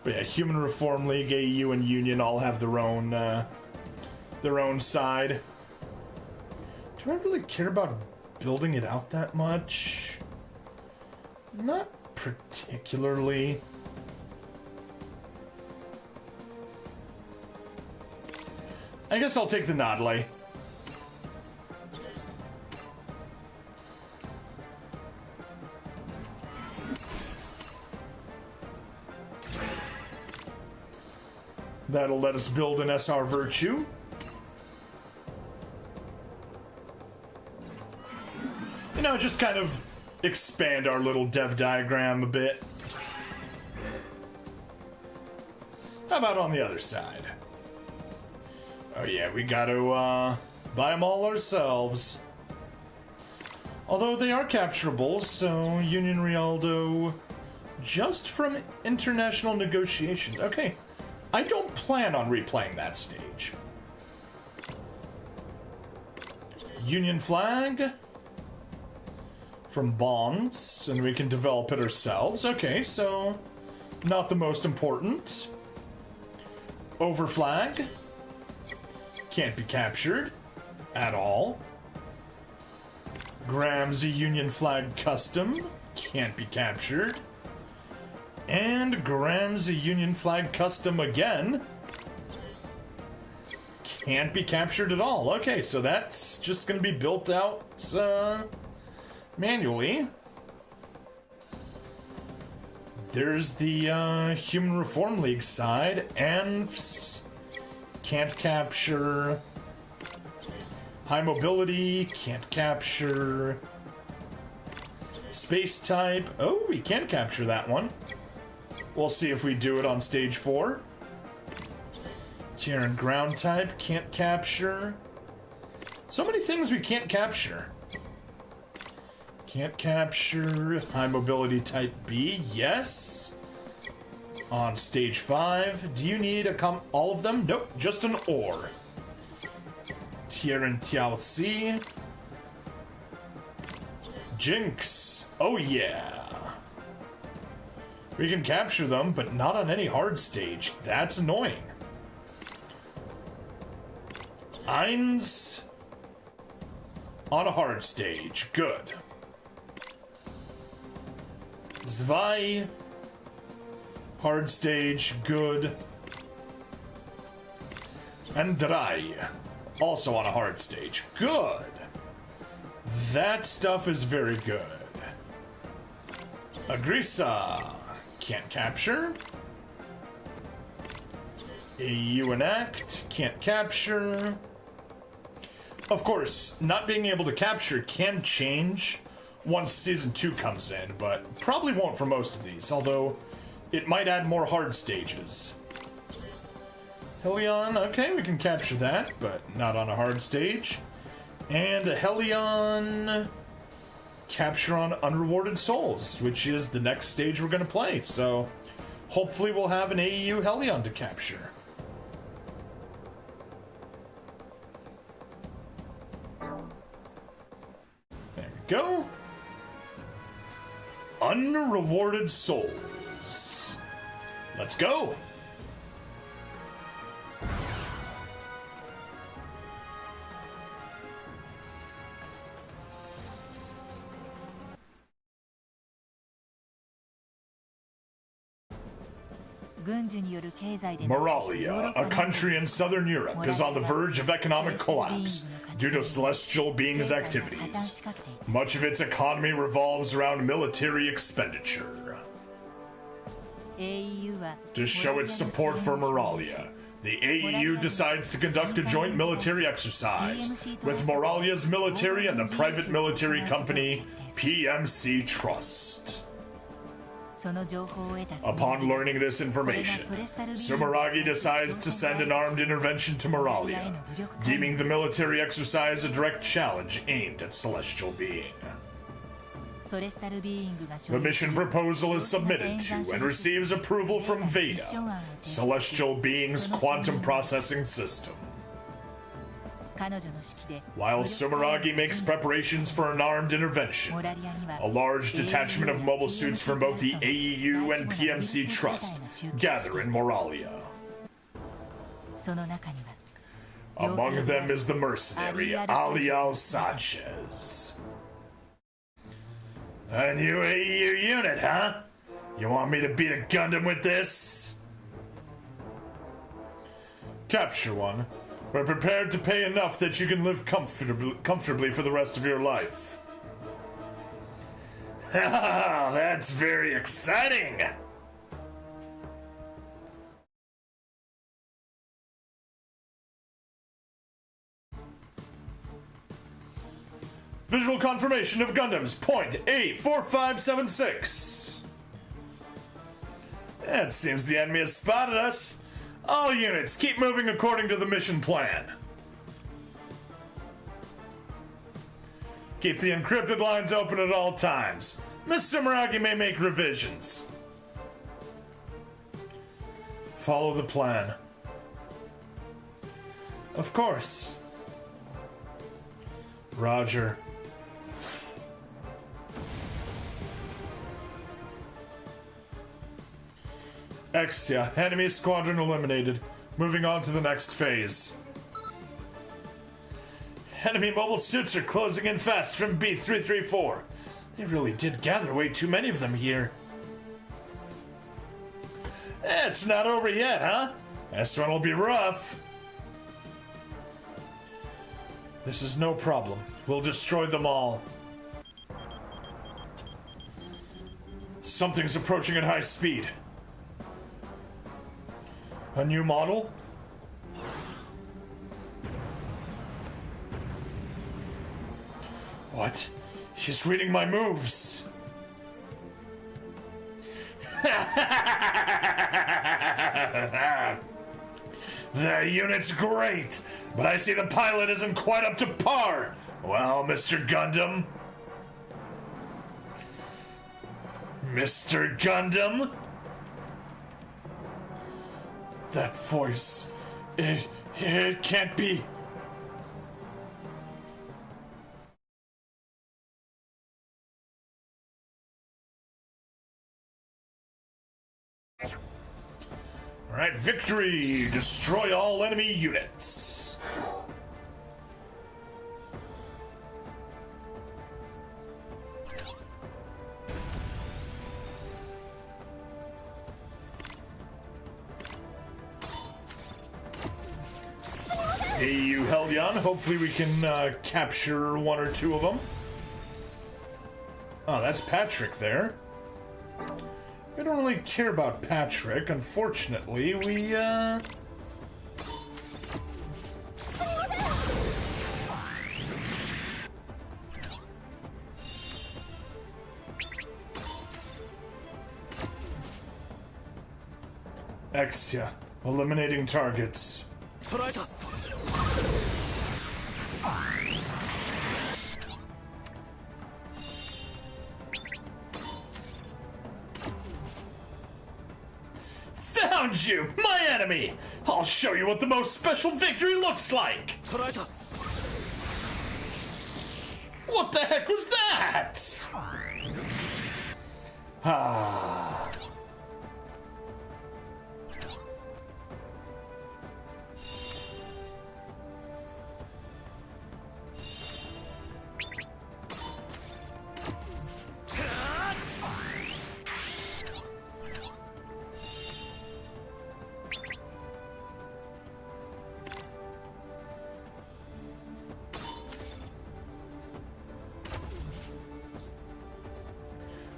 But yeah, Human Reform League, AU, and Union all have their own side. Do I really care about building it out that much? Not particularly. I guess I'll take the Naudle. That'll let us build an SR Virtue. You know, just kind of expand our little dev diagram a bit. How about on the other side? Oh yeah, we gotta buy them all ourselves. Although they are capturable, so Union Rialdo just from international negotiations. Okay. I don't plan on replaying that stage. Union flag from bonds, and we can develop it ourselves. Okay, so not the most important. Over flag can't be captured at all. Graham's Union flag custom can't be captured. And Graham's Union flag custom again can't be captured at all. Okay, so that's just going to be built out manually. There's the Human Reform League side. ANFs can't capture. High mobility can't capture. Space type. Oh, we can capture that one. We'll see if we do it on stage 4. Tier and ground type can't capture. So many things we can't capture. Can't capture high mobility type B. Yes. On stage 5. Do you need all of them? Nope, just an ore. Tier and Tiao C. Jinx. Oh yeah. We can capture them, but not on any hard stage. That's annoying. Eins on a hard stage. Good. Zwei. Hard stage. Good. And drei. Also on a hard stage. Good. That stuff is very good. Agrisa. Can't capture. AU enact. Can't capture. Of course, not being able to capture can change once Season 2 comes in, but probably won't for most of these, although it might add more hard stages. Helion, okay, we can capture that, but not on a hard stage. And a Helion capture on Unrewarded Souls, which is the next stage we're going to play, so hopefully we'll have an AEU Helion to capture. There we go. Unrewarded Souls. Let's go. Moralia, a country in southern Europe, is on the verge of economic collapse due to celestial beings' activities. Much of its economy revolves around military expenditure. To show its support for Moralia, the AEU decides to conduct a joint military exercise with Moralia's military and the private military company PMC Trust. Upon learning this information, Sumeragi decides to send an armed intervention to Moralia, deeming the military exercise a direct challenge aimed at Celestial Being. The mission proposal is submitted to and receives approval from Veda, Celestial Being's quantum processing system. While Sumeragi makes preparations for an armed intervention, a large detachment of mobile suits from both the AEU and PMC Trust gather in Moralia. Among them is the mercenary Alial Sanchez. A new AEU unit, huh? You want me to beat a Gundam with this? Capture one. We're prepared to pay enough that you can live comfortably for the rest of your life. That's very exciting! Visual confirmation of Gundams, point A4576. It seems the enemy has spotted us. All units, keep moving according to the mission plan. Keep the encrypted lines open at all times. Miss Sumeragi may make revisions. Follow the plan. Of course. Roger. Extia, enemy squadron eliminated. Moving on to the next phase. Enemy mobile suits are closing in fast from B334. They really did gather way too many of them here. It's not over yet, huh? This one will be rough. This is no problem. We'll destroy them all. Something's approaching at high speed. A new model? What? He's reading my moves. The unit's great, but I see the pilot isn't quite up to par. Well, Mr. Gundam. Mr. Gundam? That voice, it can't be. Alright, victory! Destroy all enemy units. Hey, you Hellion. Hopefully we can capture one or two of them. Oh, that's Patrick there. We don't really care about Patrick. Unfortunately, we, Exia, eliminating targets. Found you, my enemy! I'll show you what the most special victory looks like! What the heck was that? Ah.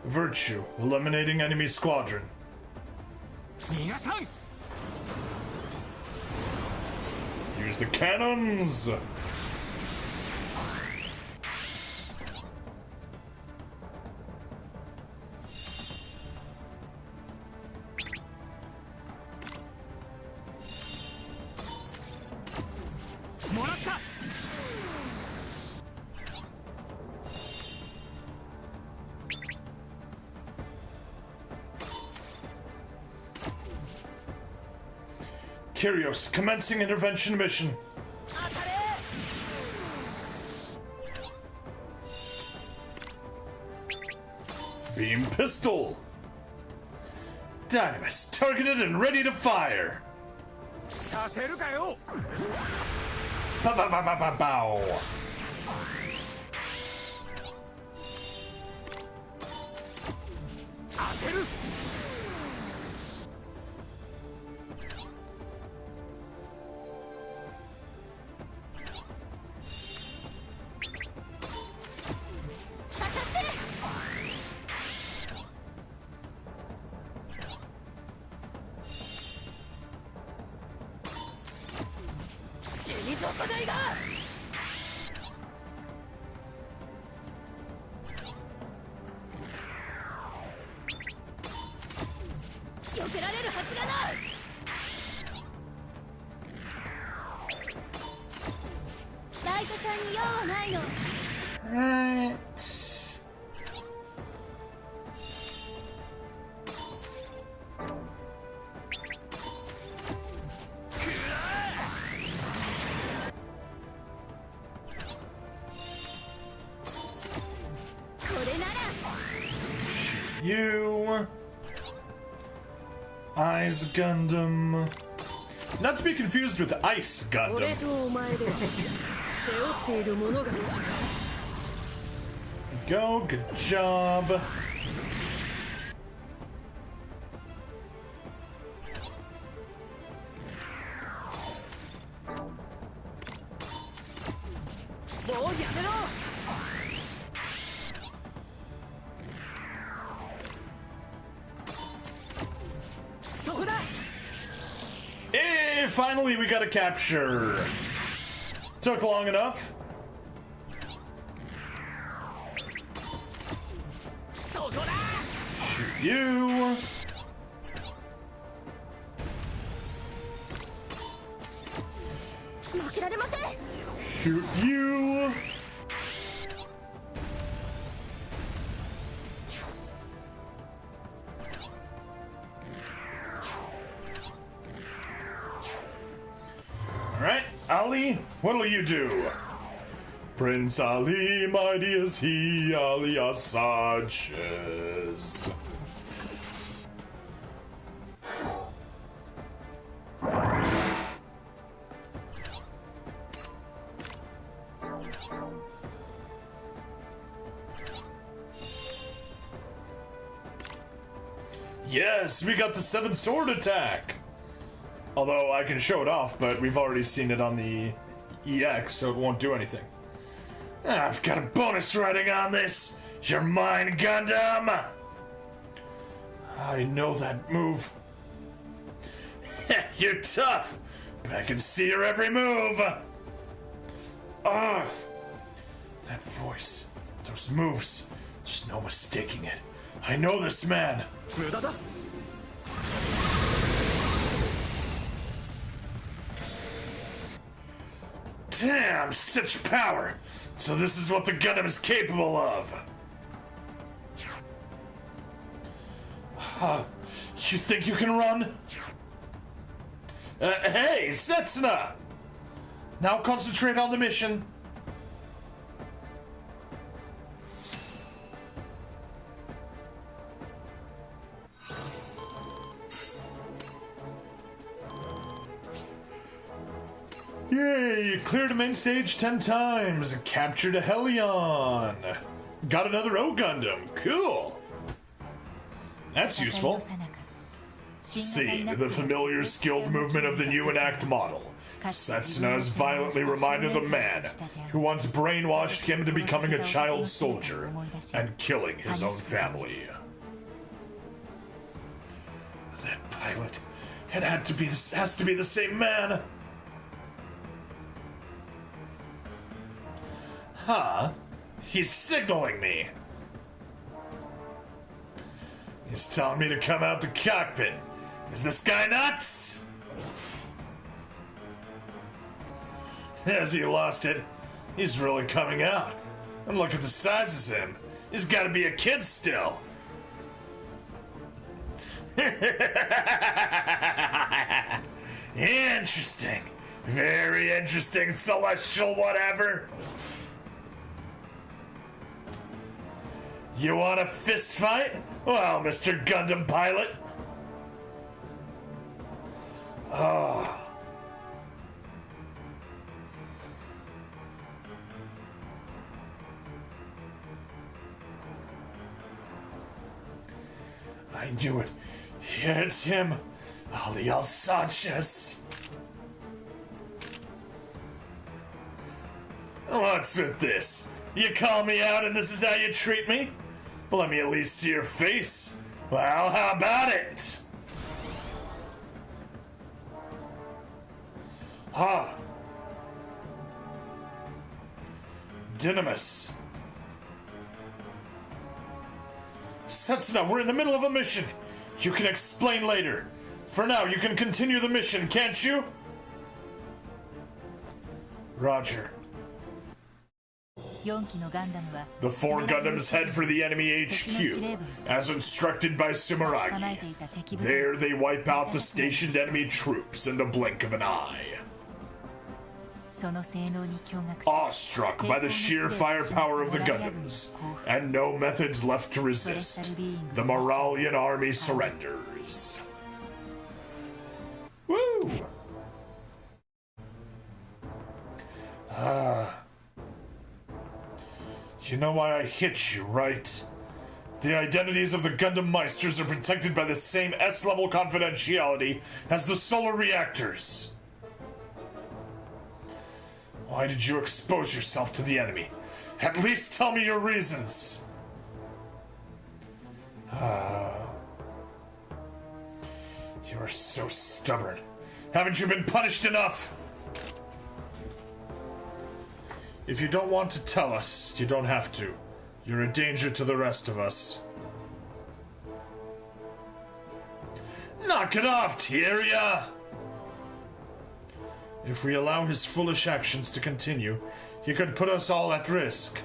Virtue, eliminating enemy squadron. Use the cannons! Kyrios, commencing intervention mission. Beam pistol. Dynamis, targeted and ready to fire. Bow. Right. Shoot you. Ice Gundam. Not to be confused with Ice Gundam. Go, good job. Hey, finally we got a capture. Took long enough. Shoot you. Shoot you. Alright, Ali, what'll you do? Prince Ali, mighty as he, alias Sanchez. Yes, we got the 7 sword attack. Although I can show it off, but we've already seen it on the EX, so it won't do anything. I've got a bonus rating on this. You're mine, Gundam. I know that move. You're tough, but I can see your every move. That voice, those moves, there's no mistaking it. I know this man. Damn, such power. So this is what the Gundam is capable of. You think you can run? Hey, Setsuna! Now concentrate on the mission. Yay, you cleared the main stage 10 times and captured a Helion. Got another O Gundam, cool. That's useful. Seeing the familiar skilled movement of the new Enact model, Setsuna is violently reminded of the man who once brainwashed him into becoming a child soldier and killing his own family. That pilot, it has to be the same man. Huh? He's signaling me. He's telling me to come out the cockpit. Is this guy nuts? Has he lost it? He's really coming out. And look at the size of him. He's got to be a kid still. Interesting. Very interesting, celestial whatever. You want a fist fight? Well, Mr. Gundam Pilot. Oh. I knew it. Yeah, it's him. Aliel Sanchez. What's with this? You call me out and this is how you treat me? Well, let me at least see your face. Well, how about it? Ah. Dynamis. Setsuna, we're in the middle of a mission. You can explain later. For now, you can continue the mission, can't you? Roger. The 4 Gundams head for the enemy HQ, as instructed by Sumeragi. There they wipe out the stationed enemy troops in the blink of an eye. Awestruck by the sheer firepower of the Gundams, and no methods left to resist, the Moralian army surrenders. Woo! You know why I hit you, right? The identities of the Gundam Meisters are protected by the same S-level confidentiality as the solar reactors. Why did you expose yourself to the enemy? At least tell me your reasons. You are so stubborn. Haven't you been punished enough? If you don't want to tell us, you don't have to. You're a danger to the rest of us. Knock it off, Tieria! If we allow his foolish actions to continue, he could put us all at risk.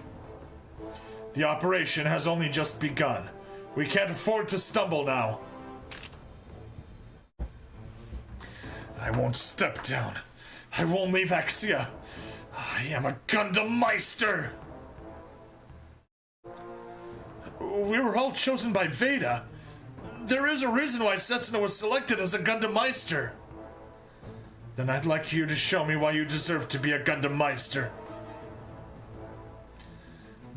The operation has only just begun. We can't afford to stumble now. I won't step down. I won't leave Axia. I am a Gundam Meister! We were all chosen by Veda. There is a reason why Setsuna was selected as a Gundam Meister. Then I'd like you to show me why you deserve to be a Gundam Meister.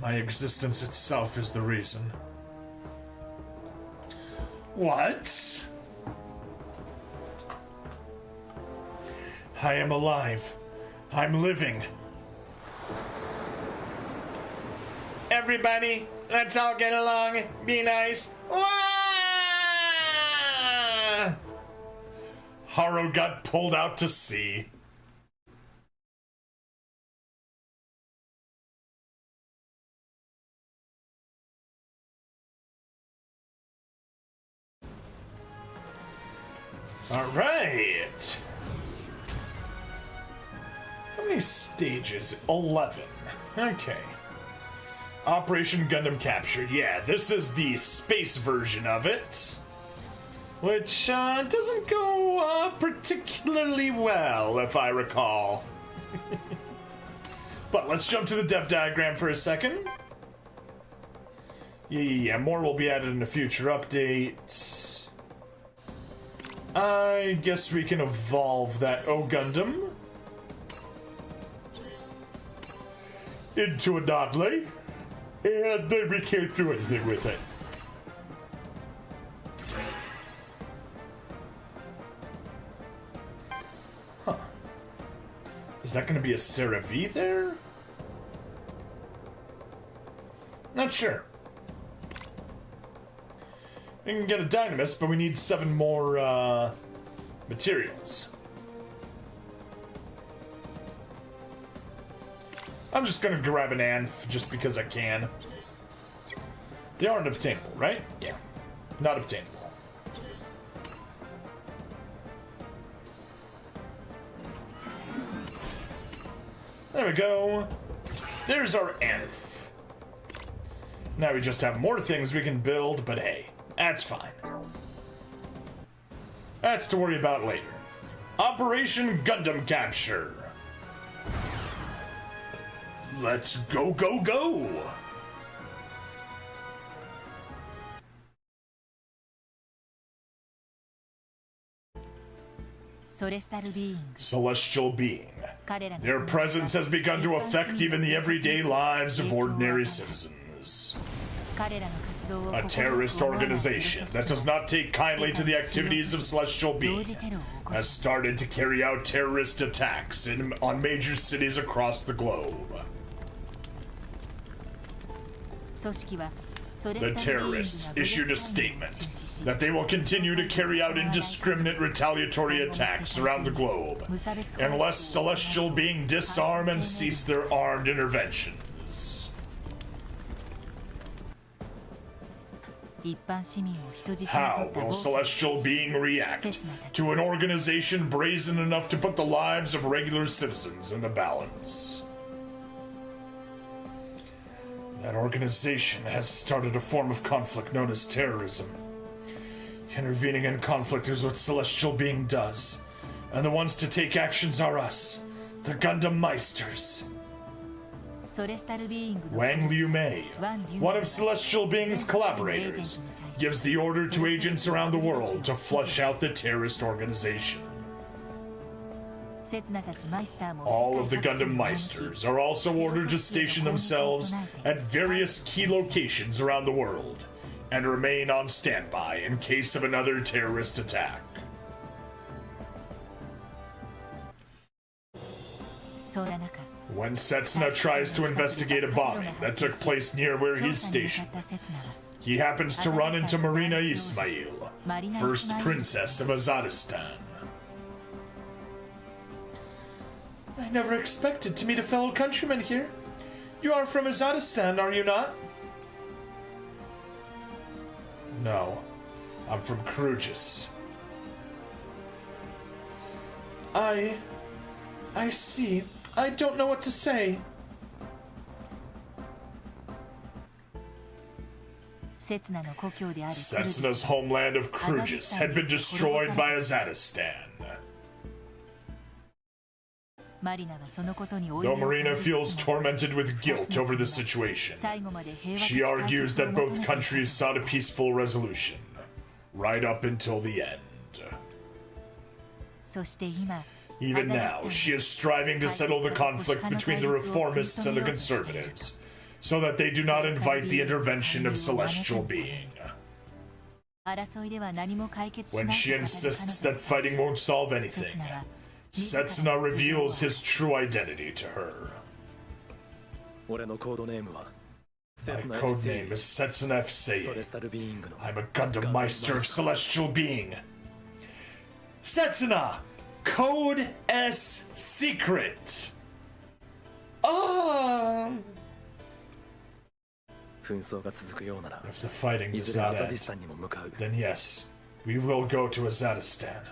My existence itself is the reason. What? I am alive. I'm living. Everybody, let's all get along. Be nice. Wah! Haru got pulled out to sea. All right. How many stages? 11. Okay. Operation Gundam Capture. Yeah, this is the space version of it. Which doesn't go particularly well, if I recall. But let's jump to the dev diagram for a second. Yeah, more will be added in a future update. I guess we can evolve that O Gundam into a Dodley, and then we can't do anything with it. Huh. Is that going to be a Sarah V there? Not sure. We can get a Dynamis, but we need 7 more materials. I'm just gonna grab an Anf just because I can. They aren't obtainable, right? Yeah. Not obtainable. There we go. There's our Anf. Now we just have more things we can build, but hey. That's fine. That's to worry about later. Operation Gundam Capture. Let's go, go, go! Celestial being. Their presence has begun to affect even the everyday lives of ordinary citizens. A terrorist organization that does not take kindly to the activities of Celestial Being has started to carry out terrorist attacks on major cities across the globe. The terrorists issued a statement that they will continue to carry out indiscriminate retaliatory attacks around the globe unless Celestial Being disarm and cease their armed interventions. How will Celestial Being react to an organization brazen enough to put the lives of regular citizens in the balance? That organization has started a form of conflict known as terrorism. Intervening in conflict is what Celestial Being does, and the ones to take actions are us, the Gundam Meisters. Wang Liu Mei, one of Celestial Being's collaborators, gives the order to agents around the world to flush out the terrorist organization. All of the Gundam Meisters are also ordered to station themselves at various key locations around the world and remain on standby in case of another terrorist attack. When Setsuna tries to investigate a bombing that took place near where he's stationed, he happens to run into Marina Ismail, first princess of Azaristan. I never expected to meet a fellow countryman here. You are from Azaristan, are you not? No, I'm from Krugis. I see. I don't know what to say. Setsuna's homeland of Krugis had been destroyed by Azaristan. Though Marina feels tormented with guilt over the situation, she argues that both countries sought a peaceful resolution, right up until the end. Even now, she is striving to settle the conflict between the reformists and the conservatives, so that they do not invite the intervention of Celestial Being. When she insists that fighting won't solve anything, Setsuna reveals his true identity to her. My codename is Setsuna F. Seiei. I'm a Gundam Meister of Celestial Being. Setsuna! Code S Secret! If the fighting does not end, then yes, we will go to Azatistan.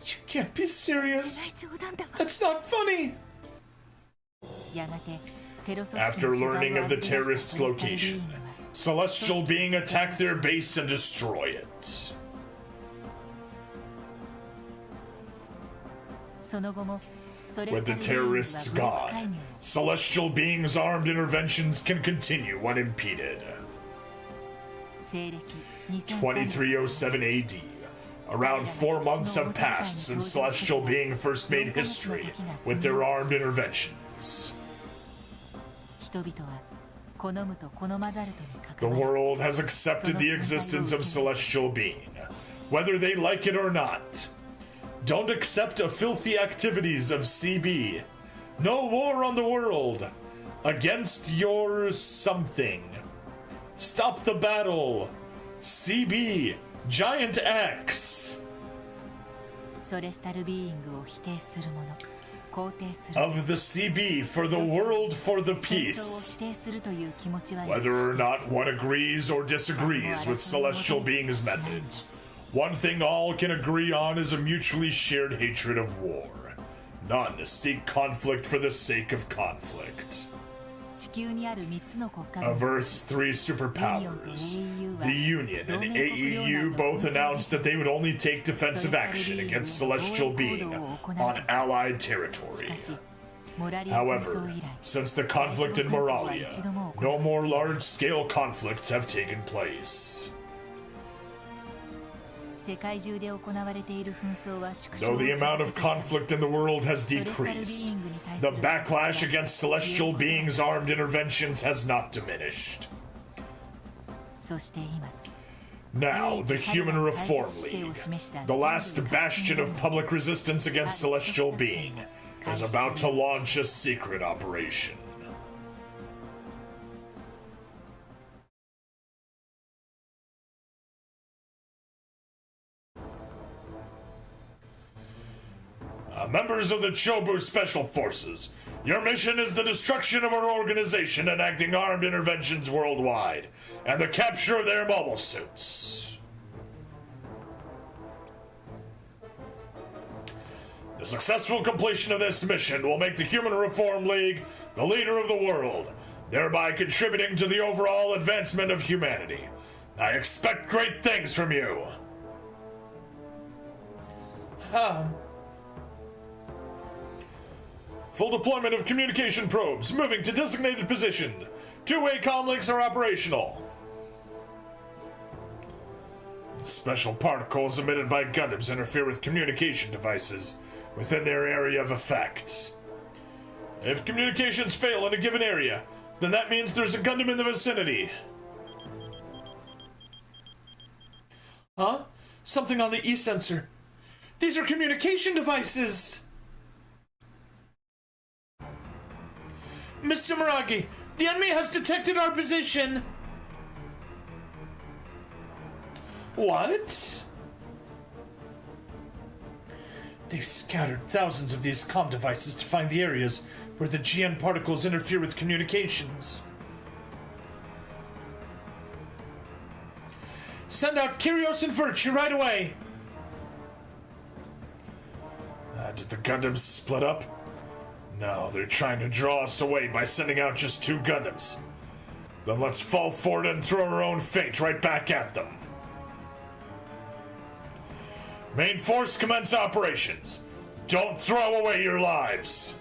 You can't be serious. That's not funny. After learning of the terrorists' location, Celestial Being attack their base and destroy it. With the terrorists gone, Celestial Being's armed interventions can continue unimpeded. 2307 AD. Around 4 months have passed since Celestial Being first made history with their armed interventions. The world has accepted the existence of Celestial Being, whether they like it or not. Don't accept the filthy activities of CB. No war on the world. Against your something. Stop the battle. CB. Giant X. Of the CB for the world for the peace. Whether or not one agrees or disagrees with Celestial Being's methods, one thing all can agree on is a mutually shared hatred of war. None seek conflict for the sake of conflict. Of Earth's 3 superpowers, the Union and AEU both announced that they would only take defensive action against Celestial Being on Allied territory. However, since the conflict in Moralia, no more large-scale conflicts have taken place. Though the amount of conflict in the world has decreased, the backlash against Celestial Beings' armed interventions has not diminished. Now, the Human Reform League, the last bastion of public resistance against Celestial Being, is about to launch a secret operation. Members of the Chobu Special Forces, your mission is the destruction of our organization enacting armed interventions worldwide, and the capture of their mobile suits. The successful completion of this mission will make the Human Reform League the leader of the world, thereby contributing to the overall advancement of humanity. I expect great things from you. Full deployment of communication probes, moving to designated position. Two-way comlinks are operational. Special particles emitted by Gundams interfere with communication devices within their area of effect. If communications fail in a given area, then that means there's a Gundam in the vicinity. Huh? Something on the E-sensor. These are communication devices! Mr. Muragi, the enemy has detected our position! What? They scattered thousands of these comm devices to find the areas where the GN particles interfere with communications. Send out Kyrios and Virtue right away! Did the Gundams split up? No, they're trying to draw us away by sending out just 2 Gundams. Then let's fall for it and throw our own fate right back at them. Main force, commence operations. Don't throw away your lives.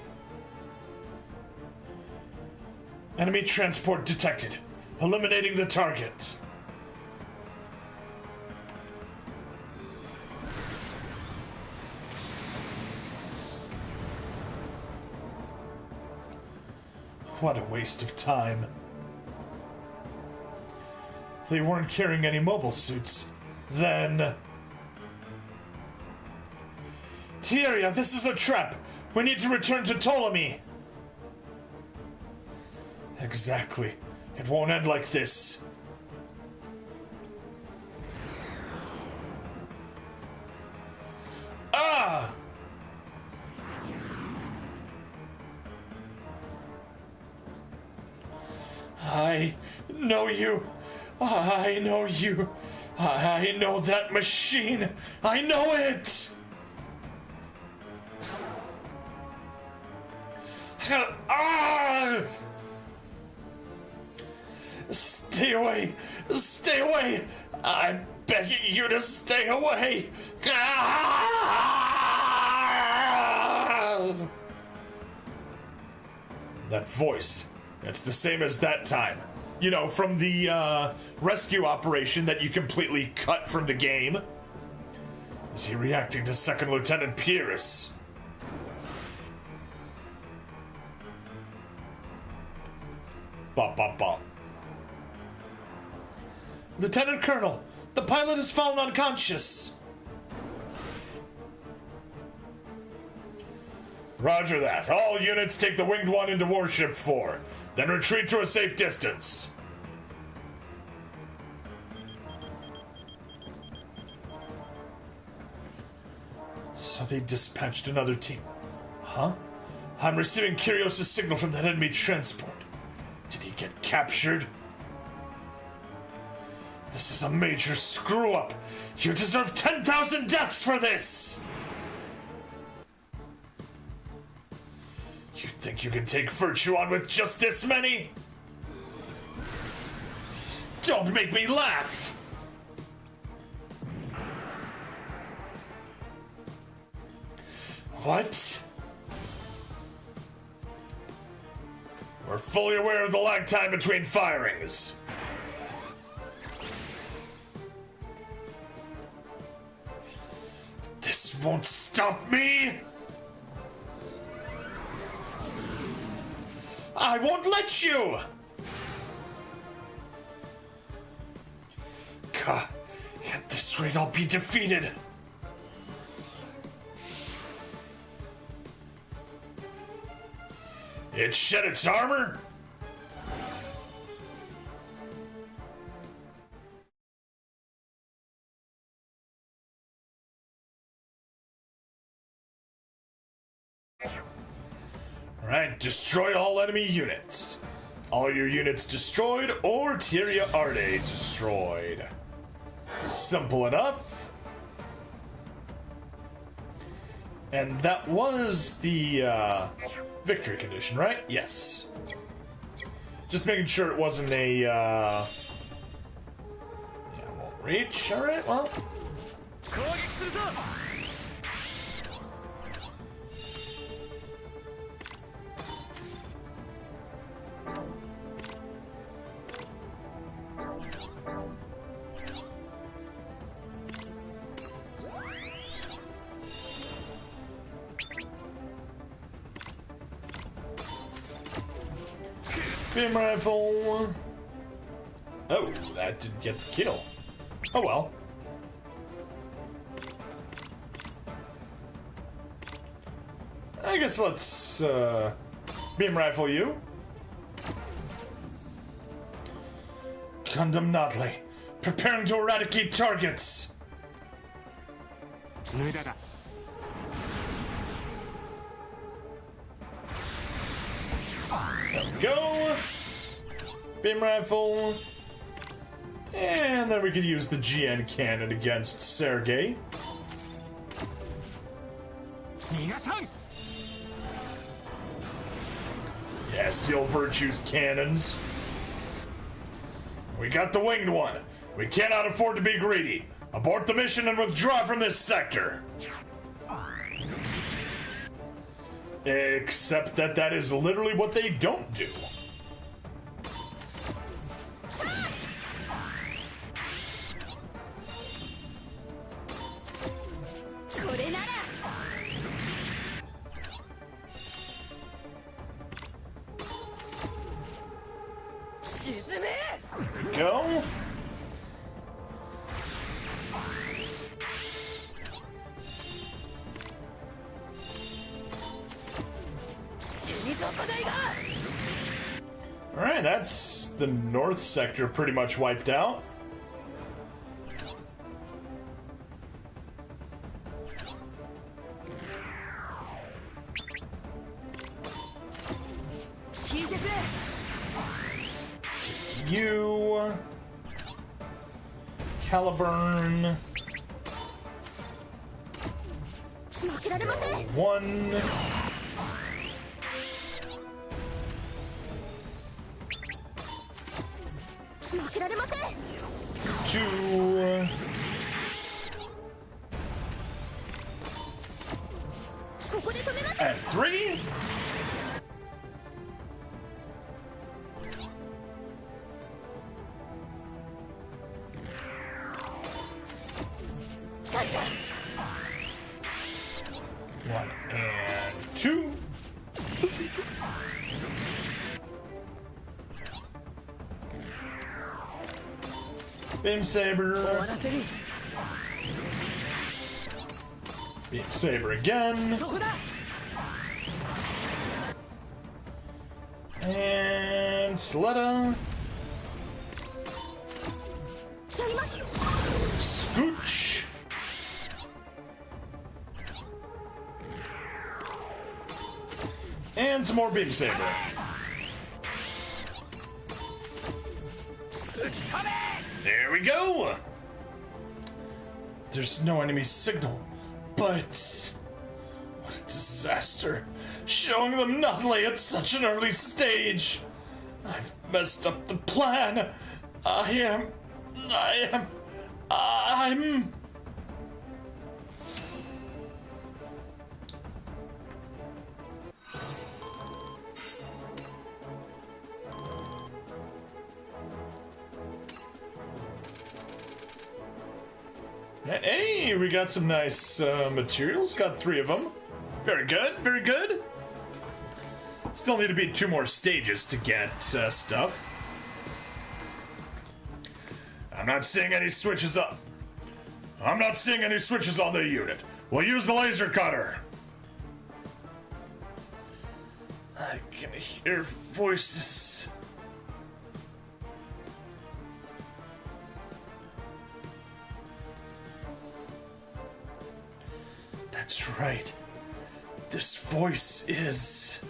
Enemy transport detected. Eliminating the target. What a waste of time. they weren't carrying any mobile suits, then... Tieria, this is a trap. We need to return to Ptolemy. Exactly. It won't end like this. Ah! I know you. I know you. I know that machine. I know it. Ah! Stay away. Stay away. I'm begging you to stay away. Ah! That voice. It's the same as that time. You know, from the rescue operation that you completely cut from the game. Is he reacting to Second Lieutenant Pierce? Bop, bop, bop. Lieutenant Colonel, the pilot has fallen unconscious. Roger that. All units take the Winged One into Warship 4. Then retreat to a safe distance. So they dispatched another team. Huh? I'm receiving Kyrios' signal from that enemy transport. Did he get captured? This is a major screw-up. You deserve 10,000 deaths for this! You think you can take Virtue on with just this many? Don't make me laugh! What? We're fully aware of the lag time between firings. This won't stop me! I won't let you! God, at this rate I'll be defeated. It shed its armor? Alright, destroy all enemy units. All your units destroyed or Tieria Arde destroyed. Simple enough. And that was the victory condition, right? Yes. Just making sure it wasn't a yeah, won't reach. Alright, well. Beam rifle. Oh, that didn't get the kill. Oh well. I guess let's beam rifle you. Gundam Notley, preparing to eradicate targets. There we go. Beam rifle. And then we could use the GN cannon against Sergei. Yeah, steal Virtue's cannons. We got the Winged One. We cannot afford to be greedy. Abort the mission and withdraw from this sector. Except that that is literally what they don't do. There we go. Alright, that's the north sector pretty much wiped out. You... Caliburn... One... Two... And three... One and two. Beam Saber. Beam Saber again. And Sletta. Scooch. And some more Beam Saber. There we go! There's no enemy signal, but... What a disaster. Showing them Nutley at such an early stage. I've messed up the plan. I'm... Hey, we got some nice materials. Got 3 of them. Very good, very good. Still need to beat 2 more stages to get stuff. I'm not seeing any switches up. I'm not seeing any switches on the unit. We'll use the laser cutter. I can hear voices. That's right. This voice is...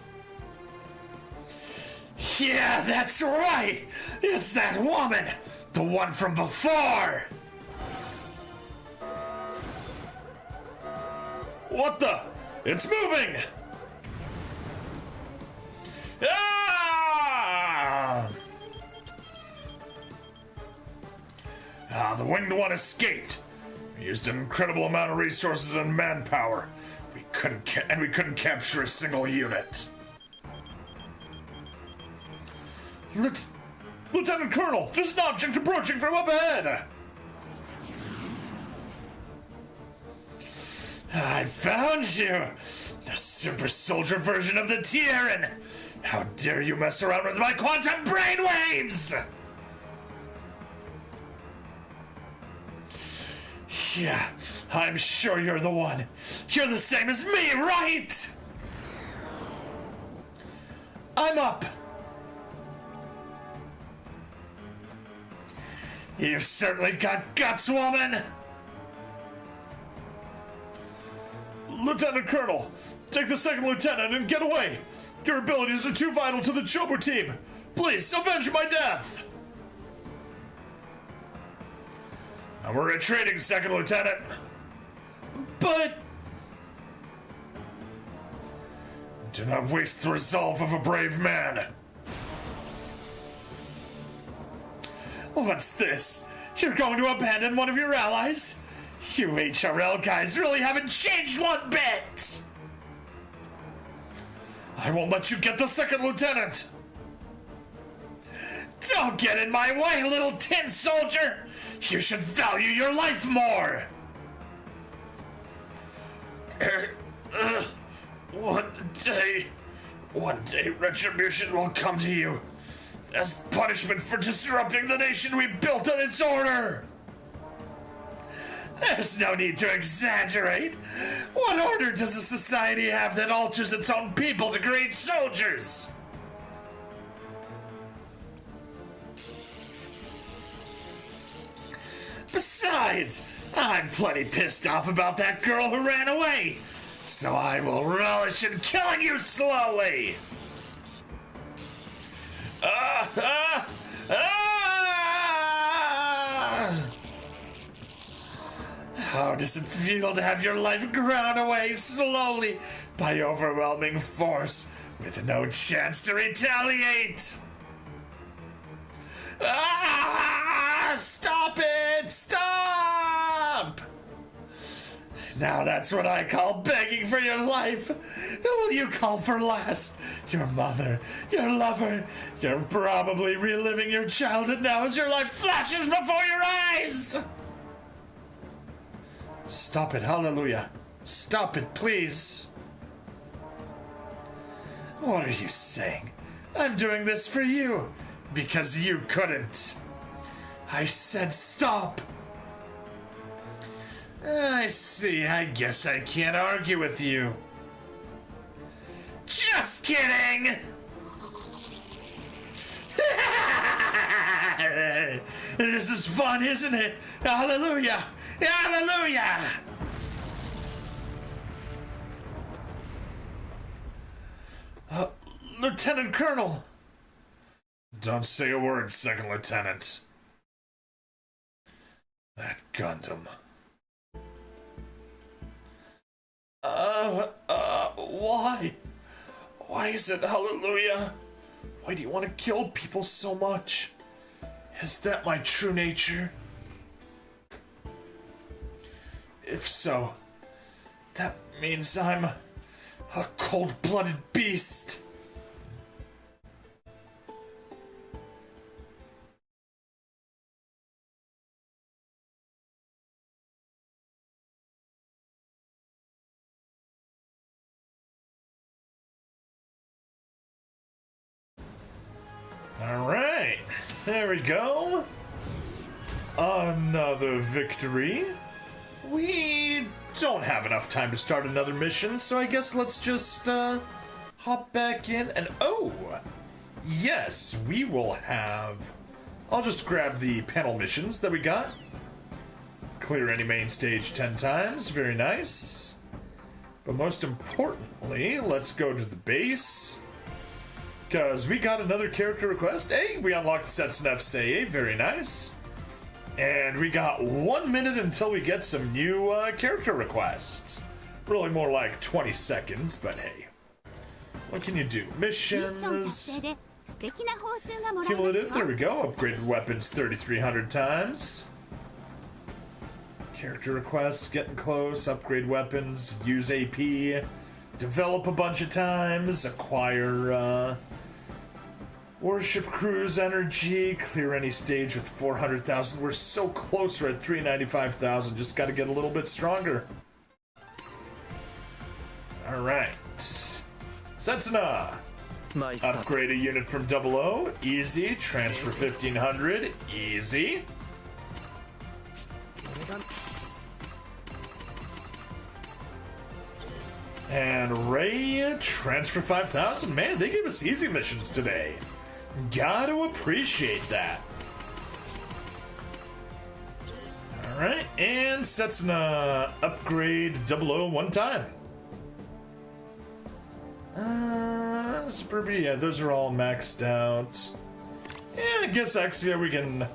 Yeah, that's right! It's that woman! The one from before! What the? It's moving! Ah! The winged one escaped. We used an incredible amount of resources and manpower. We couldn't capture a single unit. Lieutenant Colonel, there's an object approaching from up ahead. I found you, the super soldier version of the Tieran. How dare you mess around with my quantum brainwaves! Yeah, I'm sure you're the one. You're the same as me, right? I'm up. You've certainly got guts, woman. Lieutenant Colonel, take the second lieutenant and get away. Your abilities are too vital to the Chobu team. Please, avenge my death. And we're retreating, second lieutenant. But... do not waste the resolve of a brave man. What's this? You're going to abandon one of your allies? You HRL guys really haven't changed one bit! I won't let you get the second lieutenant! Don't get in my way, little tin soldier! You should value your life more! One day retribution will come to you as punishment for disrupting the nation we built on its order! There's no need to exaggerate. What order does a society have that alters its own people to create soldiers? Besides, I'm plenty pissed off about that girl who ran away, so I will relish in killing you slowly. How does it feel to have your life ground away slowly by overwhelming force with no chance to retaliate? Stop it! Stop! Now that's what I call begging for your life. Who will you call for last? Your mother, your lover. You're probably reliving your childhood now as your life flashes before your eyes. Stop it, hallelujah. Stop it, please. What are you saying? I'm doing this for you because you couldn't. I said stop. I see. I guess I can't argue with you. Just kidding! This is fun, isn't it? Hallelujah! Hallelujah! Lieutenant Colonel! Don't say a word, Second Lieutenant. That Gundam. Why? Why is it hallelujah? Why do you want to kill people so much? Is that my true nature? If so, that means I'm a cold-blooded beast. Alright, there we go. Another victory. We don't have enough time to start another mission, so I guess let's just hop back in and yes, we will have. I'll just grab the panel missions that we got. Clear any main stage 10 times, very nice. But most importantly, let's go to the base. Because we got another character request. Hey, we unlocked Setsunef Sei, very nice. And we got 1 minute until we get some new character requests. Really more like 20 seconds, but hey. What can you do? Missions. Cumulative, there we go. Upgraded weapons 3,300 times. Character requests, getting close. Upgrade weapons, use AP. Develop a bunch of times. Acquire Warship Cruise Energy, clear any stage with 400,000. We're so close, we're at 395,000. Just got to get a little bit stronger. Alright. Setsuna. Upgrade a unit from 00. Easy. Transfer 1,500. Easy. And Ray, transfer 5,000. Man, they gave us easy missions today. Gotta appreciate that. Alright, and Setsuna upgrade 00 one time. Suburbia, yeah, those are all maxed out. Yeah, I guess actually we can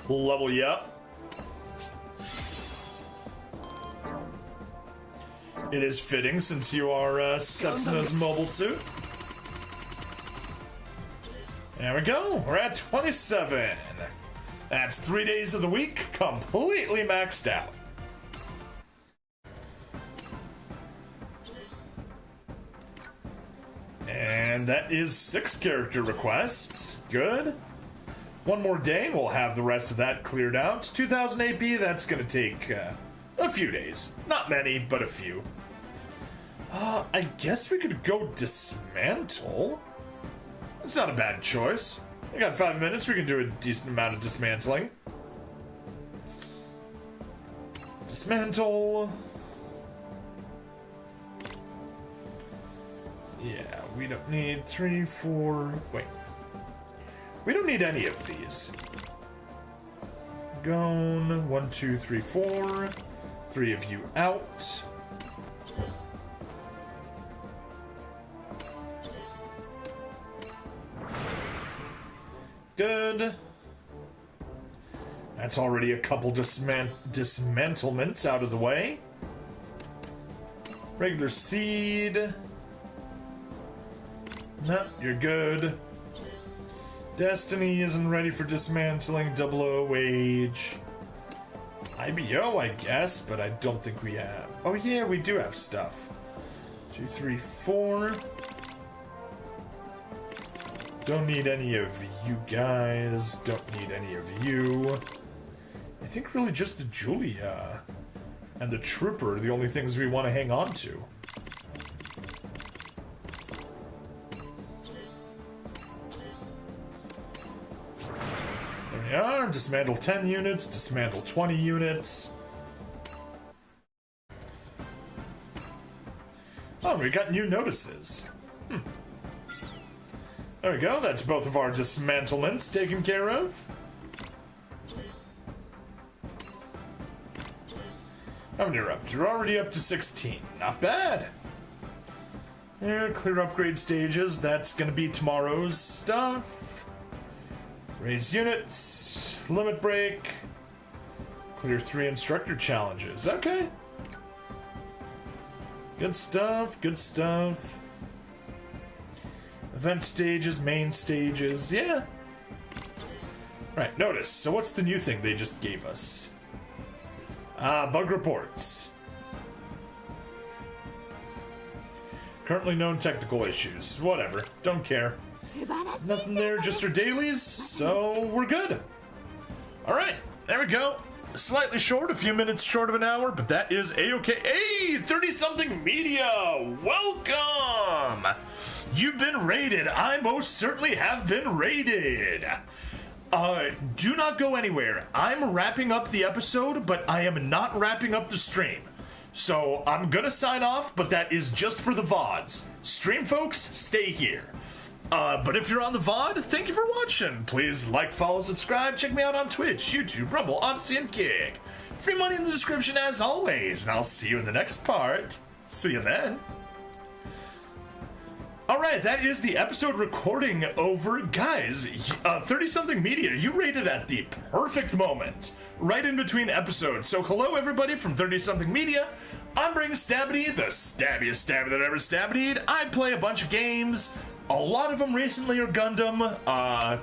level you up. It is fitting since you are Setsuna's mobile suit. There we go. We're at 27. That's 3 days of the week completely maxed out. And that is 6 character requests. Good. One more day, we'll have the rest of that cleared out. 2,000 AP, that's going to take a few days. Not many, but a few. I guess we could go dismantle. That's not a bad choice. We got 5 minutes, we can do a decent amount of dismantling. Dismantle. Yeah, we don't need 3, 4... Wait. We don't need any of these. Gone. 1, 2, 3, 4. 3 of you out. Good. That's already a couple dismantlements out of the way. Regular seed. No, you're good. Destiny isn't ready for dismantling. 00 Age. IBO, I guess, but I don't think we have. Oh yeah, we do have stuff. 2, 3, 4. Don't need any of you guys. Don't need any of you. I think really just the Julia and the Trooper are the only things we want to hang on to. There we are. Dismantle 10 units. Dismantle 20 units. Oh, we got new notices. There we go. That's both of our dismantlements taken care of. How many are up? You're already up to 16. Not bad. There, clear upgrade stages. That's going to be tomorrow's stuff. Raise units. Limit break. Clear 3 instructor challenges. Okay. Good stuff. Good stuff. Event stages, main stages. Yeah. Right, notice. So what's the new thing they just gave us? Bug reports. Currently known technical issues. Whatever. Don't care. Nothing there, just our dailies, so we're good. Alright, there we go. Slightly short, a few minutes short of an hour, but that is a-okay. Hey, 30-something media! Welcome! You've been raided. I most certainly have been raided. Do not go anywhere. I'm wrapping up the episode, but I am not wrapping up the stream. So I'm gonna sign off, but that is just for the VODs. Stream folks, stay here. But if you're on the VOD, thank you for watching. Please like, follow, subscribe. Check me out on Twitch, YouTube, Rumble, Odyssey, and Kick. Free money in the description as always, and I'll see you in the next part. See you then. Alright, that is the episode recording over. Guys, 30-something media, you rated at the perfect moment. Right in between episodes. So hello everybody from 30-something media. I'm Brain Stabbity, the stabbiest stabby that ever stabbied. I play a bunch of games. A lot of them recently are Gundam. A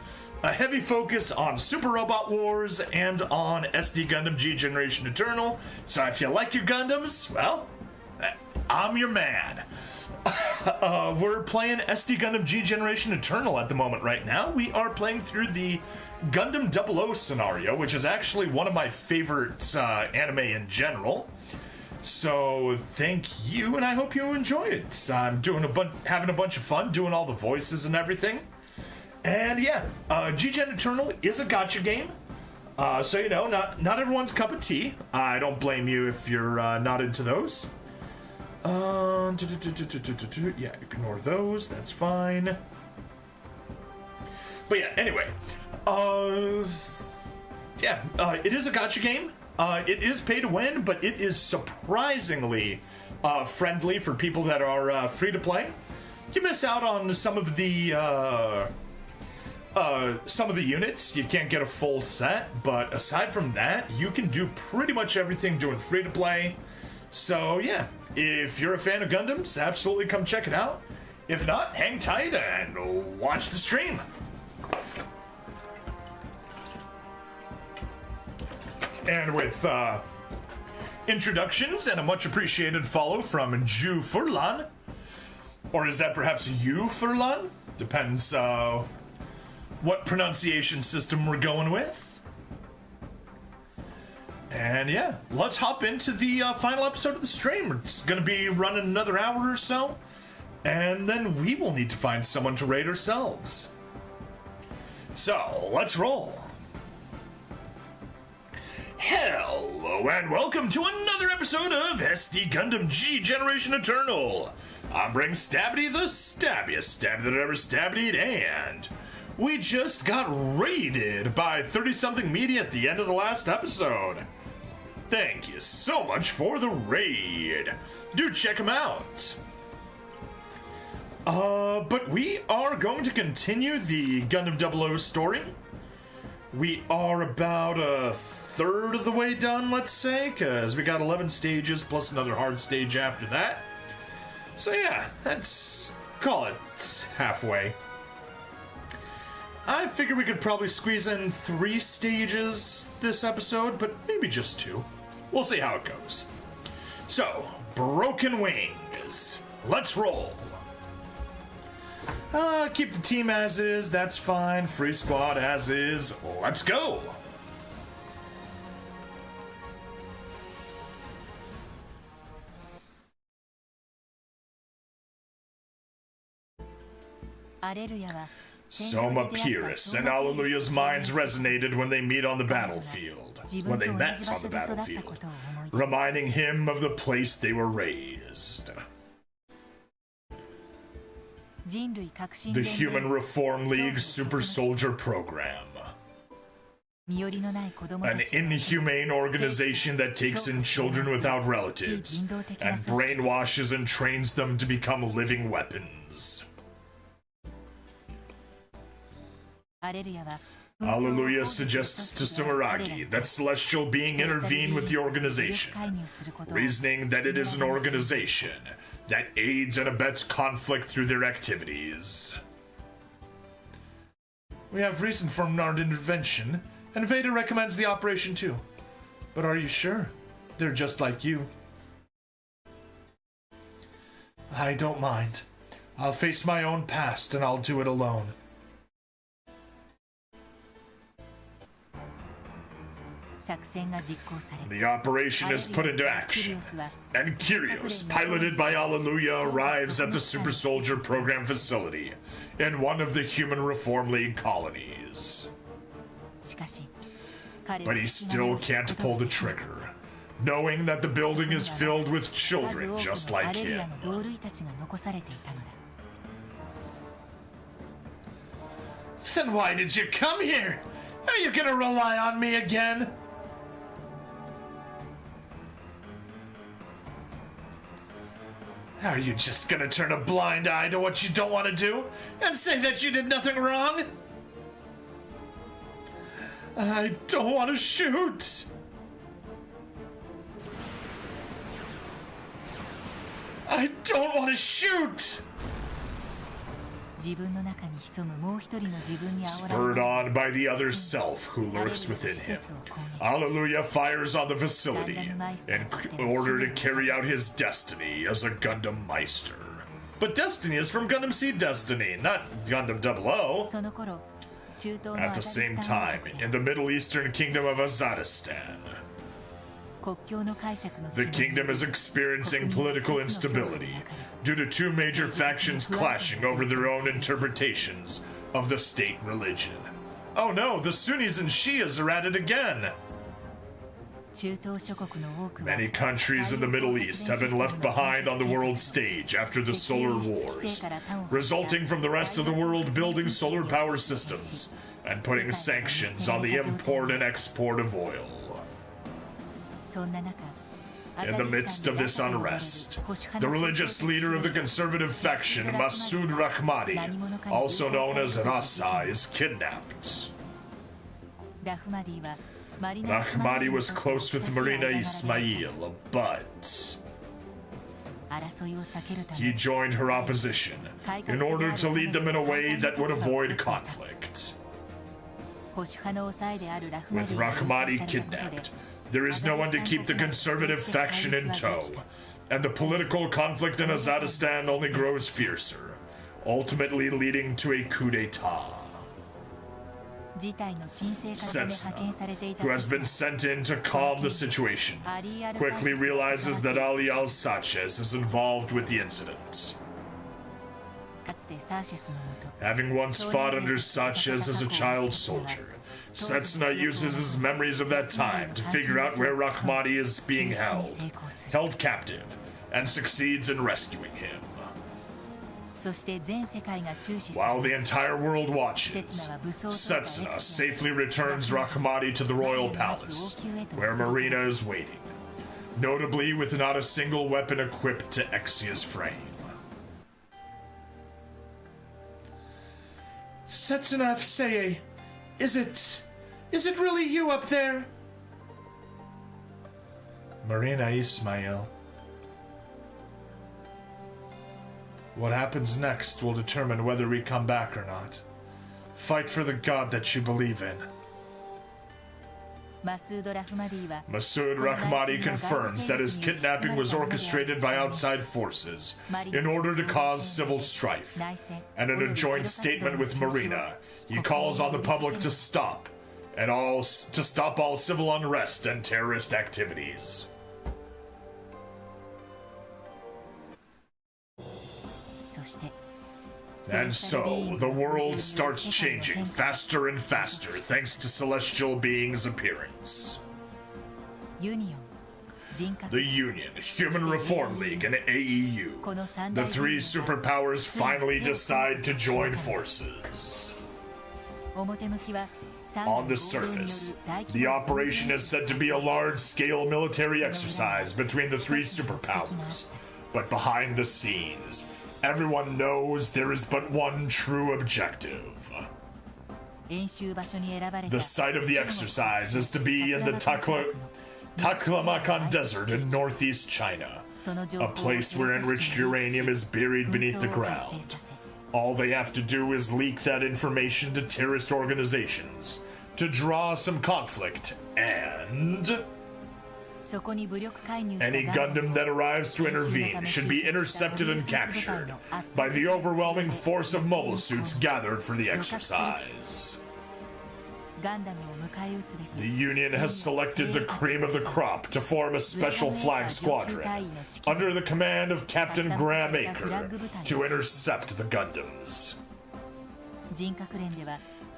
heavy focus on Super Robot Wars and on SD Gundam G Generation Eternal. So if you like your Gundams, well, I'm your man. We're playing SD Gundam G Generation Eternal at the moment right now. We are playing through the Gundam 00 scenario, which is actually one of my favorite anime in general. So thank you, and I hope you enjoy it. I'm doing having a bunch of fun, doing all the voices and everything. And yeah, G-Gen Eternal is a gacha game. So you know, not everyone's cup of tea. I don't blame you if you're not into those. Yeah, ignore those. That's fine. But yeah, anyway, it is a gacha game. It is pay to win, but it is surprisingly friendly for people that are free to play. You miss out on some of the units. You can't get a full set, but aside from that, you can do pretty much everything doing free to play. So yeah, if you're a fan of Gundams, absolutely come check it out. If not, hang tight and watch the stream. And with introductions and a much appreciated follow from Ju Furlan, or is that perhaps you Furlan? Depends what pronunciation system we're going with. And yeah, let's hop into the final episode of the stream. It's going to be running another hour or so, and then we will need to find someone to raid ourselves. So let's roll. Hello and welcome to another episode of SD Gundam G Generation Eternal. I'm Bring Stabbity the stabbiest stabby that ever stabbied, and we just got raided by 30-something media at the end of the last episode. Thank you so much for the raid. Do check them out. But we are going to continue the Gundam 00 story. We are about a third of the way done, let's say, because we got 11 stages plus another hard stage after that. So yeah, let's call it halfway. I figured we could probably squeeze in 3 stages this episode, but maybe just 2. We'll see how it goes. So, Broken Wings. Let's roll. Keep the team as is, that's fine. Free squad as is. Let's go. Soma Pyrrhus and Alleluia's minds resonated when they met on the battlefield, reminding him of the place they were raised. The Human Reform League Super Soldier Program. An inhumane organization that takes in children without relatives and brainwashes and trains them to become living weapons. Alleluia suggests to Sumeragi that Celestial Being intervene with the organization, reasoning that it is an organization that aids and abets conflict through their activities. We have reason for our intervention, and Vader recommends the operation too. But are you sure? They're just like you. I don't mind. I'll face my own past and I'll do it alone. The operation is put into action, and Kyrios, piloted by Alleluia, arrives at the Super Soldier Program facility in one of the Human Reform League colonies. But he still can't pull the trigger, knowing that the building is filled with children just like him. Then why did you come here? Are you gonna rely on me again? Are you just gonna turn a blind eye to what you don't want to do and say that you did nothing wrong? I don't want to shoot. I don't want to shoot. Spurred on by the other self who lurks within him, Alleluia fires on the facility in order to carry out his destiny as a Gundam Meister. But destiny is from Gundam Seed Destiny, not Gundam 00. At the same time, in the Middle Eastern kingdom of Azaristan, the kingdom is experiencing political instability due to 2 major factions clashing over their own interpretations of the state religion. Oh no, the Sunnis and Shias are at it again! Many countries in the Middle East have been left behind on the world stage after the Solar Wars, resulting from the rest of the world building solar power systems and putting sanctions on the import and export of oil. In the midst of this unrest, the religious leader of the conservative faction, Masoud Rahmadi, also known as Rasa, is kidnapped. Rahmadi was close with Marina Ismail, but he joined her opposition in order to lead them in a way that would avoid conflict. With Rahmadi kidnapped, there is no one to keep the conservative faction in tow, and the political conflict in Azaristan only grows fiercer, ultimately leading to a coup d'etat. Setsuna, who has been sent in to calm the situation, quickly realizes that Ali Al-Sanchez is involved with the incident. Having once fought under Sanchez as a child soldier, Setsuna uses his memories of that time to figure out where Rachmati is being held captive, and succeeds in rescuing him. While the entire world watches, Setsuna safely returns Rachmati to the royal palace, where Marina is waiting, notably with not a single weapon equipped to Exia's frame. Setsuna Seye, is it really you up there? Marina Ismail. What happens next will determine whether we come back or not. Fight for the god that you believe in. Masood Rachmati confirms that his kidnapping was orchestrated by outside forces in order to cause civil strife, and in a joint statement with Marina, he calls on the public to stop all civil unrest and terrorist activities. And so, the world starts changing faster and faster thanks to Celestial Being's appearance. The Union, Human Reform League, and AEU. The three superpowers finally decide to join forces. On the surface, the operation is said to be a large-scale military exercise between the three superpowers. But behind the scenes, everyone knows there is but one true objective. The site of the exercise is to be in the Taklamakan Desert in northeast China, a place where enriched uranium is buried beneath the ground. All they have to do is leak that information to terrorist organizations to draw some conflict, and any Gundam that arrives to intervene should be intercepted and captured by the overwhelming force of mobile suits gathered for the exercise. The Union has selected the cream of the crop to form a special flag squadron under the command of Captain Graham Aker to intercept the Gundams.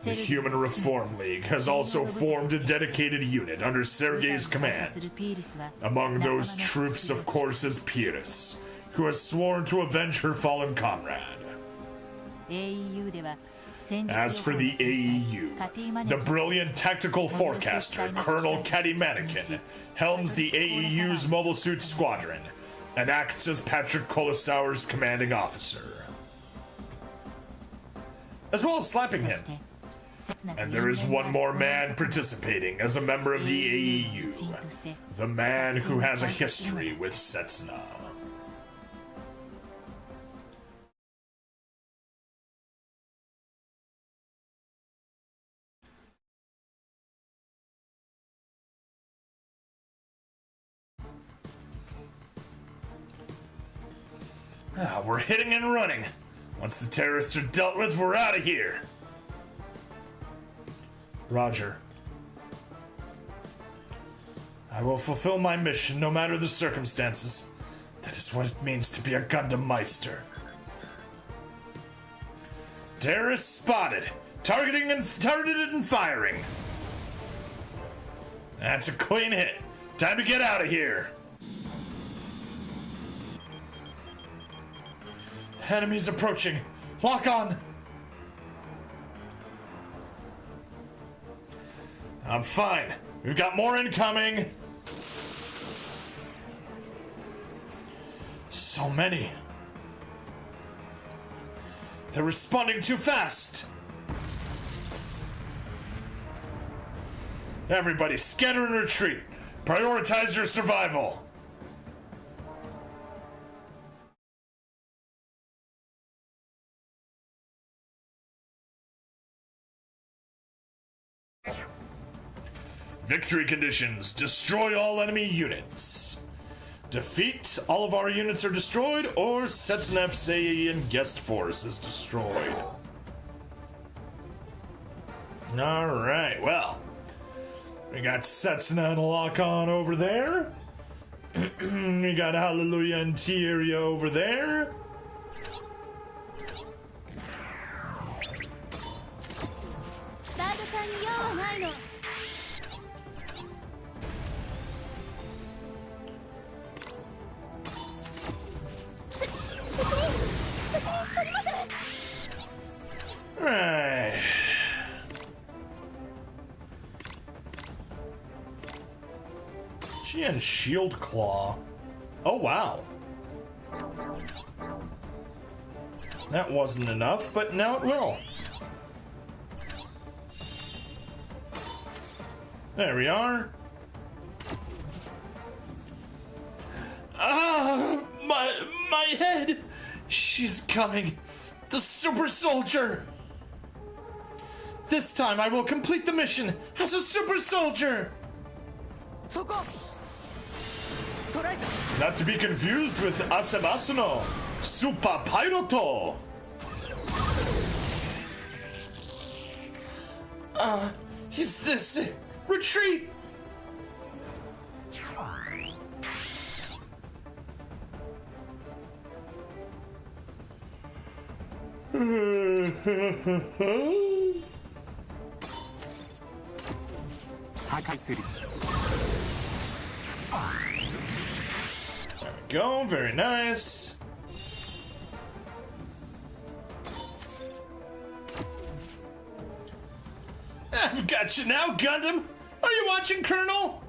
The Human Reform League has also formed a dedicated unit under Sergei's command. Among those troops, of course, is Pyrrhus, who has sworn to avenge her fallen comrade. As for the AEU, the brilliant tactical forecaster, Colonel Caddy Mannequin, helms the AEU's Mobile Suit Squadron and acts as Patrick Colasauer's commanding officer, as well as slapping him. And there is one more man participating as a member of the AEU, the man who has a history with Setsuna. We're hitting and running. Once the terrorists are dealt with, we're out of here. Roger. I will fulfill my mission no matter the circumstances. That is what it means to be a Gundam Meister. Terrorists spotted. Targeted and firing. That's a clean hit. Time to get out of here. Enemies approaching. Lock on. I'm fine. We've got more incoming. So many. They're responding too fast. Everybody scatter and retreat. Prioritize your survival. Victory conditions. Destroy all enemy units. Defeat. All of our units are destroyed, or Setsuna Seiyan guest force is destroyed. Alright, well. We got Setsuna and Lock-On over there. We got Hallelujah and Tieria over there. に用はないの。責任取ります。 Right. She had a shield claw. Oh, wow. That wasn't enough, but now it will. There we are. Ah, my head. She's coming. The super soldier. This time I will complete the mission as a super soldier. Not to be confused with Asemasuno, Super Piloto. Is this it? Retreat! There we go, very nice. I've got you now, Gundam! Are you watching, Colonel?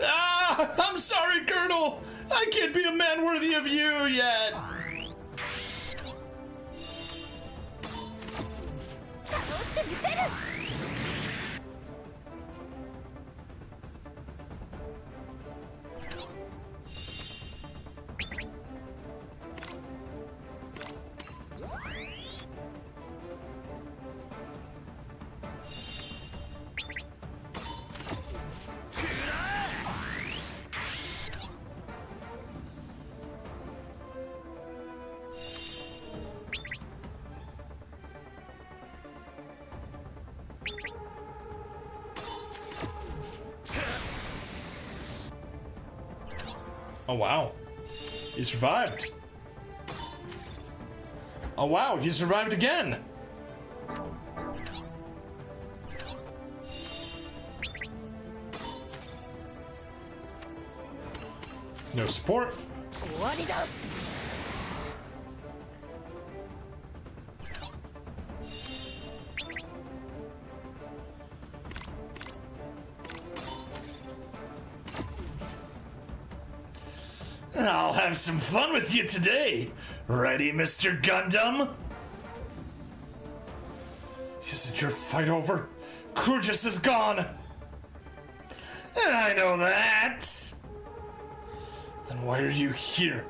Ah, I'm sorry, Colonel! I can't be a man worthy of you yet! Oh wow, he survived. Oh wow, he survived again. No support. I'll have some fun with you today. Ready, Mr. Gundam? Isn't your fight over? Kujus is gone. I know that. Then why are you here?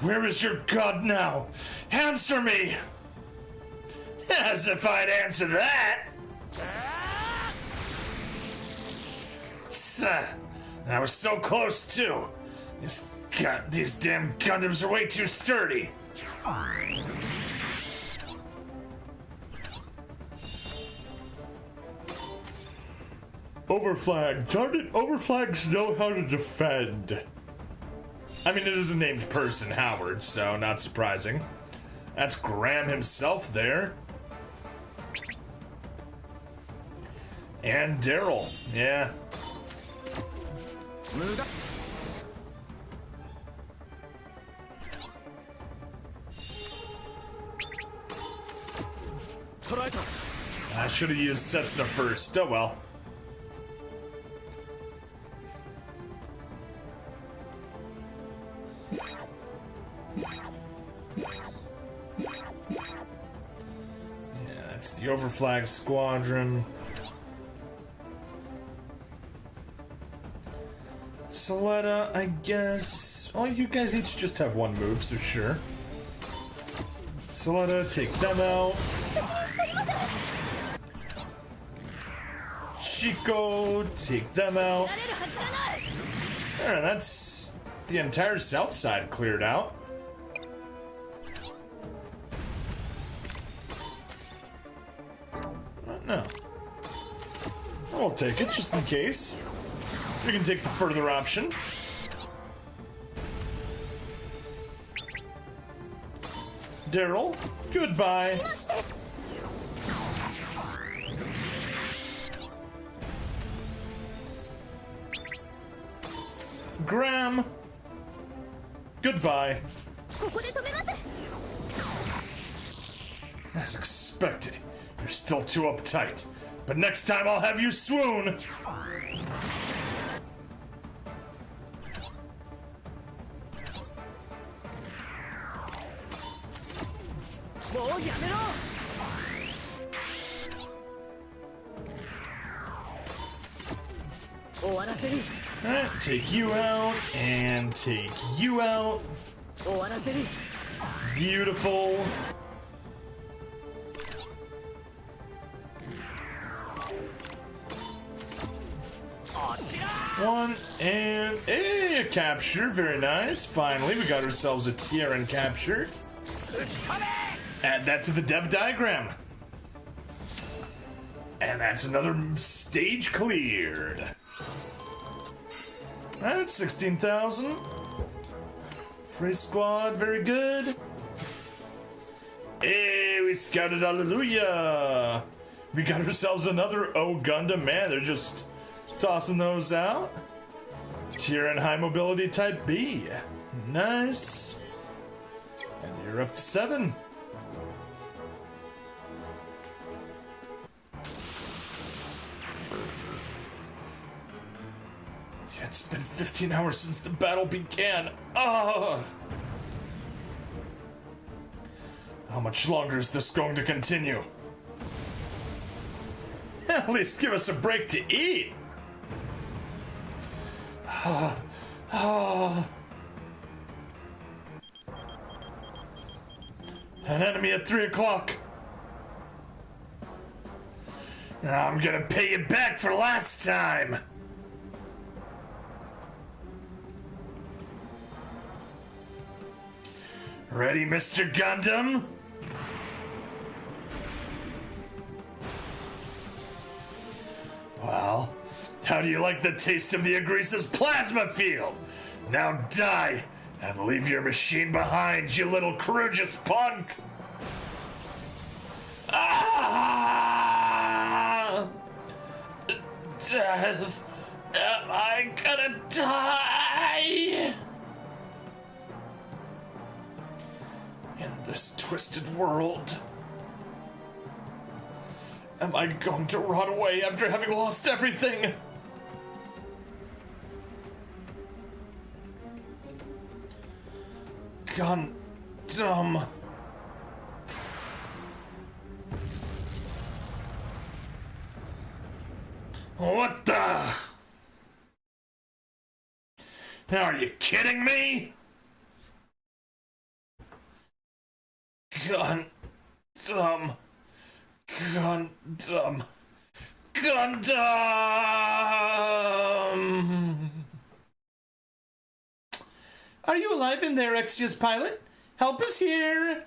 Where is your god now? Answer me. As if I'd answer that. I was so close too. These damn Gundams are way too sturdy. Overflag. Darn it, overflags know how to defend. I mean, it is a named person, Howard, so not surprising. That's Graham himself there. And Daryl, yeah. I should have used Setsuna first. Oh well. Yeah, that's the Overflag Squadron. Soletta, I guess. Oh, you guys each just have one move, so sure. Soletta, take them out. Chico, take them out. There, that's the entire south side cleared out. No. I'll take it just in case. We can take the further option. Daryl, goodbye. Graham, goodbye. ここで止めます。 As expected, you're still too uptight. But next time I'll have you swoon. もうやめろ。 終わらせる。 Alright, take you out and take you out. 終わらせる。 Beautiful. One and a capture, very nice. Finally, we got ourselves a Tieran capture. Add that to the dev diagram. And that's another stage cleared. Alright, 16,000. Free squad, very good. Hey, we scouted hallelujah. We got ourselves another Gundam. Man, they're just tossing those out. Tier and high mobility type B. Nice. And you're up to 7. Yeah, it's been 15 hours since the battle began. Ugh. How much longer is this going to continue? At least give us a break to eat. An enemy at 3 o'clock. I'm gonna pay you back for last time. Ready, Mr. Gundam? Well, how do you like the taste of the Agrisa's plasma field? Now die and leave your machine behind, you little courageous punk! Ah! Death! Am I gonna die? In this twisted world, am I going to rot away after having lost everything? Gundam. What the? Are you kidding me? Gundam. Gundam. Gundam! Are you alive in there, Exia's pilot? Help is here!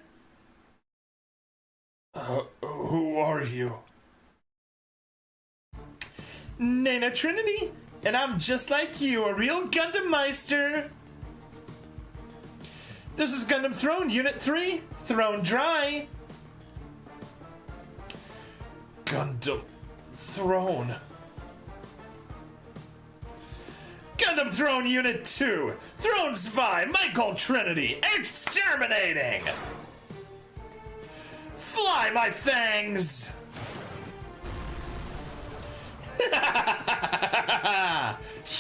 Who are you? Nana Trinity, and I'm just like you, a real Gundam Meister. This is Gundam Throne, Unit 3, Throne Dry. Gundam Throne. Gundam Throne Unit 2, Throne Spy, Michael Trinity, exterminating! Fly, my fangs!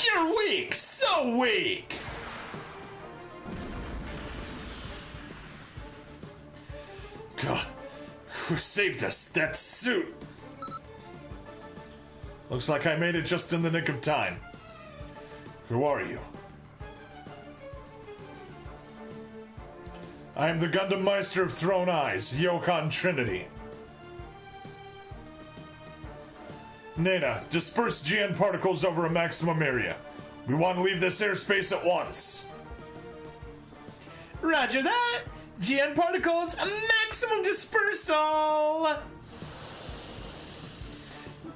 You're weak, so weak! God, who saved us? That suit! Looks like I made it just in the nick of time. Who are you? I am the Gundam Meister of Throne Eyes, Yokon Trinity. Nana, disperse GN particles over a maximum area. We want to leave this airspace at once. Roger that! GN particles, maximum dispersal!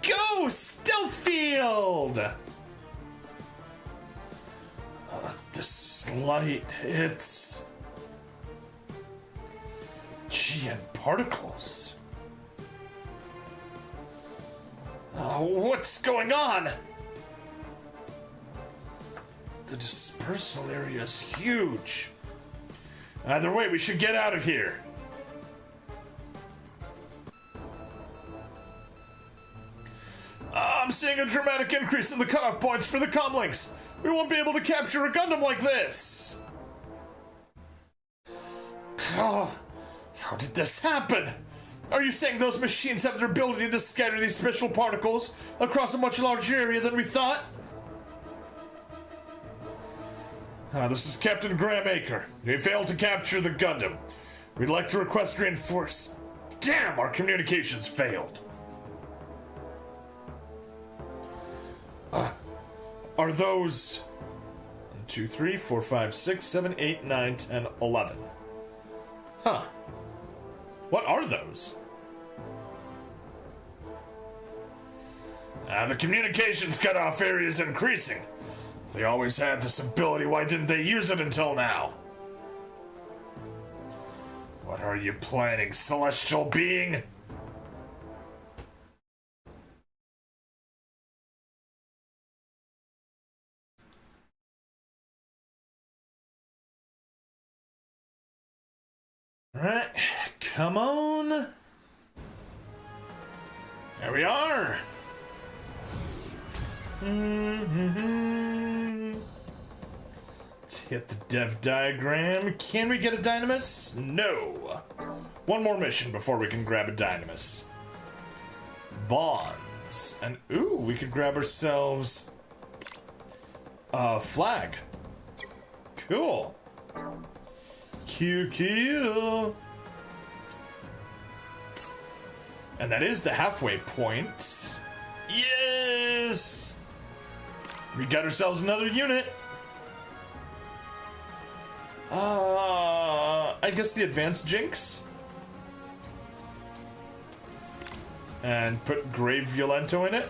Go, stealth field! This light, it's... GN particles. Oh, what's going on? The dispersal area is huge. Either way, we should get out of here. I'm seeing a dramatic increase in the cutoff points for the comlinks. We won't be able to capture a Gundam like this. Oh, how did this happen? Are you saying those machines have the ability to scatter these special particles across a much larger area than we thought? This is Captain Graham Aker. We failed to capture the Gundam. We'd like to request reinforce. Damn, our communications failed. Are those 1, 2, 3, 4, 5, 6, 7, 8, 9, 10, 11? Huh. What are those? The communications cutoff area is increasing. If they always had this ability, why didn't they use it until now? What are you planning, celestial being? Alright, come on. There we are. Let's hit the dev diagram. Can we get a Dynamis? No. One more mission before we can grab a Dynamis. Bonds. And ooh, we could grab ourselves a flag. Cool. Q. And that is the halfway point. Yes! We got ourselves another unit. I guess the advanced Jinx. And put Grave Violento in it.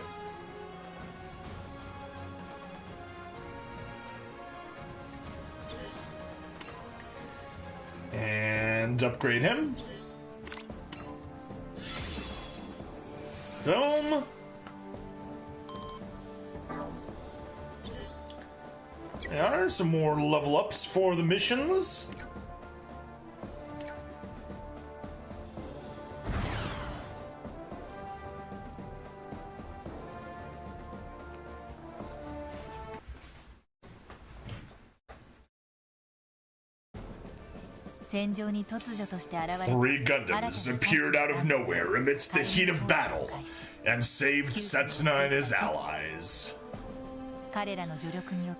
And upgrade him. Boom. There are some more level ups for the missions. Three Gundams appeared out of nowhere amidst the heat of battle and saved Setsuna and his allies.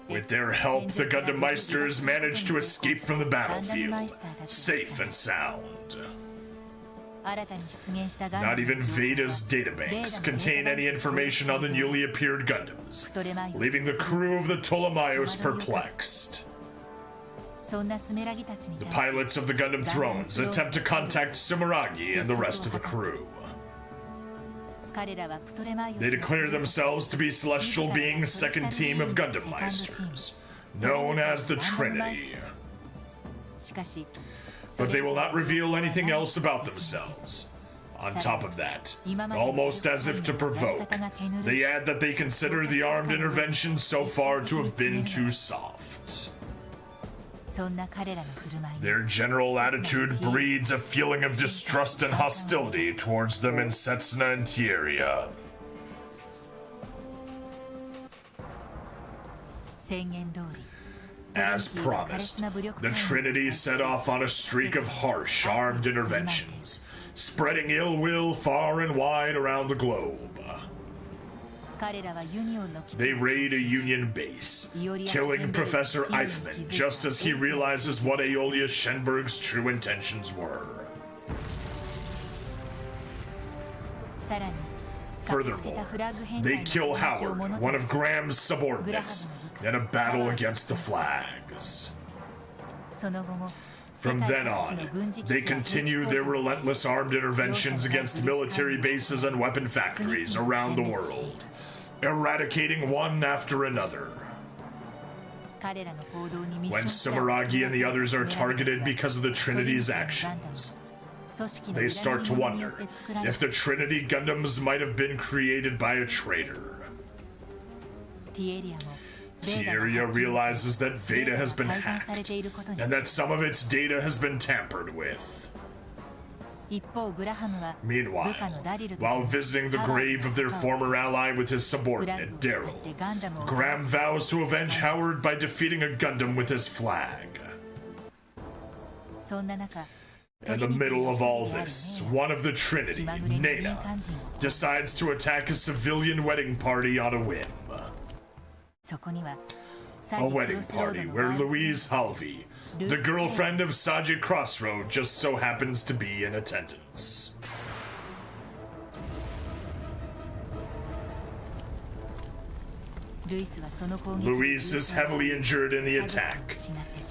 With their help, the Gundam Meisters managed to escape from the battlefield, safe and sound. Not even Veda's databanks contain any information on the newly appeared Gundams, leaving the crew of the Ptolemaios perplexed. The pilots of the Gundam Thrones attempt to contact Sumeragi and the rest of the crew. They declare themselves to be Celestial Being's second team of Gundam Meisters, known as the Trinity. But they will not reveal anything else about themselves. On top of that, almost as if to provoke, they add that they consider the armed intervention so far to have been too soft. Their general attitude breeds a feeling of distrust and hostility towards them in Setsuna and Tieria. As promised, the Trinity set off on a streak of harsh, armed interventions, spreading ill will far and wide around the globe. They raid a Union base, killing Professor Eichmann just as he realizes what Aeolia Shenberg's true intentions were. Furthermore, they kill Howard, one of Graham's subordinates, in a battle against the flags. From then on, they continue their relentless armed interventions against military bases and weapon factories around the world, eradicating one after another. When Sumeragi and the others are targeted because of the Trinity's actions, they start to wonder if the Trinity Gundams might have been created by a traitor. Tieria realizes that Veda has been hacked, and that some of its data has been tampered with. Meanwhile, while visiting the grave of their former ally with his subordinate, Daryl, Graham vows to avenge Howard by defeating a Gundam with his flag. In the middle of all this, one of the Trinity, Nana, decides to attack a civilian wedding party on a whim. A wedding party where Louise Halvey, the girlfriend of Saji Crossroad, just so happens to be in attendance. Louise is heavily injured in the attack,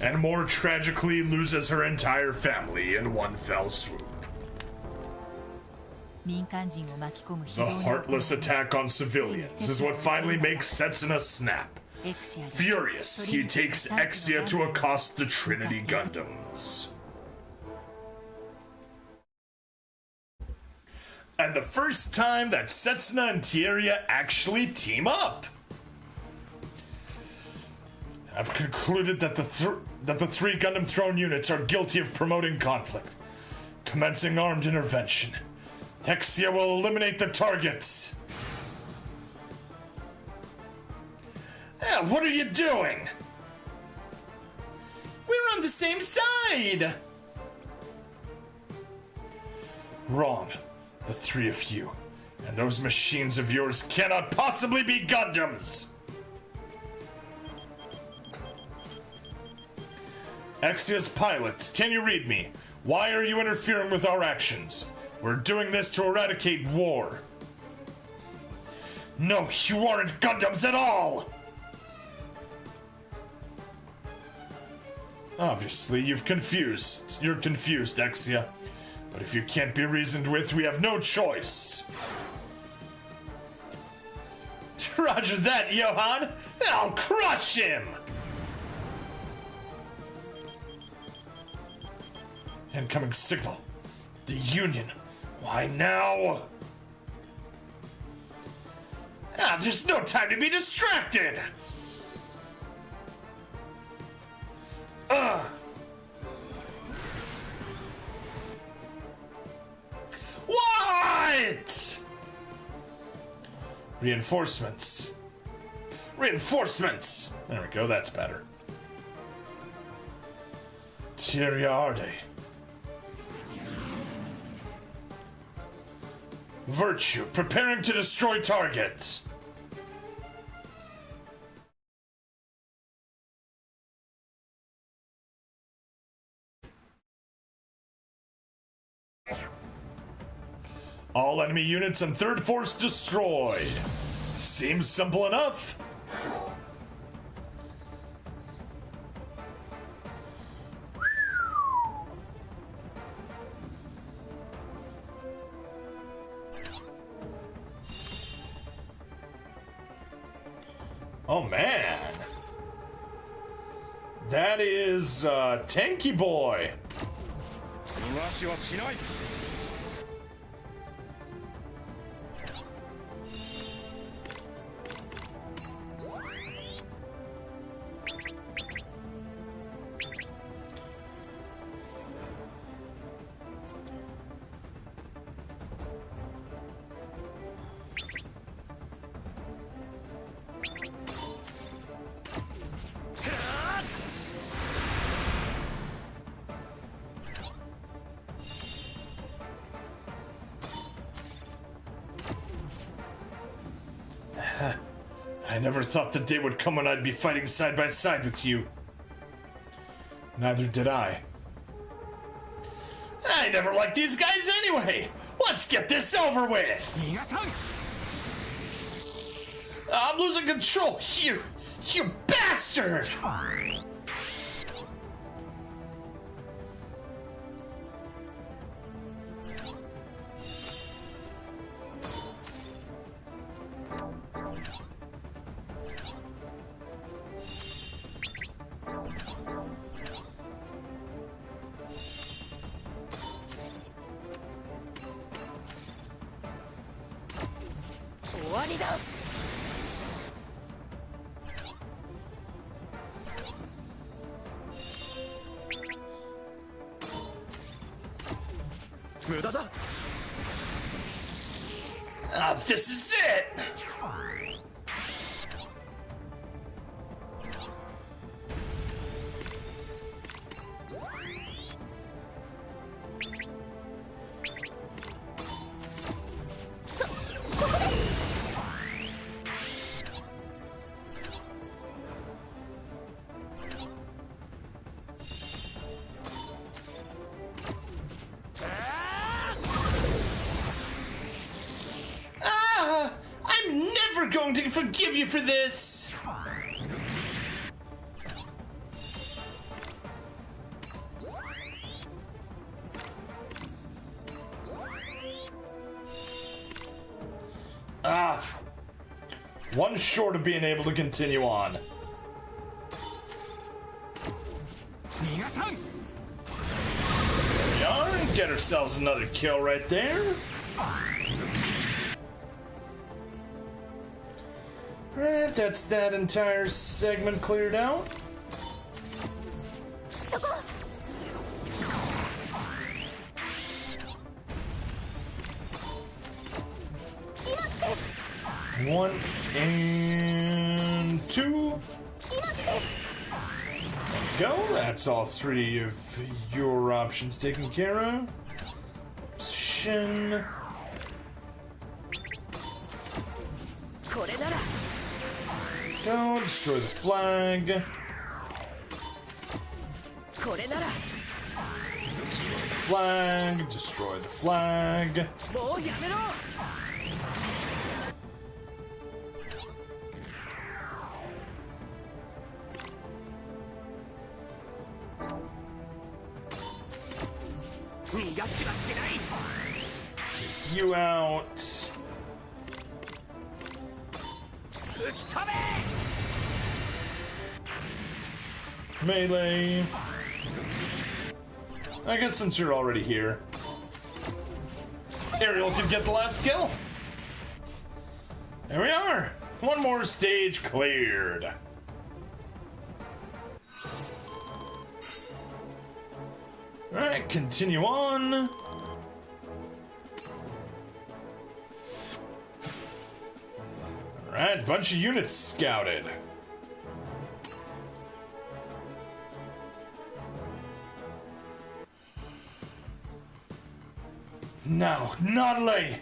and more tragically loses her entire family in one fell swoop. The heartless attack on civilians is what finally makes Setsuna snap. Furious, he takes Exia to accost the Trinity Gundams. And the first time that Setsuna and Tieria actually team up. I've concluded that the three Gundam Throne units are guilty of promoting conflict, commencing armed intervention. Exia will eliminate the targets. What are you doing? We're on the same side. Wrong. The three of you and those machines of yours cannot possibly be Gundams. Exia's pilot, can you read me? Why are you interfering with our actions? We're doing this to eradicate war. No, you aren't Gundams at all! Obviously, you're confused, Exia. But if you can't be reasoned with, we have no choice. Roger that, Johan! I'll crush him! Incoming signal. The Union. Why now? There's no time to be distracted! What? Reinforcements. Reinforcements! There we go, that's better. Tiriarde. Virtue, preparing to destroy targets. All enemy units and third force destroyed. Seems simple enough. Oh man. That is Tanky Boy. I never thought the day would come when I'd be fighting side by side with you. Neither did I. I never liked these guys anyway! Let's get this over with! I'm losing control! You bastard! 終わりだ。無駄だ。Ah, this is it! I'm never going to forgive you for this! One short of being able to continue on. We are, and get ourselves another kill right there. Right, that's that entire segment cleared out. One and two. Go. That's all three of your options taken care of. Shin. Go. Destroy the flag. Destroy the flag. Destroy the flag. Take you out. Melee. I guess since you're already here, Ariel can get the last kill. There we are. One more stage cleared. Alright, continue on. Alright, bunch of units scouted. Now, Nodley!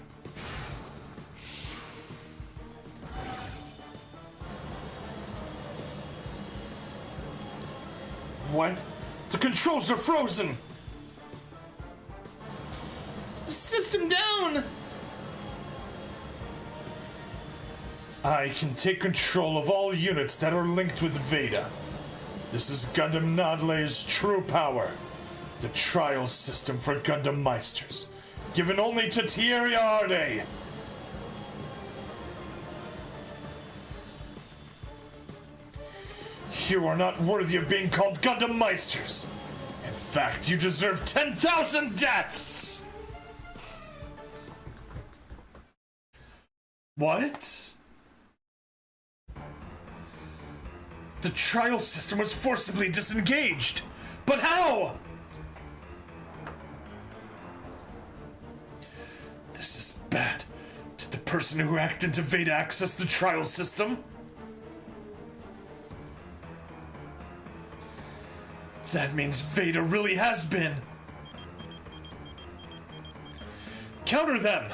What? The controls are frozen! System down! I can take control of all units that are linked with Veda. This is Gundam Nodley's true power. The trial system for Gundam Meisters. Given only to Thierry Arde. You are not worthy of being called Gundam Meisters. In fact, you deserve 10,000 deaths! What? The trial system was forcibly disengaged. But how? This is bad. Did the person who hacked into Veda access the trial system? That means Veda really has been. Counter them!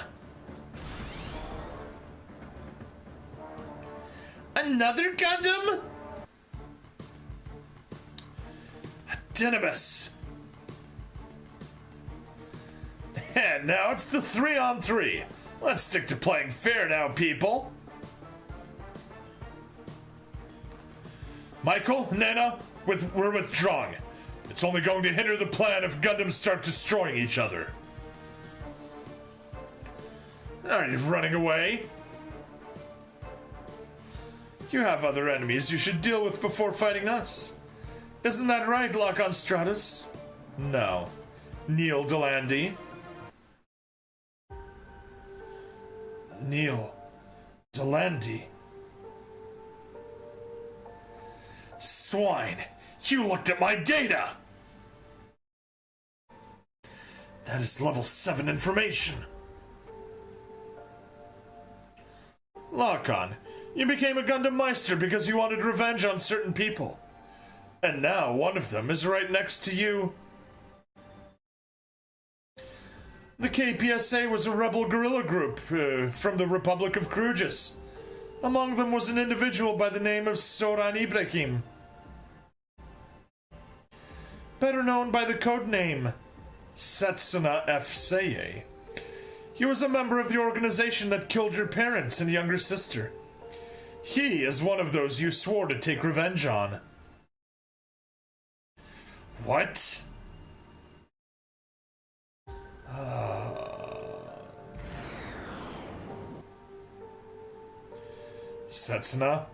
Another Gundam? Dynamis. And now it's the 3-on-3. Let's stick to playing fair now, people. Michael, Nana, we're withdrawing. It's only going to hinder the plan if Gundams start destroying each other. Are you running away? You have other enemies you should deal with before fighting us. Isn't that right, Lock-on Stratus? No. Neil Delandy. Neil, Delandi. Swine! You looked at my data! That is level 7 information. Lock-on, you became a Gundam Meister because you wanted revenge on certain people. And now one of them is right next to you. The KPSA was a rebel guerrilla group from the Republic of Krugis. Among them was an individual by the name of Soran Ibrahim, better known by the codename Setsuna F. Seye. He was a member of the organization that killed your parents and younger sister. He is one of those you swore to take revenge on. What? Setsuna,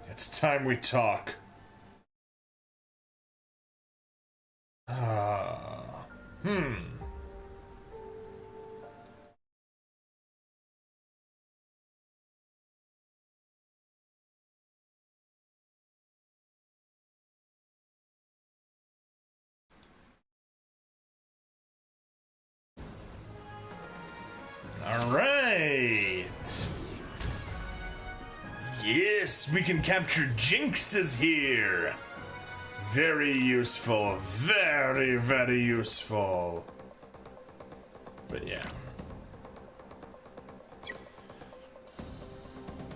it's time we talk. All right. Yes, we can capture Jinxes here. Very useful. Very, very useful. But yeah.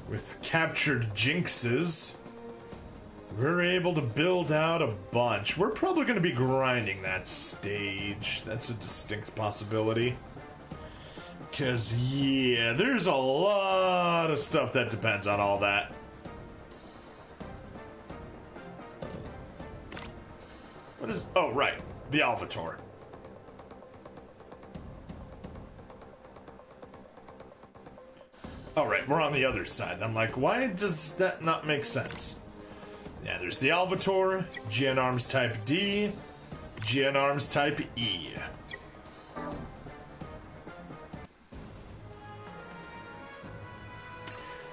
With captured Jinxes, we're able to build out a bunch. We're probably going to be grinding that stage. That's a distinct possibility. Because, yeah, there's a lot of stuff that depends on all that. What is... Oh, right. The Alvator. Oh, right. We're on the other side. I'm like, why does that not make sense? Yeah, there's the Alvator, GN Arms Type D, GN Arms Type E.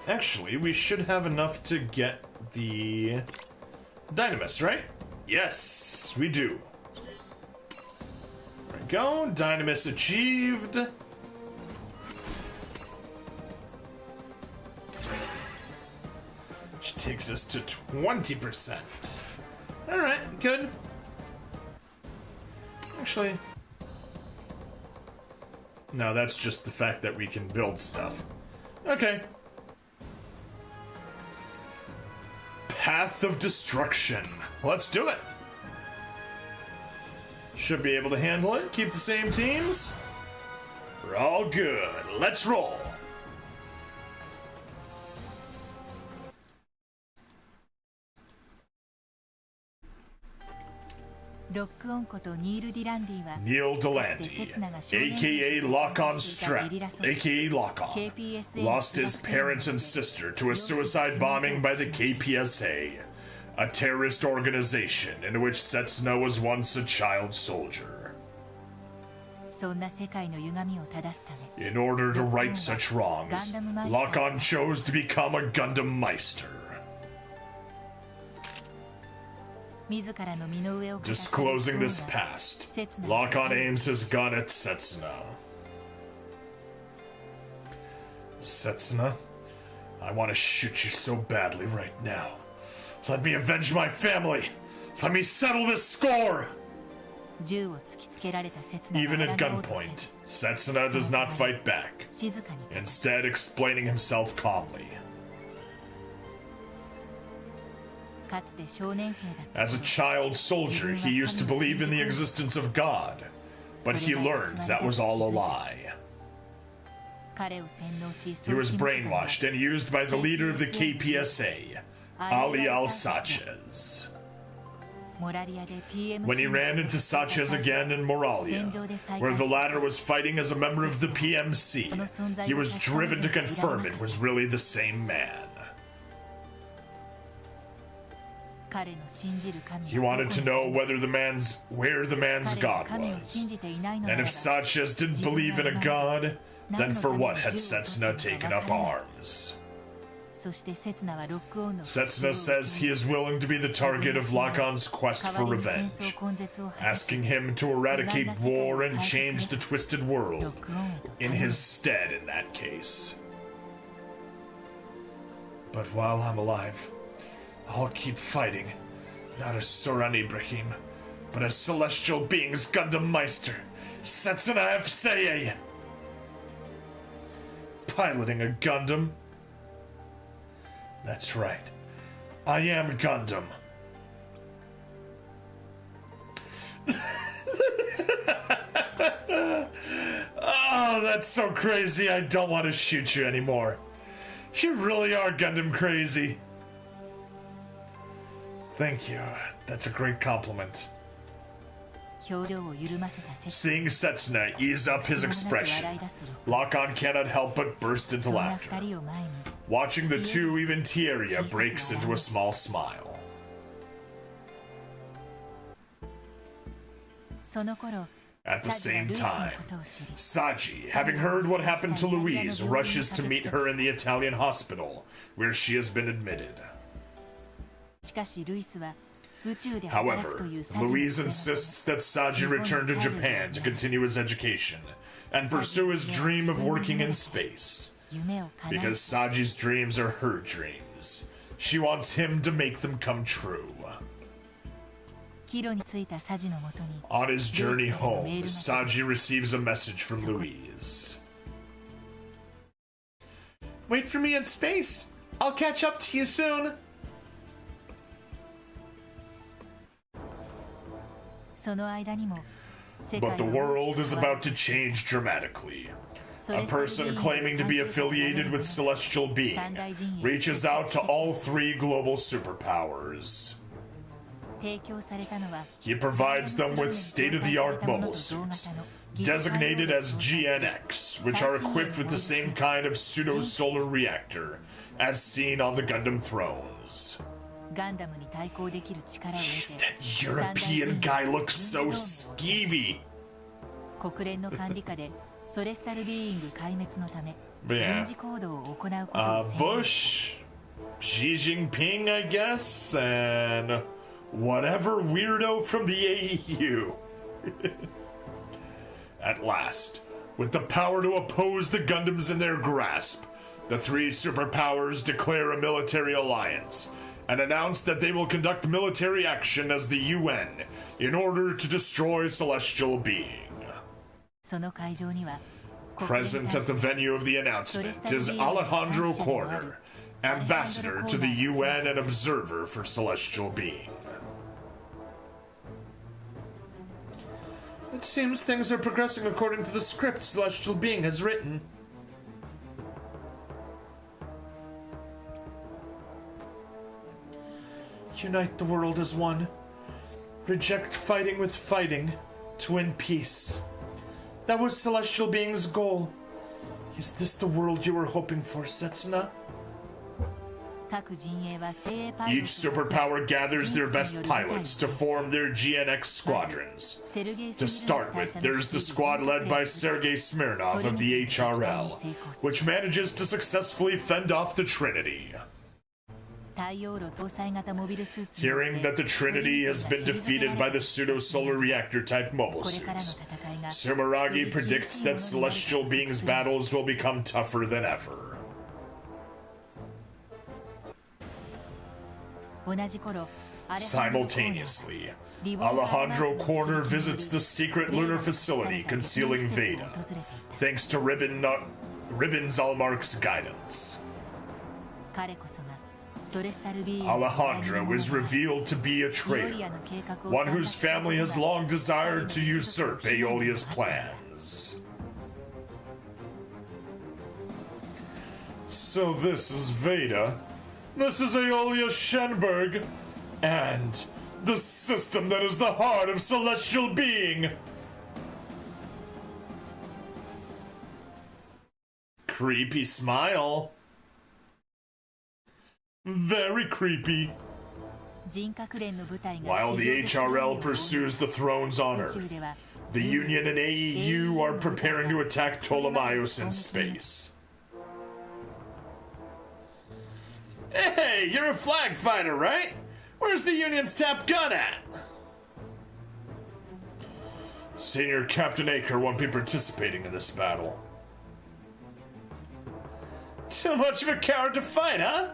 Actually, we should have enough to get the Dynamis, right? Yes, we do. There we go. Dynamis achieved. Which takes us to 20%. Alright, good. Actually... No, that's just the fact that we can build stuff. Okay. Path of Destruction. Let's do it. Should be able to handle it. Keep the same teams. We're all good. Let's roll. Neil Delandi, aka Lock-On Strap, aka Lock-On, lost his parents and sister to a suicide bombing by the KPSA, a terrorist organization in which Setsuna was once a child soldier. In order to right such wrongs, Lock-On chose to become a Gundam Meister. Disclosing this past, Lock-On aims his gun at Setsuna. Setsuna, I want to shoot you so badly right now. Let me avenge my family! Let me settle this score! Even at gunpoint, Setsuna does not fight back, instead explaining himself calmly. As a child soldier, he used to believe in the existence of God, but he learned that was all a lie. He was brainwashed and used by the leader of the KPSA, Ali Al-Sachez. When he ran into Sachez again in Moralia, where the latter was fighting as a member of the PMC, he was driven to confirm it was really the same man. He wanted to know where the man's god was. And if Sachez didn't believe in a god, then for what had Setsuna taken up arms? Setsuna says he is willing to be the target of Lockon's quest for revenge, asking him to eradicate war and change the twisted world in his stead in that case. But while I'm alive, I'll keep fighting, not as Soran Ibrahim, but as celestial beings Gundam Meister, Setsuna F. Piloting a Gundam? That's right. I am Gundam. Oh, that's so crazy. I don't want to shoot you anymore. You really are Gundam crazy. Thank you. That's a great compliment. Seeing Setsuna ease up his expression, Lockon cannot help but burst into laughter. Watching the two, even Tieria breaks into a small smile. At the same time, Saji, having heard what happened to Louise, rushes to meet her in the Italian hospital, where she has been admitted. However, Louise insists that Saji return to Japan to continue his education and pursue his dream of working in space. Because Saji's dreams are her dreams. She wants him to make them come true. On his journey home, Saji receives a message from Louise. Wait for me in space. I'll catch up to you soon. But the world is about to change dramatically. A person claiming to be affiliated with Celestial Being reaches out to all three global superpowers. He provides them with state-of-the-art mobile suits, designated as GNX, which are equipped with the same kind of pseudo-solar reactor as seen on the Gundam thrones. Jeez, that European guy looks so skeevy. Yeah. Bush, Xi Jinping, I guess, and whatever weirdo from the AEU. At last, with the power to oppose the Gundams in their grasp, the three superpowers declare a military alliance and announce that they will conduct military action as the UN in order to destroy Celestial Being. Present at the venue of the announcement is Alejandro Corner, ambassador to the UN and observer for Celestial Being. It seems things are progressing according to the script Celestial Being has written. Unite the world as one. Reject fighting with fighting to win peace. That was Celestial Being's goal. Is this the world you were hoping for, Setsuna? Each superpower gathers their best pilots to form their GNX squadrons. To start with, there's the squad led by Sergei Smirnov of the HRL, which manages to successfully fend off the Trinity. Hearing that the Trinity has been defeated by the pseudo-solar reactor-type mobile suits, Sumeragi predicts that Celestial Being's battles will become tougher than ever. Simultaneously, Alejandro Corner visits the secret lunar facility concealing Veda, thanks to Ribbon Zalmark's guidance. Alejandro is revealed to be a traitor, one whose family has long desired to usurp Aeolia's plans. So this is Veda, this is Aeolia Shenberg, and the system that is the heart of Celestial Being. Creepy smile. Very creepy. While the HRL pursues the thrones on Earth, the Union and AEU are preparing to attack Ptolemaios in space. Hey, you're a flag fighter, right? Where's the Union's top gun at? Senior Captain Aker won't be participating in this battle. Too much of a coward to fight, huh?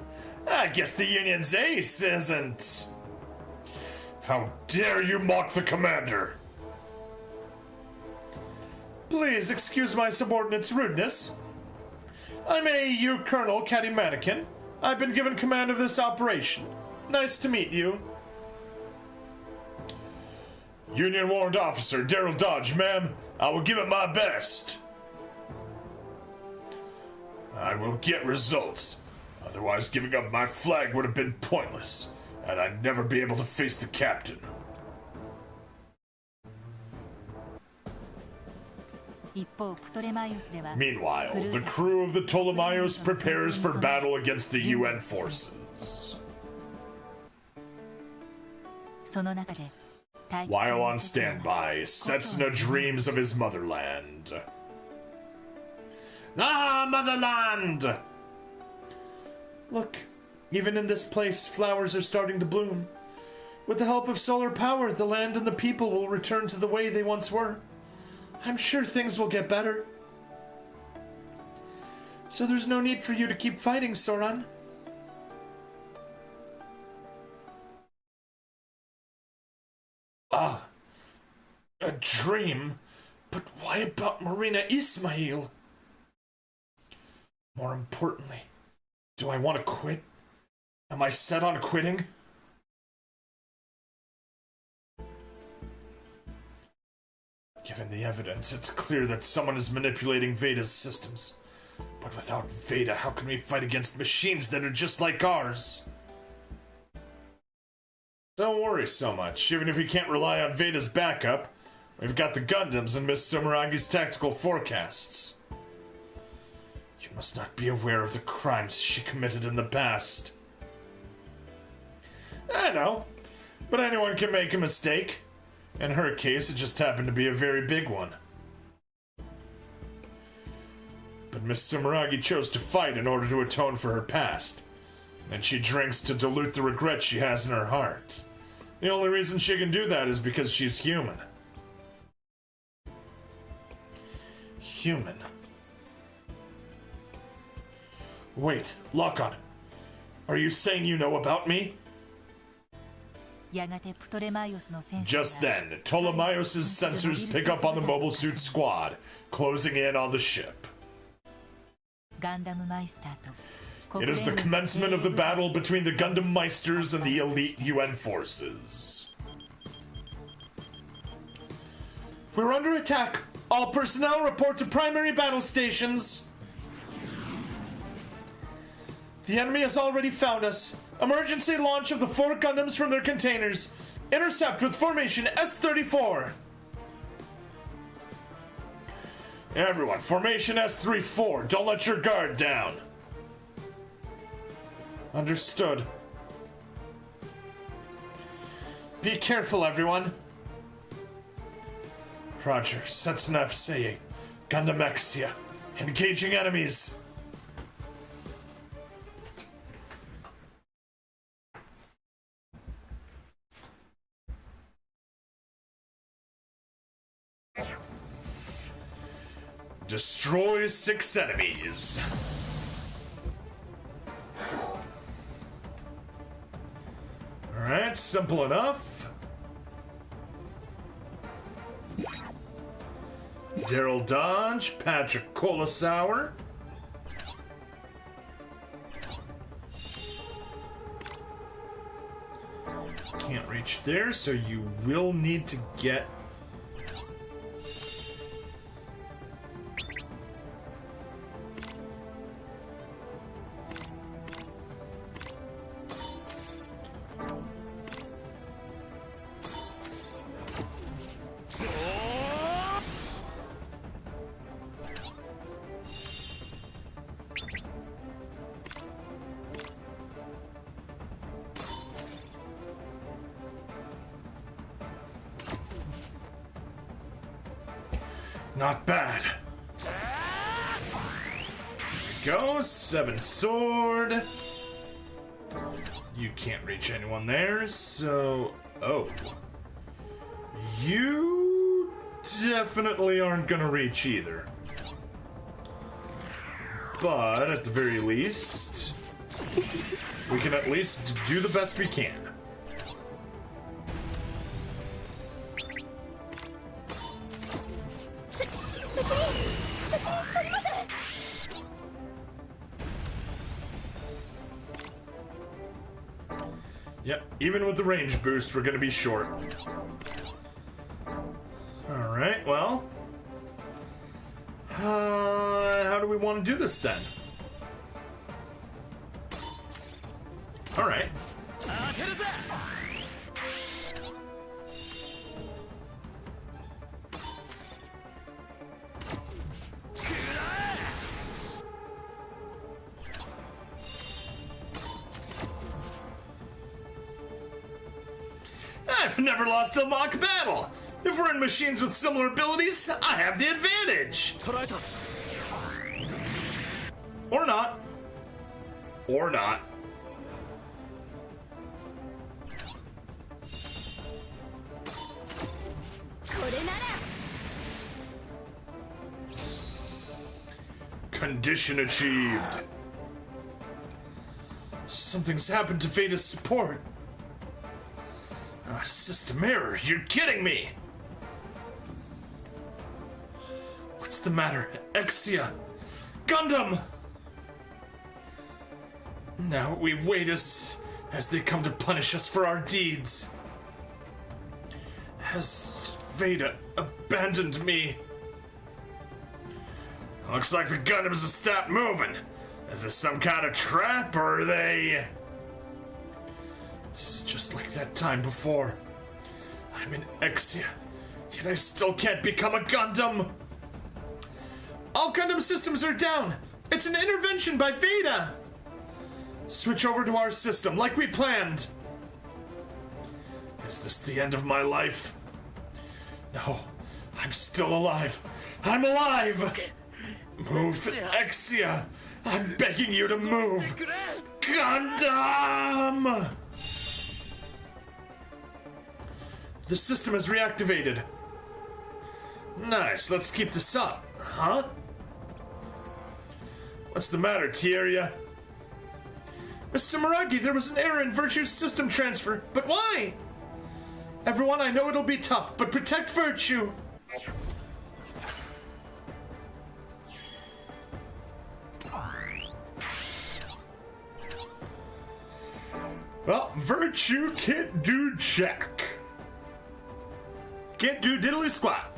I guess the Union's ace isn't. How dare you mock the commander? Please excuse my subordinate's rudeness. I'm AEU Colonel Caddy Mannequin. I've been given command of this operation. Nice to meet you. Union Warrant Officer Daryl Dodge, ma'am. I will give it my best. I will get results. Otherwise, giving up my flag would have been pointless, and I'd never be able to face the captain. Meanwhile, the crew of the Ptolemaios prepares for battle against the UN forces. While on standby, Setsuna dreams of his motherland. Ah, motherland! Look, even in this place, flowers are starting to bloom. With the help of solar power, the land and the people will return to the way they once were. I'm sure things will get better. So there's no need for you to keep fighting, Soran. Ah, a dream? But why about Marina Ismail? More importantly, do I want to quit? Am I set on quitting? Given the evidence, it's clear that someone is manipulating Veda's systems. But without Veda, how can we fight against machines that are just like ours? Don't worry so much. Even if we can't rely on Veda's backup, we've got the Gundams and Miss Sumeragi's tactical forecasts. You must not be aware of the crimes she committed in the past. I know, but anyone can make a mistake. In her case, it just happened to be a very big one. But Miss Sumeragi chose to fight in order to atone for her past, and she drinks to dilute the regret she has in her heart. The only reason she can do that is because she's human. Human. Wait, Lock-On. Are you saying you know about me? Just then, Ptolemaios' sensors pick up on the Mobile Suit Squad, closing in on the ship. It is the commencement of the battle between the Gundam Meisters and the elite UN forces. We're under attack. All personnel report to primary battle stations. The enemy has already found us. Emergency launch of the 4 Gundams from their containers. Intercept with formation S34. Everyone, formation S34. Don't let your guard down. Understood. Be careful, everyone. Roger. Setsuna FCA. Gundam Exia. Engaging enemies. Destroy 6 enemies. Alright, simple enough. Daryl Dodge, Patrick Colasauer. Can't reach there, so you will need to get... Not bad. There we go, 7 sword. You can't reach anyone there, so... Oh. You definitely aren't gonna reach either. But, at the very least, we can at least do the best we can. Yep, even with the range boost, we're gonna be short. Alright, well... how do we want to do this then? Alright. I've never lost a mock battle! If we're in machines with similar abilities, I have the advantage! Or not. Or not. Condition achieved. Something's happened to Veda's support. System error, you're kidding me! What's the matter? Exia! Gundam! Now we wait as they come to punish us for our deeds. Has Veda abandoned me? Looks like the Gundams have stopped moving. Is this some kind of trap, or are they... This is just like that time before. I'm in Exia, yet I still can't become a Gundam. All Gundam systems are down. It's an intervention by Veda. Switch over to our system like we planned. Is this the end of my life? No, I'm still alive. I'm alive. Move, Exia. I'm begging you to move. Gundam! The system is reactivated. Nice, let's keep this up. Huh? What's the matter, Tieria? Mr. Maragi, there was an error in Virtue's system transfer, but why? Everyone, I know it'll be tough, but protect Virtue. Well, Virtue can't do jack. Can't do diddly squat.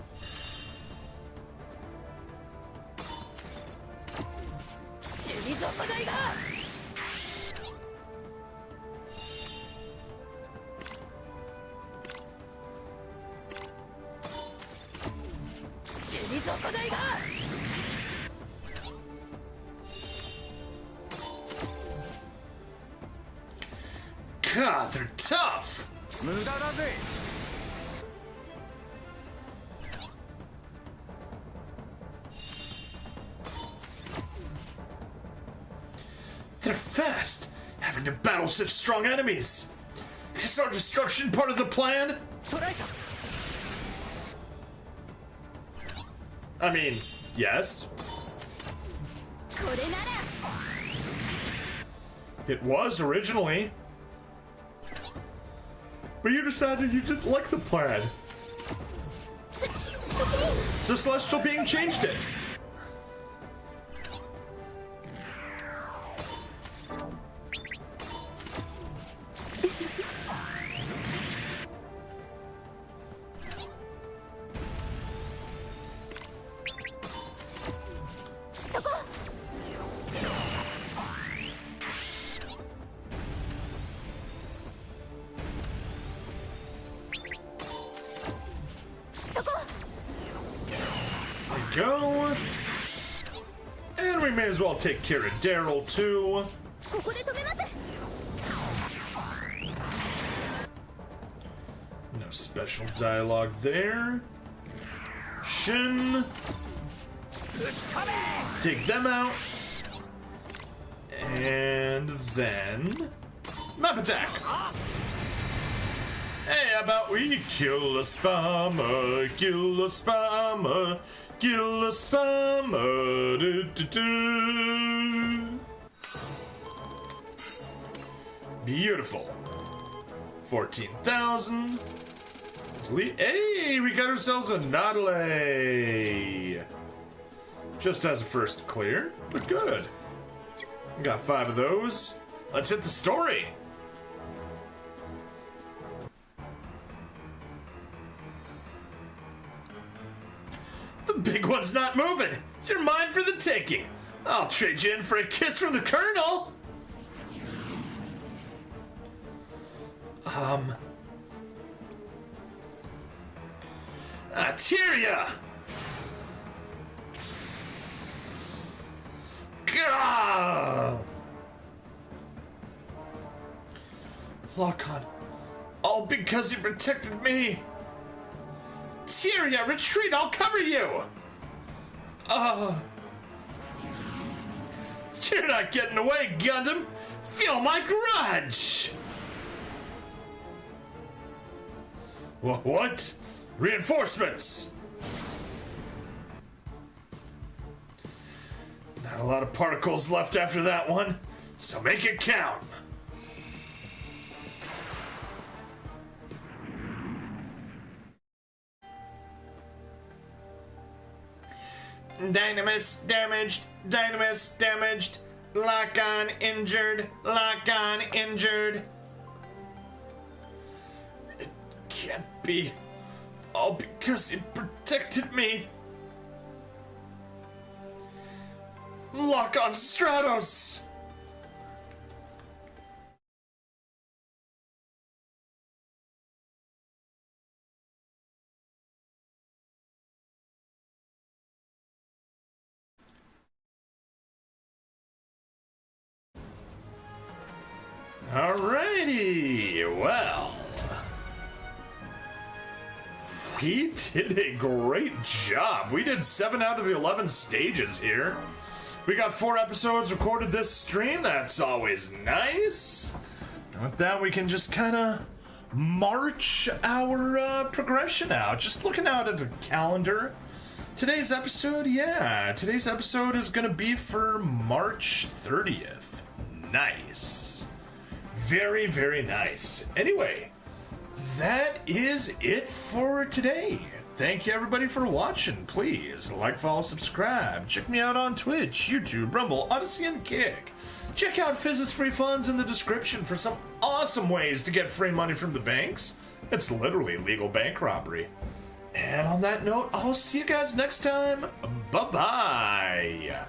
God, they're tough. They're fast, having to battle such strong enemies. Is our destruction part of the plan? I mean, yes. It was originally. But you decided you didn't like the plan. So Celestial Being changed it. Go. And we may as well take care of Daryl too. No special dialogue there. Shin. Take them out. And then Map attack! Hey, how about we kill a spammer, kill a spammer, kill a spammer, do. Beautiful. 14,000. Hey, we got ourselves a Nautilus. Just as a first clear, but good. We got 5 of those. Let's hit the story. The big one's not moving. You're mine for the taking. I'll trade you in for a kiss from the Colonel. Tyria! Gah! Lock on. All because you protected me. Tyria, retreat! I'll cover you! You're not getting away, Gundam! Feel my grudge! What? Reinforcements! Not a lot of particles left after that one, so make it count. Dynamis damaged, Dynamis damaged, lock on injured, lock on injured. It can't be all because it protected me. Lock on Stratos. Alrighty, well, we did a great job. We did 7 out of the 11 stages here. We got 4 episodes recorded this stream. That's always nice. And with that, we can just kind of march our progression out. Just looking out at the calendar. Today's episode is going to be for March 30th. Nice. Very, very nice. Anyway, that is it for today. Thank you everybody for watching. Please like, follow, subscribe. Check me out on Twitch, YouTube, Rumble, Odyssey, and Kick. Check out Fizz's Free Funds in the description for some awesome ways to get free money from the banks. It's literally legal bank robbery. And on that note, I'll see you guys next time. Bye-bye.